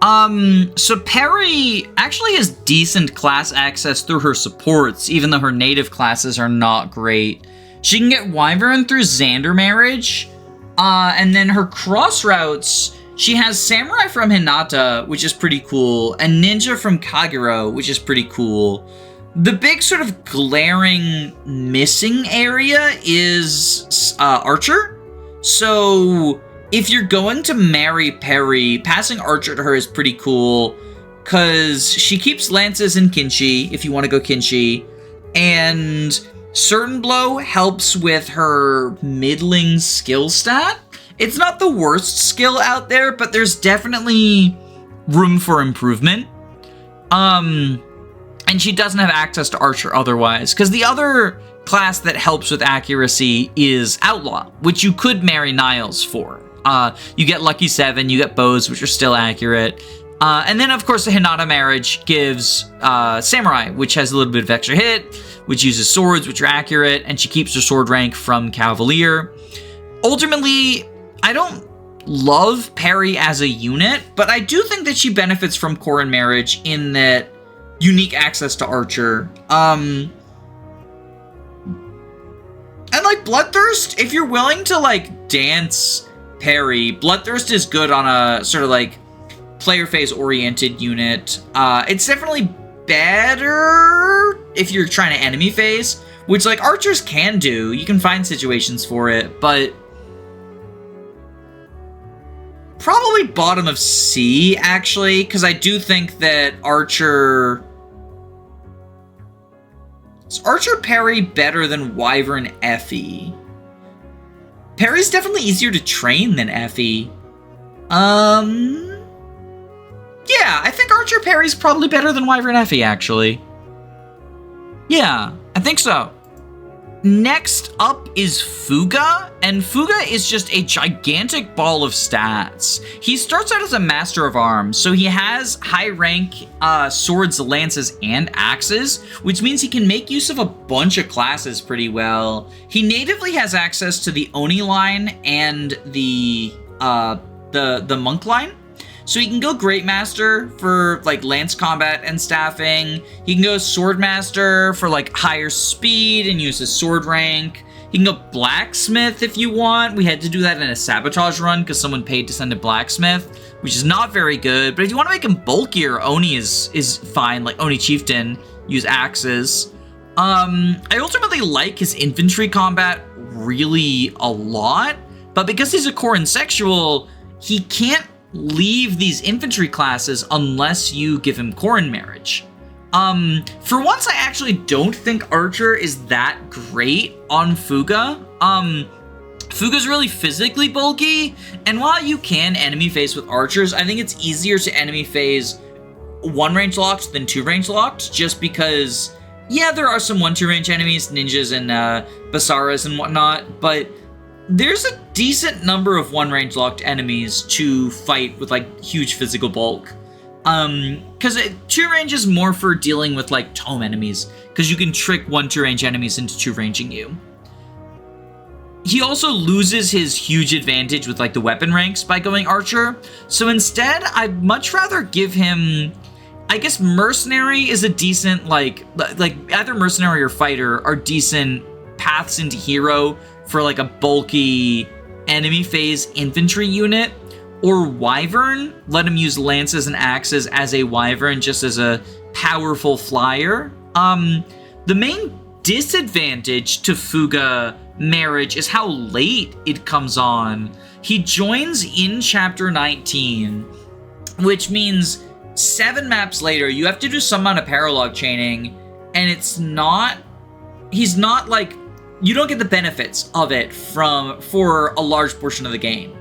So Perry actually has decent class access through her supports, even though her native classes are not great. She can get Wyvern through Xander marriage, and then her cross routes, she has Samurai from Hinata, which is pretty cool, and Ninja from Kagero, which is pretty cool. The big sort of glaring missing area is Archer. So if you're going to marry Perry, passing Archer to her is pretty cool, because she keeps lances in Kinshi, if you want to go Kinshi, and Certain Blow helps with her middling skill stat. It's not the worst skill out there, but there's definitely room for improvement. And she doesn't have access to Archer otherwise, because the other class that helps with accuracy is Outlaw, which you could marry Niles for. You get Lucky 7, you get Bows, which are still accurate. And then, of course, the Hinata marriage gives Samurai, which has a little bit of extra hit, which uses swords, which are accurate, and she keeps her sword rank from Cavalier. Ultimately, I don't love Perry as a unit, but I do think that she benefits from Corrin marriage in that unique access to Archer. And like Bloodthirst, if you're willing to like dance Perry, Bloodthirst is good on a sort of like player phase oriented unit. It's definitely better if you're trying to enemy phase, which like archers can do. You can find situations for it, but probably bottom of C actually, because I do think that Archer... Is Archer Perry better than Wyvern Effie? Perry's definitely easier to train than Effie. Yeah, I think Archer Perry's probably better than Wyvern Effie, actually. Yeah, I think so. Next up is Fuga, and Fuga is just a gigantic ball of stats. He starts out as a Master of Arms, so he has high rank swords, lances, and axes, which means he can make use of a bunch of classes pretty well. He natively has access to the Oni line and the Monk line. So he can go Great Master for like lance combat and staffing. He can go Sword Master for like higher speed and use his sword rank. He can go Blacksmith if you want. We had to do that in a sabotage run because someone paid to send a Blacksmith, which is not very good. But if you want to make him bulkier, Oni is fine. Like Oni Chieftain, use axes. I ultimately like his infantry combat really a lot, but because he's a Corrin sexual, he can't leave these infantry classes unless you give him Corrin marriage. For once, I actually don't think Archer is that great on Fuga. Fuga's really physically bulky, and while you can enemy phase with archers, I think it's easier to enemy phase 1 range locked than 2 range locked, just because, yeah, there are some 1-2 range enemies, ninjas and Basaras and whatnot, but there's a decent number of 1 range locked enemies to fight with like huge physical bulk. Because 2 range is more for dealing with like tome enemies, because you can trick 1-2 range enemies into 2 ranging you. he also loses his huge advantage with like the weapon ranks by going archer. So instead, I'd much rather give him, I guess mercenary is a decent, like either mercenary or fighter are decent paths into hero for like a bulky enemy phase infantry unit. Or wyvern, let him use lances and axes as a wyvern just as a powerful flyer. The main disadvantage to Fuga marriage is how late it comes on. He joins in chapter 19, which means 7 maps later, you have to do some amount of paralog chaining, and he's not like, you don't get the benefits of it for a large portion of the game.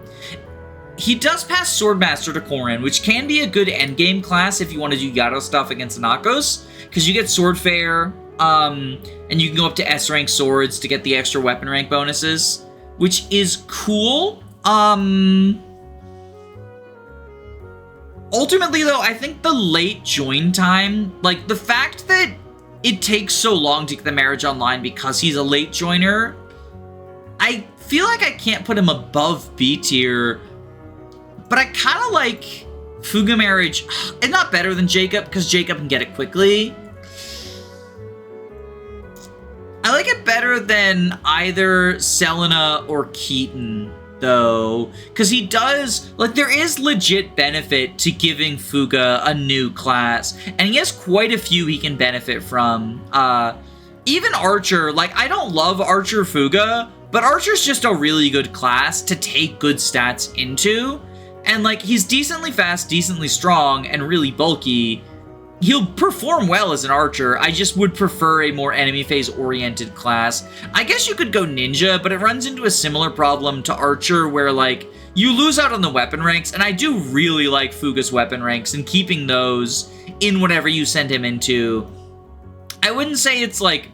He does pass Swordmaster to Korin, which can be a good endgame class if you want to do Yato stuff against Nakos, because you get Swordfare, and you can go up to S rank swords to get the extra weapon rank bonuses, which is cool. Ultimately, though, I think the late join time, like the fact that it takes so long to get the marriage online because he's a late joiner, I feel like I can't put him above B tier. But I kind of like Fuga marriage. It's not better than Jakob, because Jakob can get it quickly. I like it better than either Selena or Keaton, though. Because he does, like, there is legit benefit to giving Fuga a new class. And he has quite a few he can benefit from. Even Archer, like, I don't love Archer Fuga, but Archer's just a really good class to take good stats into. And, like, he's decently fast, decently strong, and really bulky. He'll perform well as an archer. I just would prefer a more enemy phase-oriented class. I guess you could go ninja, but it runs into a similar problem to archer where, like, you lose out on the weapon ranks, and I do really like Fuga's weapon ranks, and keeping those in whatever you send him into. I wouldn't say it's, like,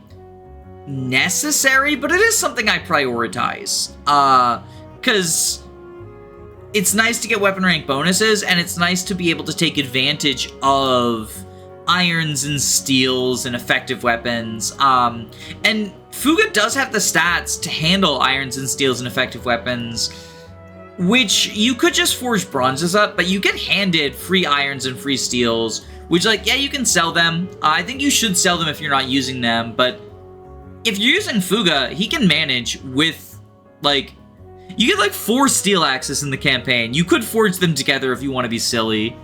necessary, but it is something I prioritize. Because it's nice to get weapon rank bonuses, and it's nice to be able to take advantage of irons and steels and effective weapons. And Fuga does have the stats to handle irons and steels and effective weapons, which you could just forge bronzes up, but you get handed free irons and free steels, which, like, yeah, you can sell them. I think you should sell them if you're not using them, but if you're using Fuga, he can manage with, like, you get like 4 steel axes in the campaign. You could forge them together if you want to be silly.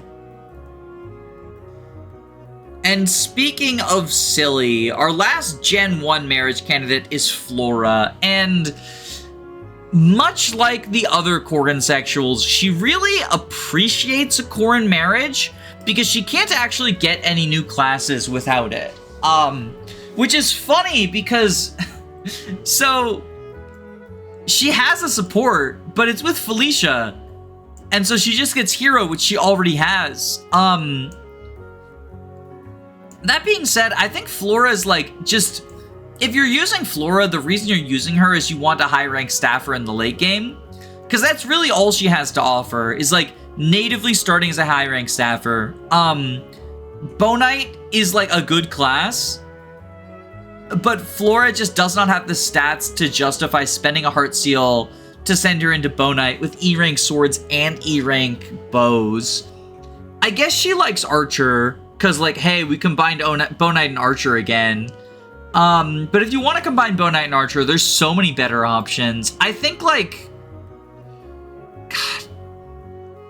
And speaking of silly, our last Gen 1 marriage candidate is Flora. And much like the other Korin sexuals, she really appreciates a Korin marriage because she can't actually get any new classes without it. Which is funny because, so she has a support, but it's with Felicia. And so she just gets hero, which she already has. That being said, I think Flora is like, just, if you're using Flora, the reason you're using her is you want a high rank staffer in the late game. Because that's really all she has to offer, is like natively starting as a high rank staffer. Bonite is like a good class, but Flora just does not have the stats to justify spending a heart seal to send her into Bonite with E-rank swords and E-rank bows. I guess she likes Archer, because, like, hey, we combined Bonite and Archer again. But if you want to combine Bonite and Archer, there's so many better options. I think, like, God,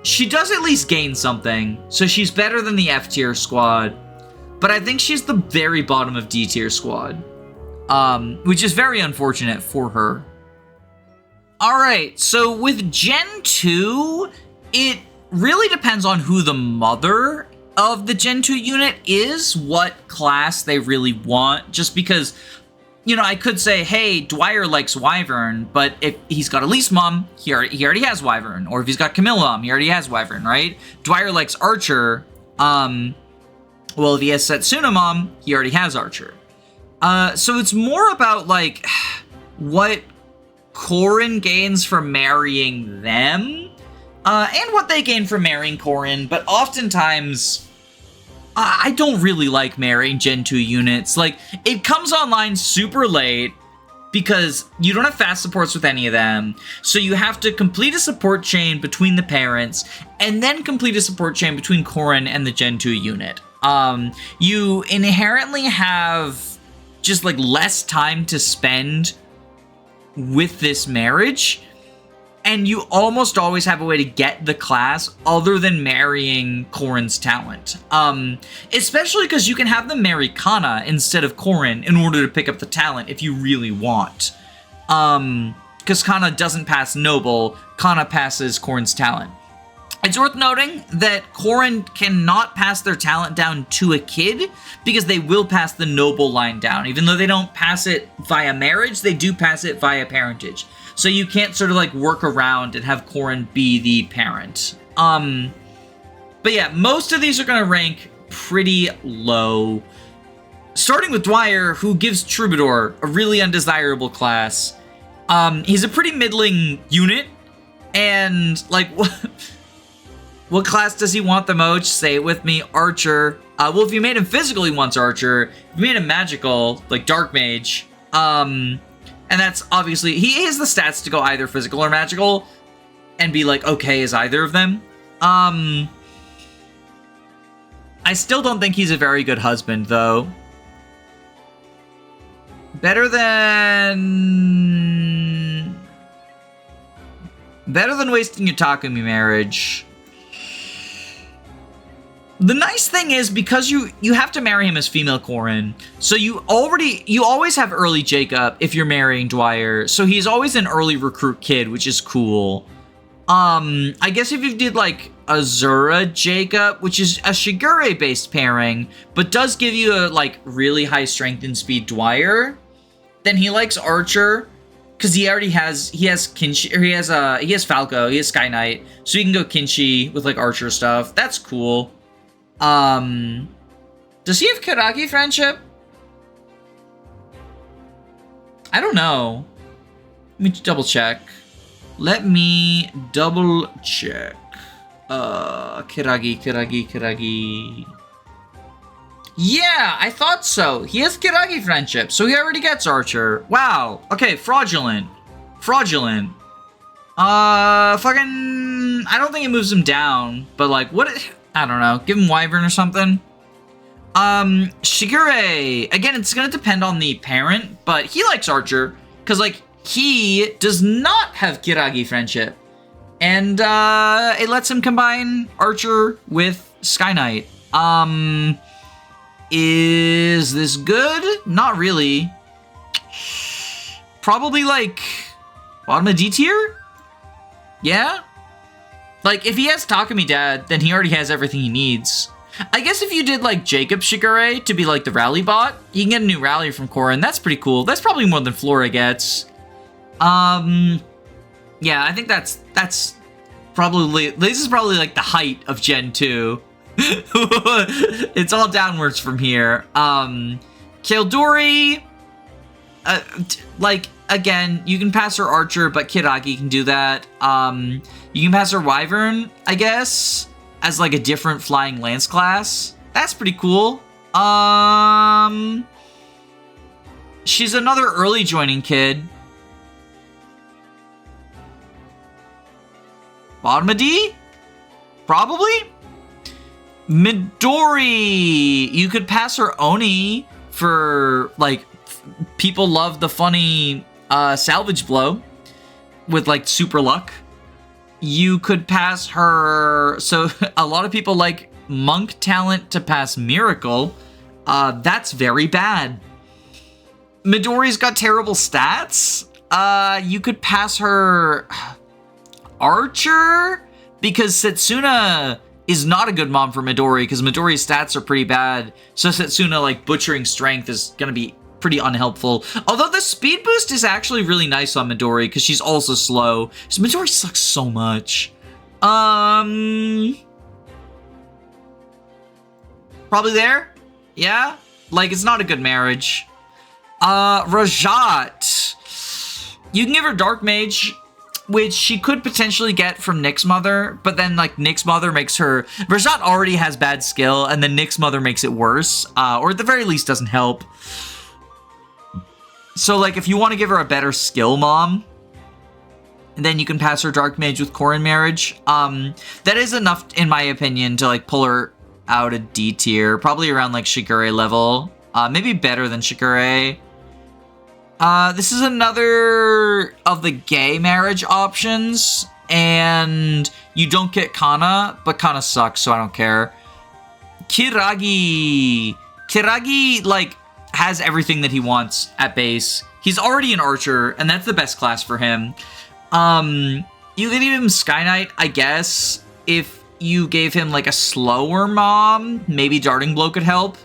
she does at least gain something, so she's better than the F-tier squad. But I think she's the very bottom of D-tier squad, which is very unfortunate for her. Alright, so with Gen 2, it really depends on who the mother of the Gen 2 unit is, what class they really want, just because, you know, I could say, hey, Dwyer likes Wyvern, but if he's got Elise mom, he already has Wyvern, or if he's got Camilla mom, he already has Wyvern, right? Dwyer likes Archer, well, if he has Setsuna mom, he already has Archer. So it's more about, like, what Korin gains from marrying them, and what they gain from marrying Korin, but oftentimes, I don't really like marrying Gen 2 units. Like, it comes online super late, because you don't have fast supports with any of them. So you have to complete a support chain between the parents, and then complete a support chain between Korin and the Gen 2 unit. You inherently have just like less time to spend with this marriage, and you almost always have a way to get the class other than marrying Korin's talent. Especially because you can have them marry Kana instead of Korin in order to pick up the talent if you really want. Because Kana doesn't pass Noble, Kana passes Korin's talent. It's worth noting that Korin cannot pass their talent down to a kid because they will pass the Noble line down. Even though they don't pass it via marriage, they do pass it via parentage. So you can't sort of like work around and have Korin be the parent. But yeah, most of these are going to rank pretty low. Starting with Dwyer, who gives Troubadour a really undesirable class. He's a pretty middling unit. And like, what class does he want the most? Say it with me, Archer. Well, if you made him physical, he wants Archer. If you made him magical, like Dark Mage, and that's obviously, he has the stats to go either physical or magical, and be like okay as either of them. I still don't think he's a very good husband, though. Better than wasting your Takumi marriage. The nice thing is, because you have to marry him as female Korin, so you always have early Jacob if you're marrying Dwyer, so he's always an early recruit kid, which is cool. I guess if you did like Azura Jacob, which is a Shigure-based pairing, but does give you a like really high strength and speed Dwyer, then he likes Archer, because he has Kinshi, or he has Falco, he has Sky Knight, so you can go Kinshi with like Archer stuff. That's cool. Does he have Kiragi friendship? I don't know. Let me double check. Kiragi. Yeah, I thought so. He has Kiragi friendship, so he already gets Archer. Wow. Okay, fraudulent. Fucking, I don't think it moves him down, but like, what? I don't know. Give him Wyvern or something. Shigure. Again, it's gonna depend on the parent, but he likes Archer, because like, he does not have Kiragi friendship. And it lets him combine Archer with Sky Knight. Is this good? Not really. Probably like bottom of D tier? Yeah? Like, if he has Takumi Dad, then he already has everything he needs. I guess if you did, like, Jacob Shigure to be, like, the rally bot, you can get a new rally from Korin. That's pretty cool. That's probably more than Flora gets. Yeah, I think that's probably... This is probably, like, the height of Gen 2. It's all downwards from here. Kildori... like, again, you can pass her Archer, but Kiragi can do that. You can pass her Wyvern, I guess, as like a different flying lance class. That's pretty cool. She's another early joining kid. Bottom of D? Probably? Midori! You could pass her Oni for, like, people love the funny salvage blow with like super luck. You could pass her, so a lot of people like monk talent to pass miracle. That's very bad. Midori's got terrible stats. You could pass her Archer, because Setsuna is not a good mom for Midori, because Midori's stats are pretty bad. So Setsuna, like, butchering strength is gonna be pretty unhelpful. Although the speed boost is actually really nice on Midori, because she's also slow. So Midori sucks so much. Probably there? Yeah? Like, it's not a good marriage. Rajat. You can give her Dark Mage, which she could potentially get from Nick's mother, but then, like, Nick's mother makes her... Rajat already has bad skill, and then Nick's mother makes it worse, or at the very least doesn't help. So, like, if you want to give her a better skill mom, then you can pass her Dark Mage with Corrin Marriage. That is enough, in my opinion, to, like, pull her out a D tier. Probably around, like, Shigure level. Maybe better than Shigure. This is another of the gay marriage options. And you don't get Kana, but Kana sucks, so I don't care. Kiragi. Kiragi, like, has everything that he wants at base. He's already an archer, and that's the best class for him. You could give him Sky Knight, I guess, if you gave him, like, a slower mom. Maybe Darting Blow could help.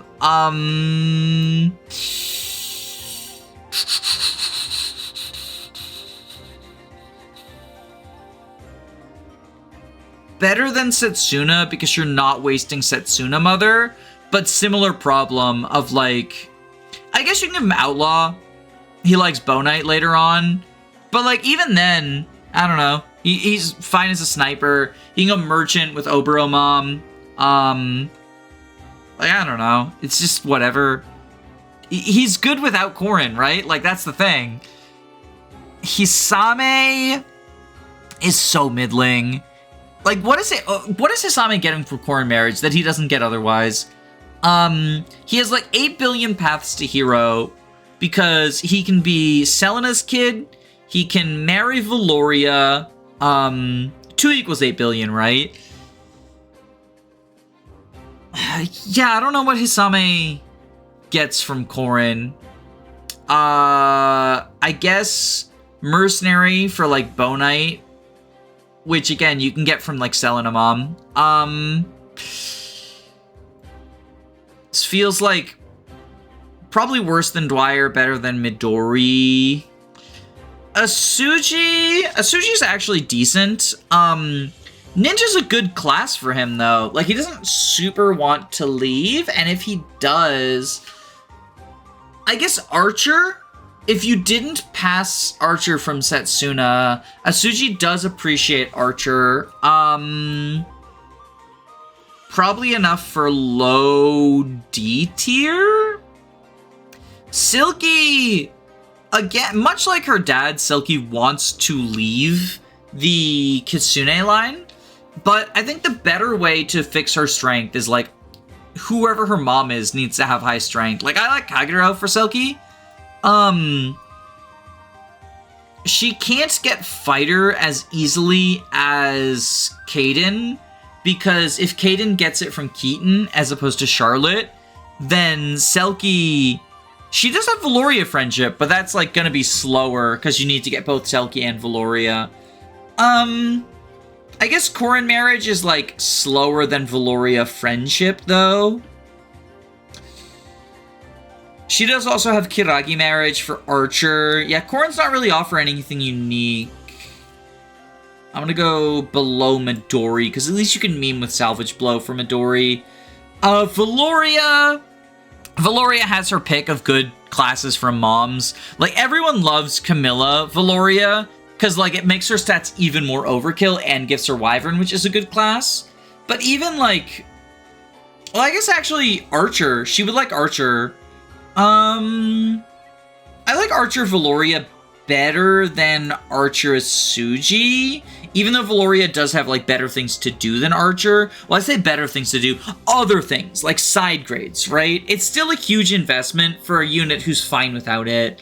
Better than Setsuna, because you're not wasting Setsuna Mother, but similar problem of, like, I guess you can give him Outlaw. He likes Bow Knight later on. But, like, even then, I don't know. He's fine as a sniper. You can go Merchant with Oboro Mom. Like, I don't know. It's just whatever. He's good without Corrin, right? Like, that's the thing. Hisame is so middling. Like, what is Hisame getting for Corrin Marriage that he doesn't get otherwise? He has, like, 8 billion paths to hero because he can be Selena's kid, he can marry Valoria, 2 equals 8 billion, right? Yeah, I don't know what Hisame gets from Corrin. I guess Mercenary for, like, Bow Knight, which, again, you can get from, like, Selena Mom. This feels like probably worse than Dwyer, better than Midori. Asuji's actually decent. Ninja's a good class for him, though. Like, he doesn't super want to leave, and if he does, I guess Archer. If you didn't pass Archer from Setsuna, Asuji does appreciate Archer. Probably enough for low D tier? Silky! Again, much like her dad, Silky wants to leave the Kitsune line, but I think the better way to fix her strength is, like, whoever her mom is needs to have high strength. Like, I like Kagero for Silky. She can't get Fighter as easily as Kaden, because if Kaden gets it from Keaton as opposed to Charlotte, then Selkie... She does have Valoria friendship, but that's, like, gonna be slower, because you need to get both Selkie and Valoria. I guess Corrin Marriage is, like, slower than Valoria friendship, though. She does also have Kiragi Marriage for Archer. Yeah, Corrin's not really offering anything unique. I'm gonna go below Midori, because at least you can meme with Salvage Blow for Midori. Valoria has her pick of good classes from moms. Like, everyone loves Camilla Valoria, because, like, it makes her stats even more overkill and gives her Wyvern, which is a good class. But even, like... Well, I guess actually Archer. She would like Archer. I like Archer Valoria better than Archer Asuji, even though Valoria does have, like, better things to do than Archer. Well, I say better things to do, other things, like side grades, right? It's still a huge investment for a unit who's fine without it.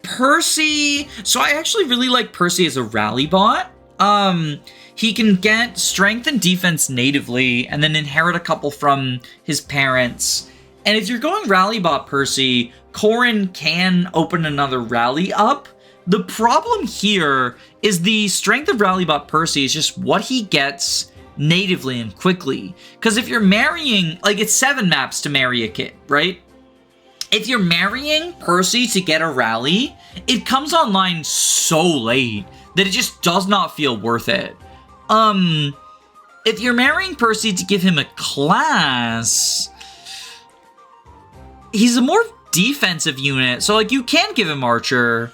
Percy, so I actually really like Percy as a rally bot. He can get strength and defense natively, and then inherit a couple from his parents. And if you're going rally bot Percy, Corrin can open another rally up. The problem here is the strength of rally bot Percy is just what he gets natively and quickly. Because if you're marrying, like, it's 7 maps to marry a kid, right? If you're marrying Percy to get a rally, it comes online so late that it just does not feel worth it. If you're marrying Percy to give him a class, he's a more defensive unit, so, like, you can give him Archer,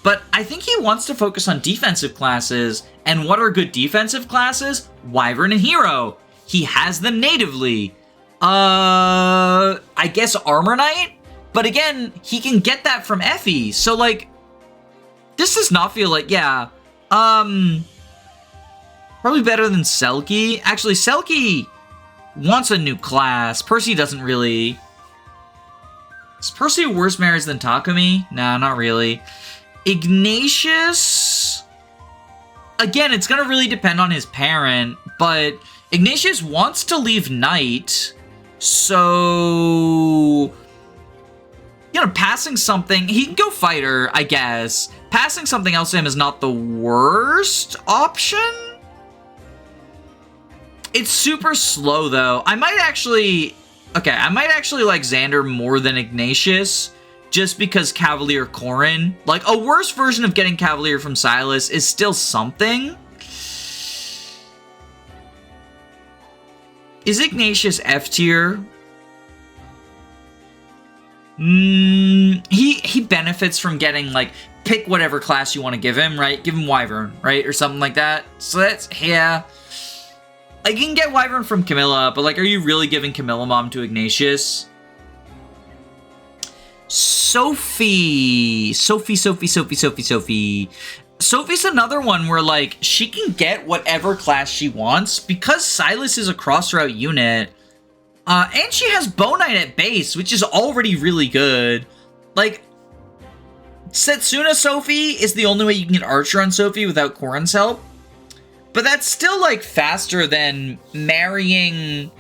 but I think he wants to focus on defensive classes, and what are good defensive classes? Wyvern and Hero. He has them natively. I guess Armor Knight, But again, he can get that from Effie. So, like, this does not feel like, yeah. Probably better than Selkie. Actually, Selkie wants a new class. Percy doesn't really. Is Percy a worse marriage than Takumi? Nah, not really. Ignatius... Again, it's gonna really depend on his parent, but Ignatius wants to leave Knight, so... You know, passing something... He can go fighter, I guess. Passing something else to him is not the worst option? It's super slow, though. I might actually... Okay, I might actually like Xander more than Ignatius, just because Cavalier Corrin. Like, a worse version of getting Cavalier from Silas is still something. Is Ignatius F tier? He benefits from getting, like, pick whatever class you want to give him, right? Give him Wyvern, right? Or something like that. So that's, yeah. Like, you can get Wyvern from Camilla, but, like, are you really giving Camilla Mom to Ignatius? Sophie. Sophie's another one where, like, she can get whatever class she wants because Silas is a cross-route unit. And she has Bow Knight at base, which is already really good. Like, Setsuna Sophie is the only way you can get Archer on Sophie without Corrin's help. But that's still, like, faster than marrying...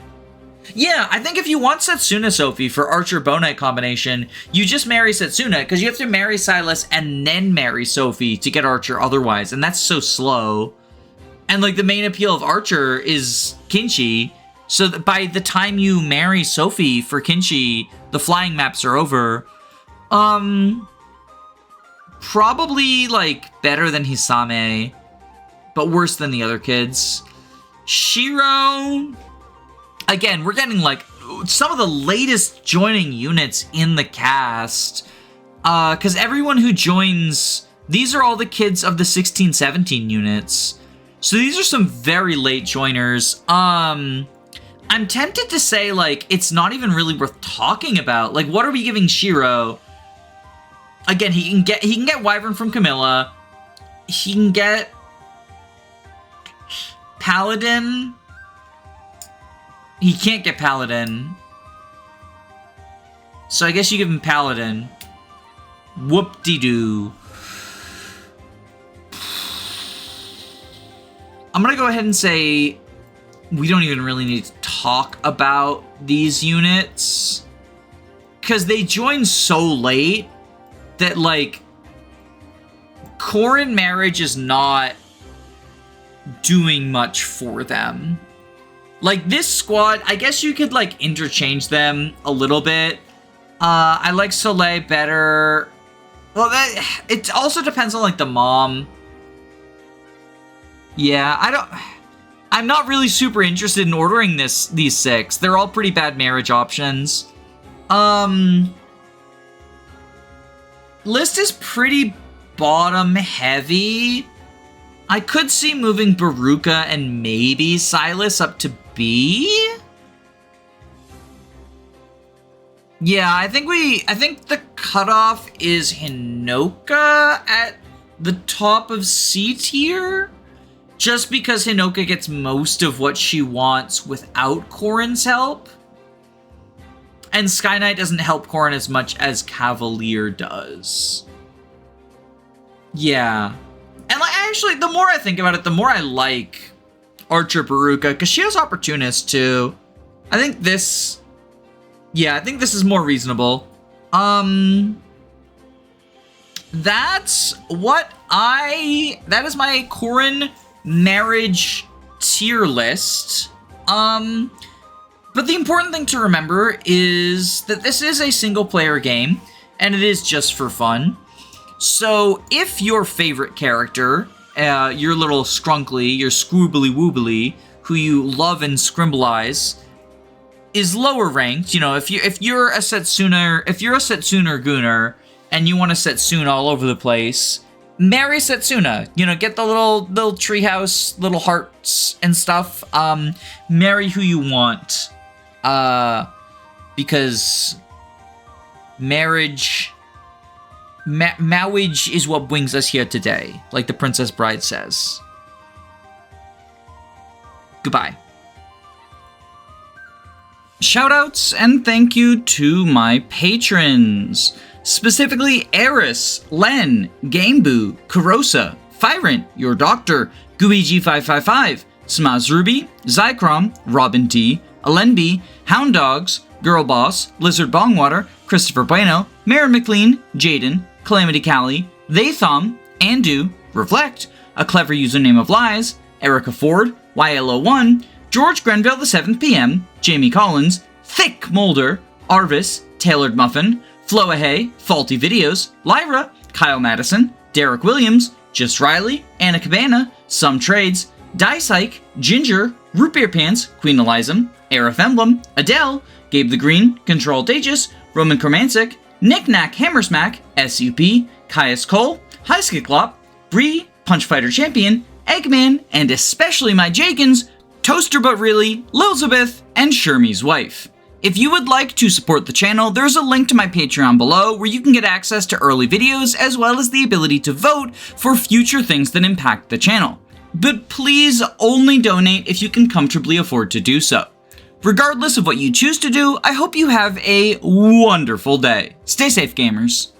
Yeah, I think if you want Setsuna Sophie for Archer Bow Knight combination, you just marry Setsuna, because you have to marry Silas and then marry Sophie to get Archer otherwise, and that's so slow. And, like, the main appeal of Archer is Kinchi, so that by the time you marry Sophie for Kinchi, the flying maps are over. Probably, like, better than Hisame, but worse than the other kids. Shiro... Again, we're getting, like, some of the latest joining units in the cast. Because everyone who joins... These are all the kids of the 16-17 units. So these are some very late joiners. I'm tempted to say, like, it's not even really worth talking about. Like, what are we giving Shiro? Again, he can get Wyvern from Camilla. He can get... Paladin... He can't get Paladin. So I guess you give him Paladin. Whoop-de-doo. I'm gonna go ahead and say we don't even really need to talk about these units. Because they join so late that, like, Corrin marriage is not doing much for them. Like, this squad, I guess you could, like, interchange them a little bit. I like Soleil better. Well, it also depends on, like, the mom. Yeah, I'm not really super interested in ordering these 6. They're all pretty bad marriage options. List is pretty bottom heavy. I could see moving Beruka and maybe Silas up to B? Yeah, I think the cutoff is Hinoka at the top of C tier. Just because Hinoka gets most of what she wants without Corrin's help. And Sky Knight doesn't help Corrin as much as Cavalier does. Yeah. And, like, actually, the more I think about it, the more I like Archer Beruka, because she has Opportunist, too. I think this... Yeah, I think this is more reasonable. That's what that is my Corrin marriage tier list. But the important thing to remember is that this is a single-player game, and it is just for fun. So, if your favorite character, your little Skrunkly, your Scroobly Woobly, who you love and scrimbleize, is lower ranked, you know, if you're a Setsuna Gooner, and you want to Setsuna all over the place, marry Setsuna. You know, get the little treehouse, little hearts and stuff. Marry who you want, because marriage is what brings us here today, like the Princess Bride says. Goodbye. Shoutouts and thank you to my patrons. Specifically Eris, Len, Gameboo, Kurosa, Fyrant, Your Doctor, Guiji555, Smaz Ruby, Zycrom, Robin T, Alenby, Hound Dogs, Girl Boss, Lizard Bongwater, Christopher Bueno, Maren McLean, Jaden, Calamity Callie, They Thumb, Andu, Reflect, A Clever Username of Lies, Erica Ford, YLO1, George Grenville the 7th PM, Jamie Collins, Thick Molder, Arvis, Tailored Muffin, Floahay, Faulty Videos, Lyra, Kyle Madison, Derek Williams, Just Riley, Anna Cabana, Some Trades, Dice Ginger, Root Beer Pants, Queen Elizam, Arif Emblem, Adele, Gabe the Green, Control Daegis, Roman Kromansic, Nick Knack Hammersmack, SUP, Caius Cole, Heiskiklop, Bree, Punch Fighter Champion, Eggman, and especially my Jakins, Toaster But Really, Lilzabeth, and Shermie's Wife. If you would like to support the channel, there's a link to my Patreon below where you can get access to early videos as well as the ability to vote for future things that impact the channel. But please only donate if you can comfortably afford to do so. Regardless of what you choose to do, I hope you have a wonderful day. Stay safe, gamers.